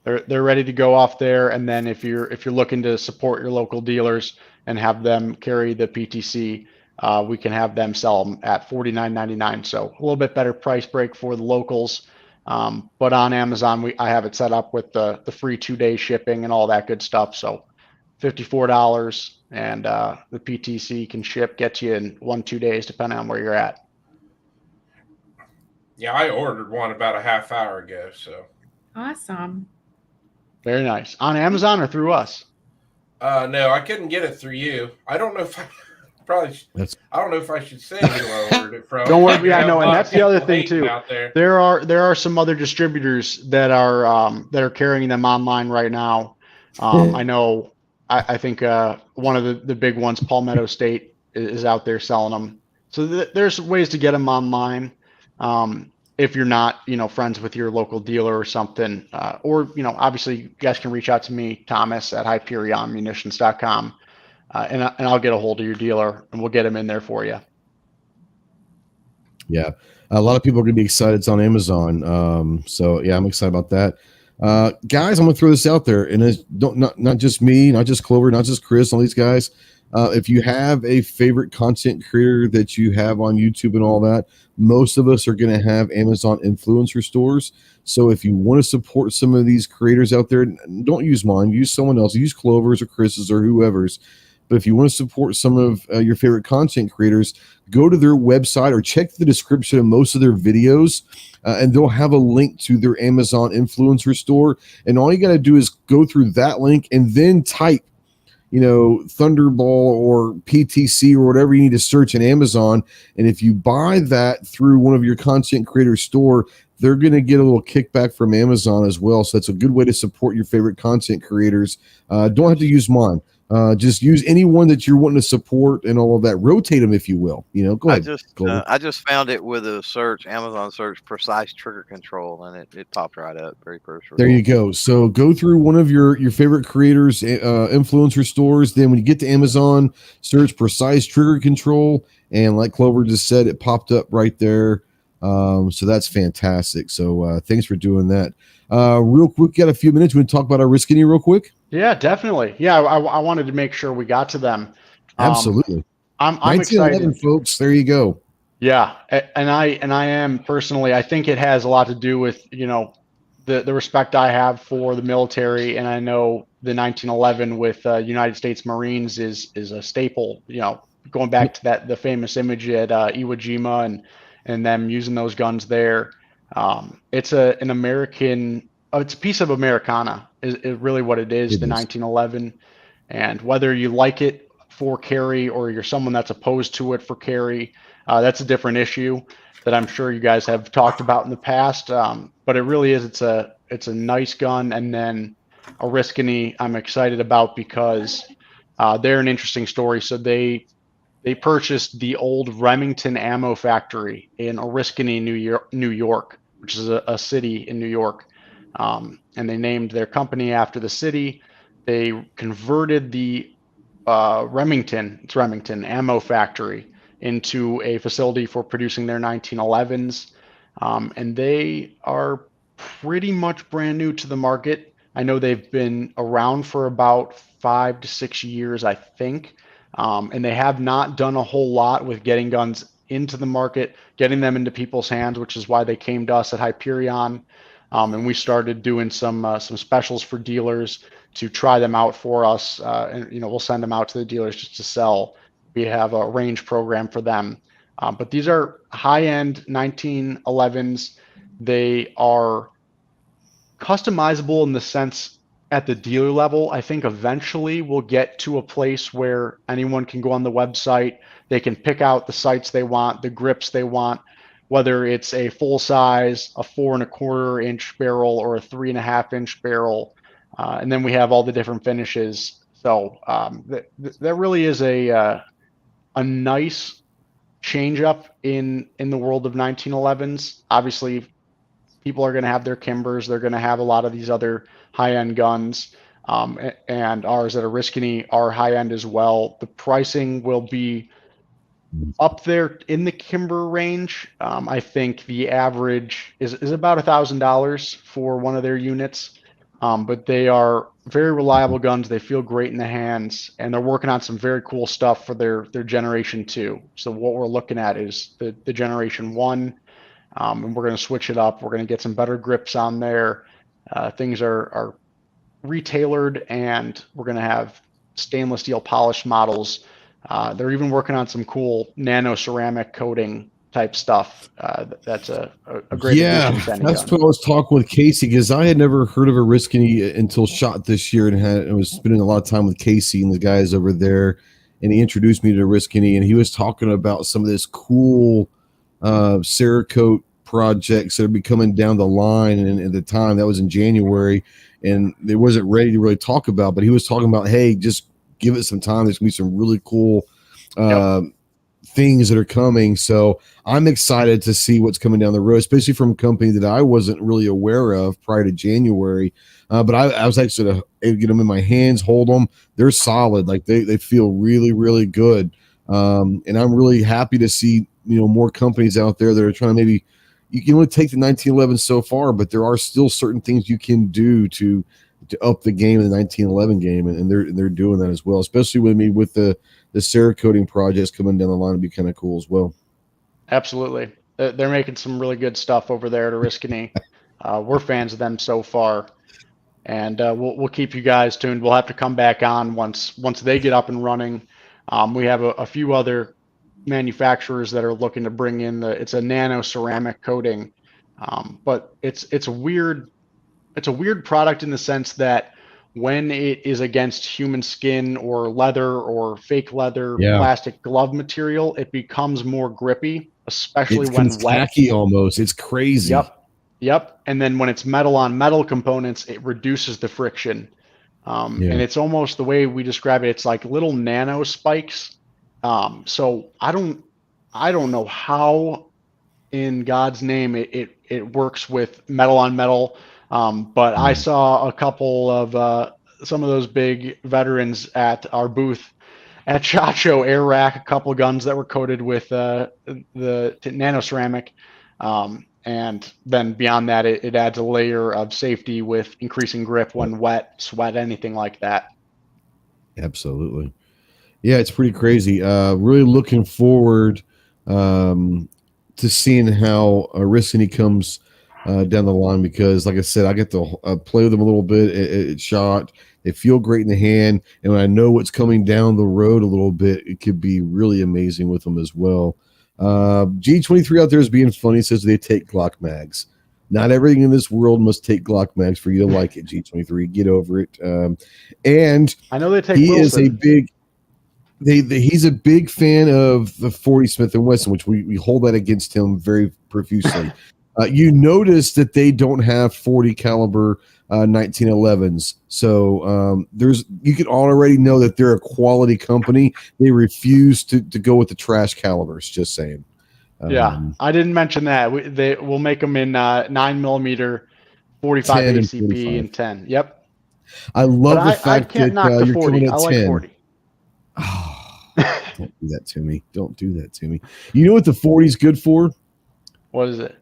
Speaker 7: They're ready to go off there. And then if you're looking to support your local dealers and have them carry the PTC, we can have them sell them at $49.99. So a little bit better price break for the locals. But on Amazon, I have it set up with the free 2-day shipping and all that good stuff. So $54 and the PTC can get you in 1-2 days, depending on where you're at.
Speaker 3: Yeah, I ordered one about a half hour ago. So
Speaker 6: Awesome.
Speaker 7: Very nice. On Amazon or through us?
Speaker 3: no, I couldn't get it through you. I don't know if I probably. I don't know if I should say who I ordered it from.
Speaker 7: Don't worry. Yeah, no, and that's the other
Speaker 3: People
Speaker 7: thing
Speaker 3: hating
Speaker 7: too.
Speaker 3: out there.
Speaker 7: There are some other distributors that are carrying them online right now. I know. I think one of the big ones, Palmetto State, is out there selling them. So there's ways to get them online. If you're not, friends with your local dealer or something, or obviously you guys can reach out to me, Thomas at HyperionMunitions.com, and I'll get a hold of your dealer and we'll get them in there for you.
Speaker 2: Yeah, a lot of people are going to be excited. It's on Amazon. So yeah, I'm excited about that. Guys, I'm going to throw this out there, and it's not just me, not just Clover, not just Chris, all these guys. If you have a favorite content creator that you have on YouTube and all that, most of us are going to have Amazon influencer stores. So if you want to support some of these creators out there, don't use mine, use someone else, use Clover's or Chris's or whoever's. But if you want to support some of your favorite content creators, go to their website or check the description of most of their videos, and they'll have a link to their Amazon influencer store. And all you got to do is go through that link and then type, Thunderball or PTC or whatever you need to search in Amazon. And if you buy that through one of your content creator store, they're going to get a little kickback from Amazon as well. So that's a good way to support your favorite content creators. Don't have to use mine. Just use anyone that you're wanting to support and all of that. Rotate them, if you will. Go ahead.
Speaker 5: I just found it with a search, Amazon search, precise trigger control, and it popped right up. Very first result.
Speaker 2: There you go. So go through one of your favorite creators, influencer stores. Then when you get to Amazon, search precise trigger control, and like Clover just said, it popped up right there. So that's fantastic. So thanks for doing that. Real quick, got a few minutes. We want to talk about our risk any real quick.
Speaker 7: Yeah, definitely. Yeah, I wanted to make sure we got to them.
Speaker 2: Absolutely.
Speaker 7: I'm excited,
Speaker 2: folks. There you go.
Speaker 7: Yeah, and I am personally. I think it has a lot to do with the respect I have for the military, and I know the 1911 with United States Marines is a staple. Going back to the famous image at Iwo Jima and them using those guns there. It's an American. It's a piece of Americana. Is really what it is. The 1911, and whether you like it for carry or you're someone that's opposed to it for carry, that's a different issue that I'm sure you guys have talked about in the past. But it really is. It's a nice gun, and then Oriskany I'm excited about because they're an interesting story. So they purchased the old Remington ammo factory in Oriskany, New York, which is a city in New York. And they named their company after the city. They converted the Remington ammo factory into a facility for producing their 1911s. And they are pretty much brand new to the market. I know they've been around for about 5 to 6 years, I think. And they have not done a whole lot with getting guns into the market, getting them into people's hands, which is why they came to us at Hyperion. And we started doing some specials for dealers to try them out for us. And we'll send them out to the dealers just to sell. We have a range program for them. But these are high-end 1911s. They are customizable in the sense at the dealer level. I think eventually we'll get to a place where anyone can go on the website. They can pick out the sights they want, the grips they want, whether it's a full size, a 4 1/4 inch barrel, or a 3 1/2 inch barrel. And then we have all the different finishes. So that really is a nice change up in the world of 1911s. Obviously, people are going to have their Kimbers. They're going to have a lot of these other high-end guns. And ours at Oriskany are high-end as well. The pricing will be up there in the Kimber range. I think the average is about $1,000 for one of their units. But they are very reliable guns. They feel great in the hands, and they're working on some very cool stuff for their Generation 2. So what we're looking at is the Generation 1, and we're going to switch it up. We're going to get some better grips on there. Things are retailored, and we're going to have stainless steel polished models. They're even working on some cool nano ceramic coating type stuff. That's a great addition to any
Speaker 2: that's
Speaker 7: gun.
Speaker 2: what I was talking with Casey, because I had never heard of Oriskany until SHOT this year, and I was spending a lot of time with Casey and the guys over there, and he introduced me to Oriskany, and he was talking about some of this cool Cerakote projects that are be coming down the line, and at the time that was in January, and it wasn't ready to really talk about, but he was talking about, hey, just give it some time. There's gonna be some really cool things that are coming. So I'm excited to see what's coming down the road, especially from a company that I wasn't really aware of prior to January. But I was actually able to get them in my hands, hold them. They're solid. Like they feel really, really good. And I'm really happy to see, more companies out there that are trying to maybe, you can only take the 1911 so far, but there are still certain things you can do to up the game in the 1911 game. And they're doing that as well, especially with the Cerakoting projects coming down the line would be kind of cool as well.
Speaker 7: Absolutely. They're making some really good stuff over there at Oriskany. We're fans of them so far, and we'll keep you guys tuned. We'll have to come back on once they get up and running. We have a few other manufacturers that are looking to bring in it's a nano ceramic coating, but it's a weird product in the sense that when it is against human skin or leather or fake leather, plastic glove material, it becomes more grippy, especially when wet.
Speaker 2: Tacky almost. It's crazy.
Speaker 7: Yep. And then when it's metal on metal components, it reduces the friction. And it's almost the way we describe it. It's like little nano spikes. So I don't know how in God's name it works with metal on metal. But I saw a couple of some of those big veterans at our booth at SHOT Show air rack a couple of guns that were coated with the nano ceramic. And then beyond that, it adds a layer of safety with increasing grip when wet, sweat, anything like that.
Speaker 2: Absolutely. Yeah, it's pretty crazy. Really looking forward to seeing how Oriskany comes down the line, because like I said, I get to play with them a little bit at SHOT. They feel great in the hand, and when I know what's coming down the road a little bit, it could be really amazing with them as well. G23 out there is being funny, says they take Glock mags. Not everything in this world must take Glock mags for you to like it, G23. Get over it. And
Speaker 7: I know they take
Speaker 2: he
Speaker 7: Wilson.
Speaker 2: is a big he's a big fan of the 40 Smith & Wesson, which we hold that against him very profusely. You notice that they don't have 40 caliber 1911s. So you can already know that they're a quality company. They refuse to go with the trash calibers, just saying.
Speaker 7: I didn't mention that. We'll make them in 9mm 45 ACP and 10. Yep.
Speaker 2: I love the fact that
Speaker 7: you're
Speaker 2: 40. Coming at
Speaker 7: I
Speaker 2: 10.
Speaker 7: like 40.
Speaker 2: Oh, don't do that to me. Don't do that to me. You know what the 40 is good for?
Speaker 7: What is it?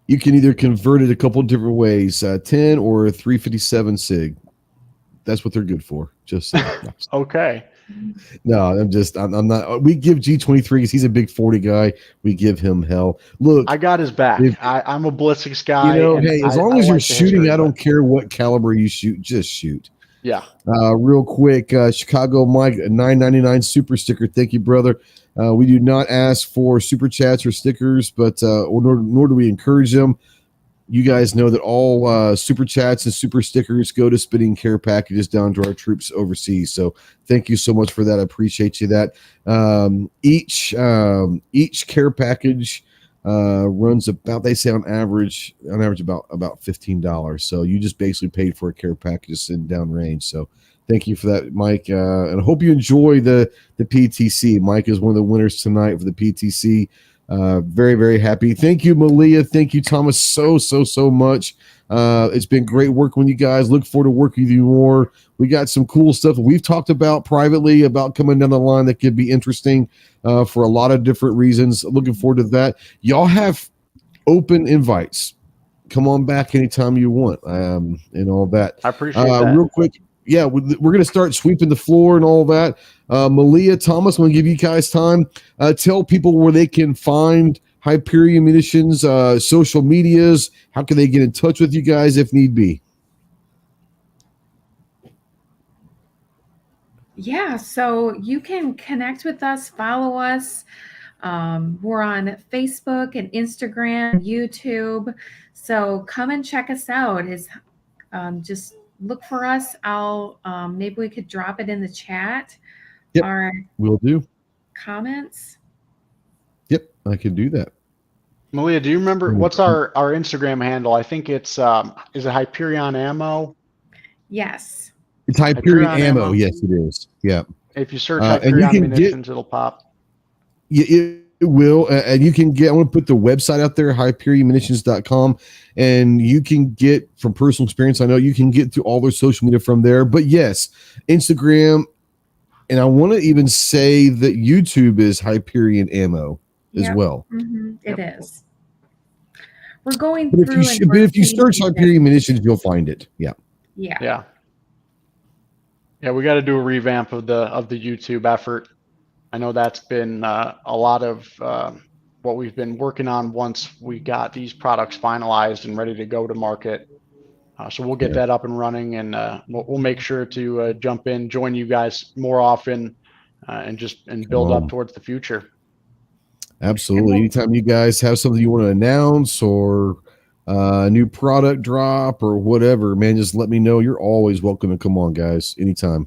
Speaker 2: You can either convert it a couple different ways, 10 or 357 SIG. That's what they're good for. Just saying.
Speaker 7: Okay.
Speaker 2: No, I'm not. We give G23 because he's a big 40 guy. We give him hell. Look,
Speaker 7: I got his back. I'm a ballistics guy.
Speaker 2: Hey, as long as you're shooting, I don't care what caliber you shoot. Just shoot.
Speaker 7: Yeah.
Speaker 2: Real quick, Chicago Mike, a $9.99 super sticker. Thank you, brother. We do not ask for super chats or stickers, but nor do we encourage them. You guys know that all super chats and super stickers go to spinning care packages down to our troops overseas. So thank you so much for that. I appreciate you that. Each care package runs about, they say on average about $15. So you just basically paid for a care package sitting down range. So thank you for that, Mike. And I hope you enjoy the PTC. Mike is one of the winners tonight for the PTC. Very, very happy. Thank you, Malia. Thank you, Thomas, so much. It's been great working with you guys. Look forward to working with you more. We got some cool stuff we've talked about privately about coming down the line that could be interesting for a lot of different reasons. Looking forward to that. Y'all have open invites. Come on back anytime you want, and all that.
Speaker 7: I appreciate that.
Speaker 2: Real quick, yeah, we're going to start sweeping the floor and all that. Malia, Thomas, I'm going to give you guys time. Tell people where they can find Hyperion Munitions, social medias. How can they get in touch with you guys if need be?
Speaker 6: Yeah, so you can connect with us, follow us. We're on Facebook and Instagram, YouTube. So come and check us out. Just look for us. I'll maybe we could drop it in the chat.
Speaker 2: Yep.
Speaker 6: Our
Speaker 2: Will do.
Speaker 6: comments.
Speaker 2: Yep, I can do that.
Speaker 7: Malia, do you remember what's our Instagram handle? I think it's is it Hyperion Ammo?
Speaker 6: Yes.
Speaker 2: It's Hyperion Ammo. Yes, it is. Yeah.
Speaker 7: If you search Hyperion Munitions, it'll pop.
Speaker 2: Yeah, it will. And you can get, I want to put the website out there, HyperionMunitions.com, and you can get, from personal experience, I know you can get to all their social media from there. But yes, Instagram, and I want to even say that YouTube is Hyperion Ammo as well.
Speaker 6: Mm-hmm. It is. We're going
Speaker 2: but
Speaker 6: through.
Speaker 2: If you search Hyperion Munitions, you'll find it. Yeah.
Speaker 7: Yeah. We got to do a revamp of the YouTube effort. I know that's been a lot of what we've been working on once we got these products finalized and ready to go to market. So we'll get that up and running, and we'll make sure to jump in, join you guys more often, and build up towards the future.
Speaker 2: Absolutely. Anytime you guys have something you want to announce or a new product drop or whatever, man, just let me know. You're always welcome to come on, guys. Anytime.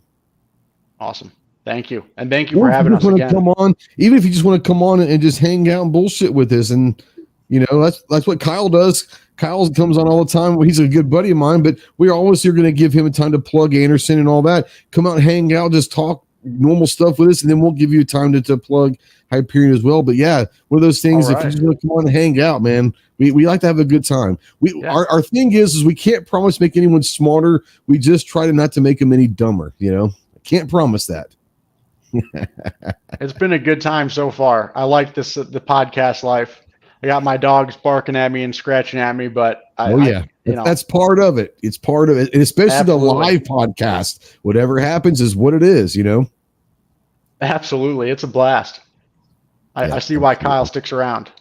Speaker 7: Awesome. Thank you. And thank you for having us again.
Speaker 2: Come on, even if you just want to come on and just hang out and bullshit with us. And, that's what Kyle does. Kyle comes on all the time. He's a good buddy of mine, but we're always here going to give him a time to plug Anderson and all that. Come out and hang out, just talk normal stuff with us, and then we'll give you time to plug Hyperion as well. But yeah, one of those things, if you just want to come on and hang out, man, we like to have a good time. Our thing is we can't promise make anyone smarter. We just try to not to make them any dumber, Can't promise that.
Speaker 7: It's been a good time so far. I like this, the podcast life. I got my dogs barking at me and scratching at me, but
Speaker 2: that's part of it. It's part of it, and especially the live podcast. Whatever happens is what it is,
Speaker 7: Absolutely, it's a blast. I see why Kyle sticks around.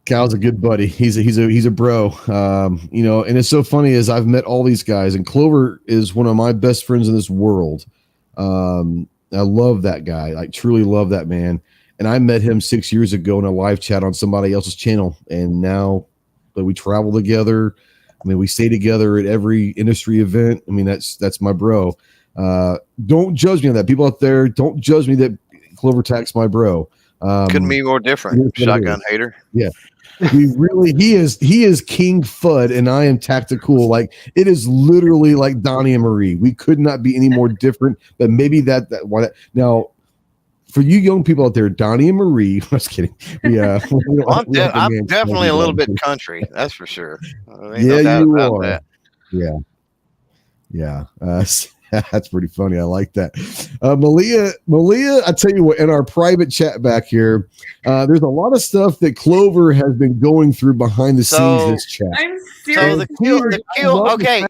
Speaker 2: Kyle's a good buddy. He's a bro. And it's so funny as I've met all these guys, and Clover is one of my best friends in this world. I love that guy. I truly love that man. And I met him 6 years ago in a live chat on somebody else's channel. And now we travel together. I mean, we stay together at every industry event. I mean, that's my bro. Don't judge me on that. People out there, don't judge me that Clover Tack's my bro.
Speaker 5: Couldn't be more different. Shotgun hater.
Speaker 2: Yeah. He is King Fudd and I am Tactical. Like, it is literally like Donnie and Marie. We could not be any more different, but maybe now for you young people out there, Donnie and Marie, I was kidding. Yeah.
Speaker 5: I'm definitely a little bit country. That's for sure.
Speaker 2: Yeah, you are. That. Yeah. Yeah. That's pretty funny. I like that. Malia, I tell you what, in our private chat back here, there's a lot of stuff that Clover has been going through behind the scenes in this chat.
Speaker 6: I'm serious.
Speaker 5: So the kill. Okay.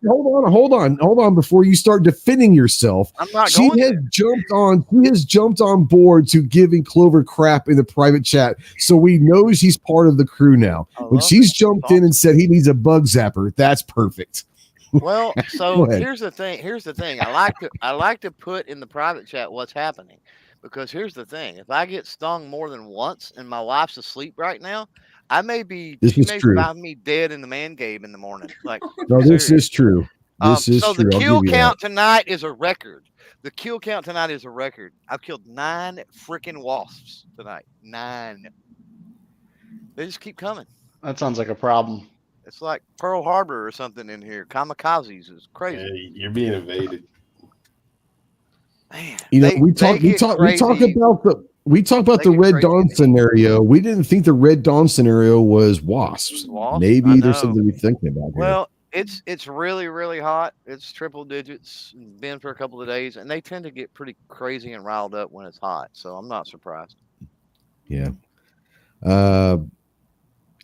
Speaker 2: Hold on before you start defending yourself.
Speaker 5: I'm not
Speaker 2: She has jumped on board to giving Clover crap in the private chat, so we know she's part of the crew now. When she's jumped in and said he needs a bug zapper, that's perfect.
Speaker 5: Well, so here's the thing. I like to put in the private chat what's happening, because here's the thing. If I get stung more than once and my wife's asleep right now, she may find me dead in the man cave in the morning. Like,
Speaker 2: no, this is true.
Speaker 5: The kill count tonight is a record. The kill count tonight is a record. I've killed 9 freaking wasps tonight. 9. They just keep coming.
Speaker 7: That sounds like a problem.
Speaker 5: It's like Pearl Harbor or something in here. Kamikazes is crazy.
Speaker 4: Yeah, you're being evaded.
Speaker 5: Man,
Speaker 2: we talk about the Red Dawn scenario. We didn't think the Red Dawn scenario was wasps. Maybe there's something we're thinking about here.
Speaker 5: Well, it's really, really hot. It's triple digits. Been for a couple of days, and they tend to get pretty crazy and riled up when it's hot. So I'm not surprised.
Speaker 2: Yeah.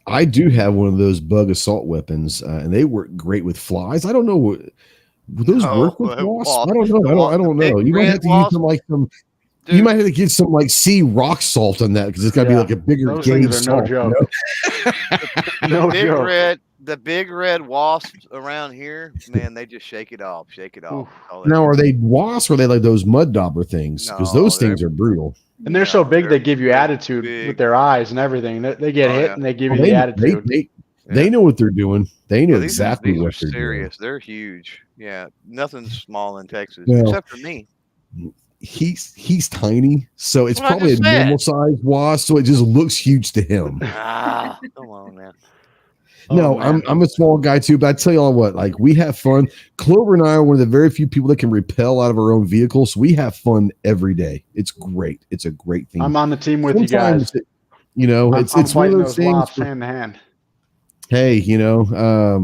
Speaker 2: I do have one of those bug assault weapons, and they work great with flies. I don't know. Would those work with wasps? I don't know. I don't know. You might have to use some Dude. You might have to get some like sea rock salt on that, because it's got to be like a bigger game salt.
Speaker 7: No joke. No
Speaker 5: big
Speaker 7: joke.
Speaker 5: The big red wasps around here, man, they just shake it off.
Speaker 7: Oof.
Speaker 5: Oh,
Speaker 2: Now, are they wasps or are they like those mud dauber things? Because
Speaker 5: No,
Speaker 2: those things are brutal.
Speaker 7: And they're so big,
Speaker 5: they're
Speaker 7: they give you attitude
Speaker 5: big.
Speaker 7: with their eyes and everything. They get
Speaker 5: Oh,
Speaker 7: hit
Speaker 5: yeah.
Speaker 7: and they give
Speaker 2: Well,
Speaker 7: you the
Speaker 2: they
Speaker 7: attitude.
Speaker 2: they know what they're doing. They know
Speaker 5: Yeah,
Speaker 2: exactly
Speaker 5: these are
Speaker 2: what they're doing.
Speaker 5: serious. They're huge. Yeah, nothing's small in Texas
Speaker 2: Well,
Speaker 5: except for me.
Speaker 2: He's tiny, so it's
Speaker 5: Well, I
Speaker 2: probably a
Speaker 5: just said.
Speaker 2: normal size wasp, so it just looks huge to him.
Speaker 5: Come on, man.
Speaker 2: No,
Speaker 7: man.
Speaker 2: I'm a small guy too, but I tell you all what, like we have fun. Clover and I are one of the very few people that can rappel out of our own vehicles. So we have fun every day. It's great. It's a great thing.
Speaker 7: I'm on the team with you guys.
Speaker 2: You know,
Speaker 7: I'm
Speaker 2: it's one of
Speaker 7: fighting
Speaker 2: those
Speaker 7: those
Speaker 2: things.
Speaker 7: wasps hand to hand.
Speaker 2: Hey, you know,
Speaker 5: I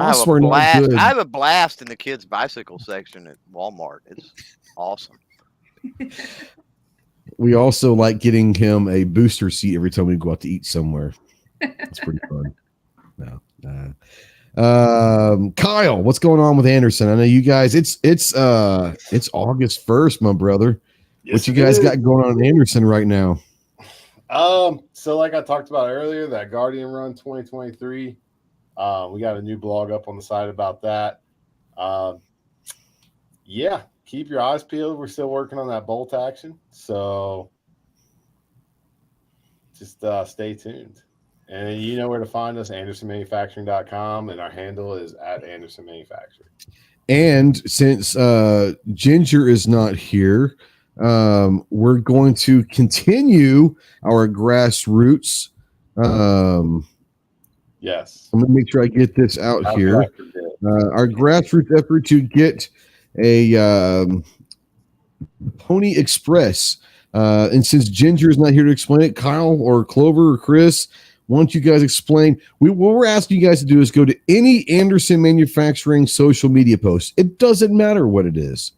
Speaker 5: have
Speaker 2: wasps
Speaker 5: a
Speaker 2: are not
Speaker 5: blast.
Speaker 2: good.
Speaker 5: I have a blast in the kids' bicycle section at Walmart. It's awesome.
Speaker 2: We also like getting him a booster seat every time we go out to eat somewhere. It's pretty fun. No. Kyle, what's going on with Anderson? I know you guys. It's August 1st, my brother. What you guys got going on in Anderson right now?
Speaker 4: So like I talked about earlier, that Guardian Run 2023. We got a new blog up on the site about that. Yeah, keep your eyes peeled. We're still working on that bolt action, so just stay tuned. And you know where to find us, AndersonManufacturing.com, and our handle is at Anderson Manufacturing.
Speaker 2: And since Ginger is not here, we're going to continue our grassroots.
Speaker 4: Yes.
Speaker 2: I'm going to make sure I get this out here. Our grassroots effort to get a Pony Express. And since Ginger is not here to explain it, Kyle or Clover or Chris, why don't you guys explain? What we're asking you guys to do is go to any Anderson Manufacturing social media post. It doesn't matter what it is.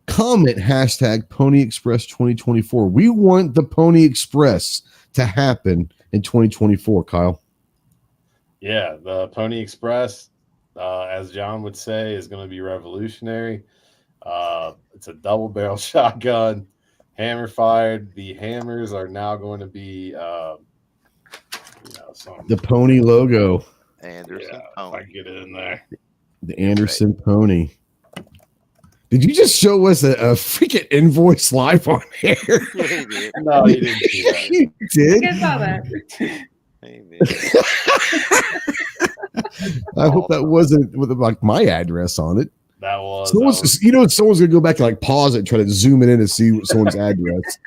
Speaker 2: Comment hashtag Pony Express 2024. We want the Pony Express to happen in 2024, Kyle.
Speaker 4: Yeah, the Pony Express, as John would say, is going to be revolutionary. It's a double barrel shotgun, hammer fired. The hammers are now going to be
Speaker 2: the Pony logo.
Speaker 5: Anderson
Speaker 4: Pony. If I get it in there.
Speaker 2: The Anderson Pony. Did you just show us a freaking invoice live on air?
Speaker 4: No, you didn't see that.
Speaker 2: You did?
Speaker 6: I saw that.
Speaker 2: I hope that wasn't with like my address on it.
Speaker 4: That was.
Speaker 2: Someone's gonna go back and like pause it and try to zoom it in and see someone's address.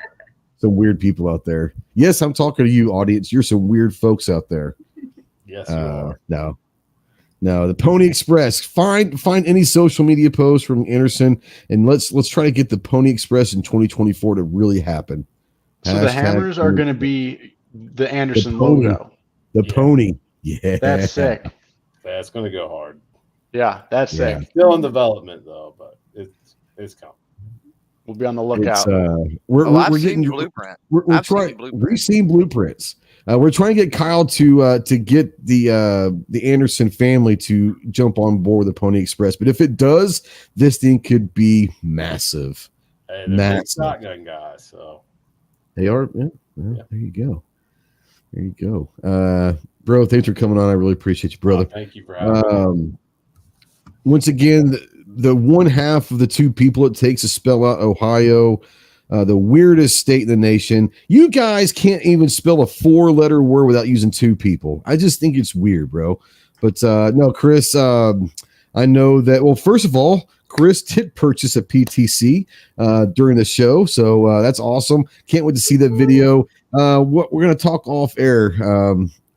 Speaker 2: Some weird people out there. Yes, I'm talking to you, audience. You're some weird folks out there.
Speaker 4: Yes, you are.
Speaker 2: No, the Pony Express. Find any social media post from Anderson, and let's try to get the Pony Express in 2024 to really happen.
Speaker 7: So the hammers are going to be the Anderson logo.
Speaker 2: The Pony. Yeah.
Speaker 7: That's sick.
Speaker 4: That's going to go hard.
Speaker 7: Yeah, that's sick.
Speaker 4: Still in development though, but it's coming.
Speaker 7: We'll be on the lookout.
Speaker 2: We're
Speaker 5: seen
Speaker 2: getting
Speaker 5: blueprint.
Speaker 2: We're trying. We've seen blueprints. We're trying to get Kyle to get the Anderson family to jump on board the Pony Express. But if it does, this thing could be massive.
Speaker 4: Hey, they're big shotgun guys, so
Speaker 2: they are. Yeah. There you go. There you go. Bro, thanks for coming on. I really appreciate you, brother.
Speaker 4: Thank you for having me.
Speaker 2: Once again, the one half of the two people it takes to spell out Ohio, the weirdest state in the nation. You guys can't even spell a 4-letter word without using two people. I just think it's weird, bro. But no, Chris, I know that. Well, first of all, Chris did purchase a PTC during the show, so that's awesome. Can't wait to see that video. What we're going to talk off air,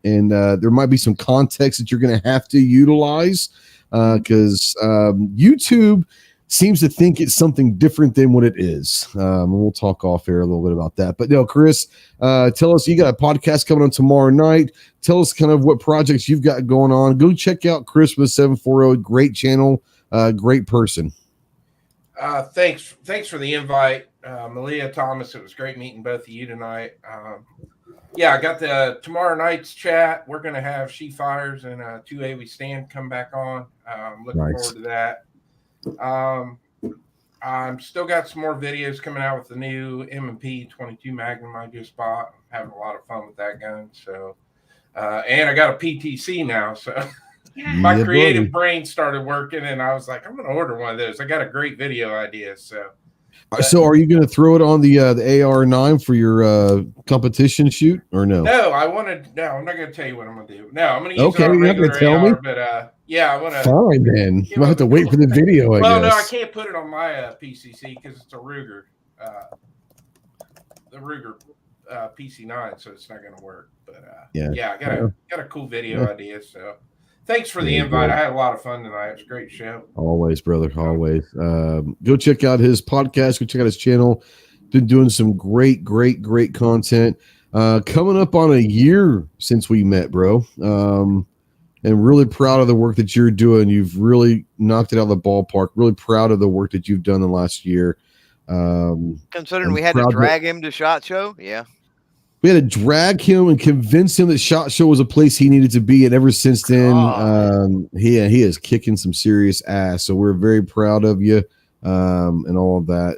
Speaker 2: and there might be some context that you're going to have to utilize because YouTube seems to think it's something different than what it is. And we'll talk off air a little bit about that. But no, Chris, tell us, you got a podcast coming on tomorrow night. Tell us kind of what projects you've got going on. Go check out Chris with 740. Great channel, great person.
Speaker 3: Thanks for the invite, Malia, Thomas. It was great meeting both of you tonight. Yeah, I got the tomorrow night's chat. We're going to have She Fires and 2A We Stand come back on. Looking forward to that. I'm still got some more videos coming out with the new M&P 22 Magnum I just bought. I'm having a lot of fun with that gun. So And I got a PTC now, so
Speaker 6: Yeah.
Speaker 3: my creative brain started working, and I was like, I'm going to order one of those. I got a great video idea, so.
Speaker 2: So are you going to throw it on the AR9 for your competition shoot or no?
Speaker 3: No, I'm not going to tell you what I'm going to do. No, I'm going to use
Speaker 2: Okay,
Speaker 3: it on
Speaker 2: you're not
Speaker 3: regular
Speaker 2: gonna tell
Speaker 3: AR,
Speaker 2: me?
Speaker 3: but yeah, I want to.
Speaker 2: Fine, then. We'll have to wait for the video, I
Speaker 3: well,
Speaker 2: guess.
Speaker 3: no, I can't put it on my PCC because it's a Ruger, the Ruger PC9, so it's not going to work. But yeah, I got a cool video idea. So thanks for the invite. I had a lot of fun tonight. It was a great show.
Speaker 2: Always, brother. Always. Go check out his podcast. Go check out his channel. Been doing some great content. Coming up on a year since we met, bro. And really proud of the work that you're doing. You've really knocked it out of the ballpark. Really proud of the work that you've done the last year.
Speaker 5: Considering we had to drag him to SHOT Show, yeah.
Speaker 2: We had to drag him and convince him that SHOT Show was a place he needed to be, and ever since then, he is kicking some serious ass. So we're very proud of you, and all of that.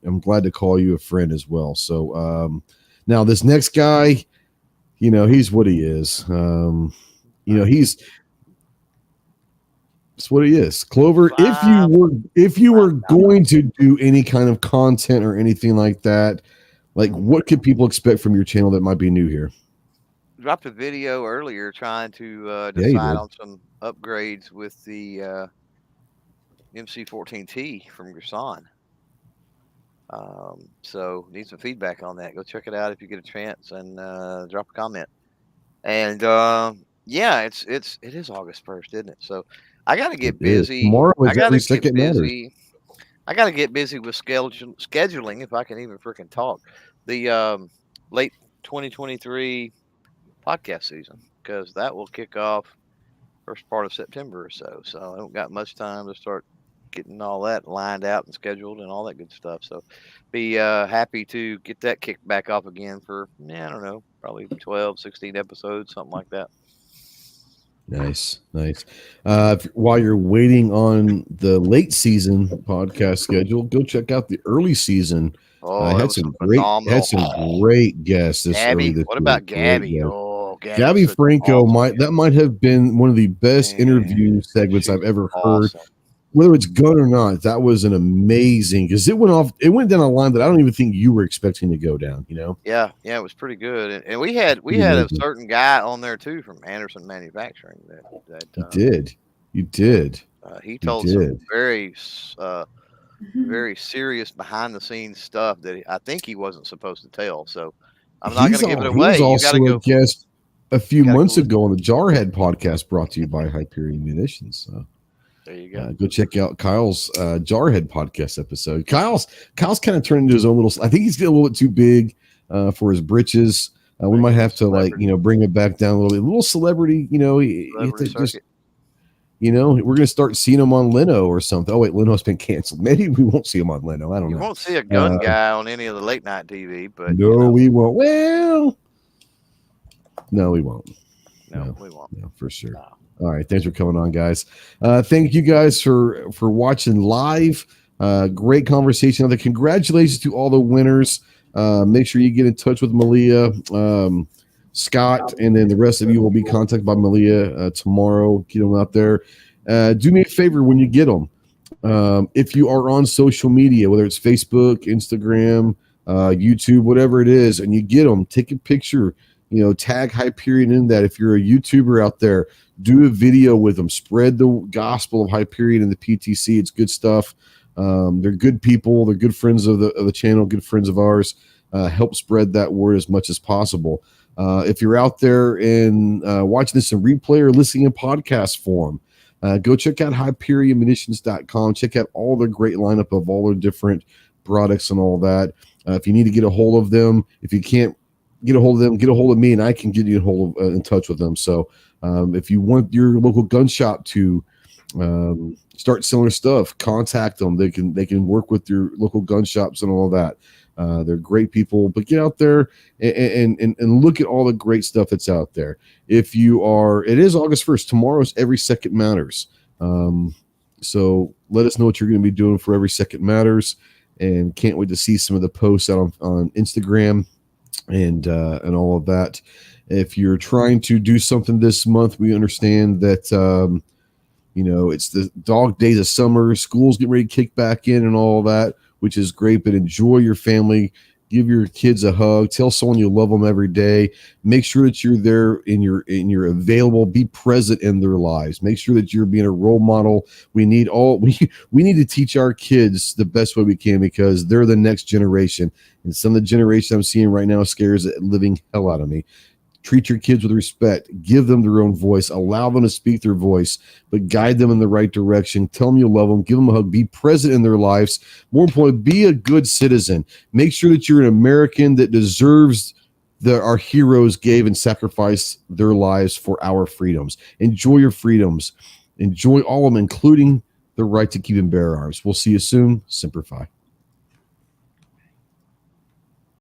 Speaker 2: I'm glad to call you a friend as well. So now this next guy, he's what he is. It's what he is. Clover, if you were going to do any kind of content or anything like that, like what could people expect from your channel that might be new here?
Speaker 5: Dropped a video earlier trying to decide on some upgrades with the MC14T from Gerson. So need some feedback on that. Go check it out if you get a chance and drop a comment. And yeah, it is August 1st, isn't it? So I got to get busy.
Speaker 2: Tomorrow is
Speaker 5: I got
Speaker 2: every
Speaker 5: to
Speaker 2: second
Speaker 5: get
Speaker 2: matters.
Speaker 5: busy. I got to get busy with scheduling, if I can even freaking talk, the late 2023 podcast season, because that will kick off first part of September or so. So I don't got much time to start getting all that lined out and scheduled and all that good stuff. So be happy to get that kicked back off again for, I don't know, probably 12, 16 episodes, something like that.
Speaker 2: Nice. While you're waiting on the late season podcast schedule, go check out the early season. Had some great guests this early.
Speaker 5: What about Gabby?
Speaker 2: Gabby Franco might have been one of the best interview segments I've ever heard. Whether it's gun or not, that was an amazing, because it went down a line that I don't even think you were expecting to go down,
Speaker 5: Yeah, it was pretty good. And we had a certain guy on there too from Anderson Manufacturing that
Speaker 2: you did.
Speaker 5: He told some very very serious behind the scenes stuff that I think he wasn't supposed to tell. So I'm not going to give it away.
Speaker 2: He was also a guest a few months ago on the Jarhead podcast, brought to you by Hyperion Munitions. So
Speaker 5: there you go.
Speaker 2: Go check out Kyle's Jarhead podcast episode. Kyle's kind of turned into his own little. I think he's getting a little bit too big for his britches. We might have to bring it back down a little bit. A little celebrity, we're going to start seeing him on Leno or something. Oh wait, Leno's been canceled. Maybe we won't see him on Leno. I don't know.
Speaker 5: You won't see a gun guy on any of the late night TV, but
Speaker 2: no, we won't. Well, no, we won't.
Speaker 5: No, we won't.
Speaker 2: No, for sure. No. All right. Thanks for coming on, guys. Thank you guys for watching live. Great conversation. Congratulations to all the winners. Make sure you get in touch with Malia, Scott, and then the rest of you will be contacted by Malia tomorrow. Get them out there. Do me a favor when you get them. If you are on social media, whether it's Facebook, Instagram, YouTube, whatever it is, and you get them, take a picture, tag Hyperion in that. If you're a YouTuber out there, do a video with them. Spread the gospel of Hyperion and the PTC. It's good stuff. They're good people. They're good friends of the channel, good friends of ours. Help spread that word as much as possible. If you're out there and watching this in replay or listening in podcast form, go check out HyperionMunitions.com. Check out all their great lineup of all their different products and all that. If you need to get a hold of them, if you can't get a hold of them, get a hold of me and I can get you in touch with them. So if you want your local gun shop to start selling stuff, contact them. They can work with your local gun shops and all that. They're great people, but get out there and look at all the great stuff that's out there. It is August 1st. Tomorrow's Every Second Matters. So let us know what you're going to be doing for Every Second Matters, and can't wait to see some of the posts out on Instagram and all of that. If you're trying to do something this month, we understand that it's the dog days of summer. School's getting ready to kick back in and all that, which is great. But enjoy your family. Give your kids a hug. Tell someone you love them every day. Make sure that you're there and you're available. Be present in their lives. Make sure that you're being a role model. We need to teach our kids the best way we can, because they're the next generation. And some of the generation I'm seeing right now scares the living hell out of me. Treat your kids with respect. Give them their own voice. Allow them to speak their voice, but guide them in the right direction. Tell them you love them. Give them a hug. Be present in their lives. More importantly, be a good citizen. Make sure that you're an American that deserves our heroes gave and sacrificed their lives for our freedoms. Enjoy your freedoms. Enjoy all of them, including the right to keep and bear arms. We'll see you soon. Semper Fi.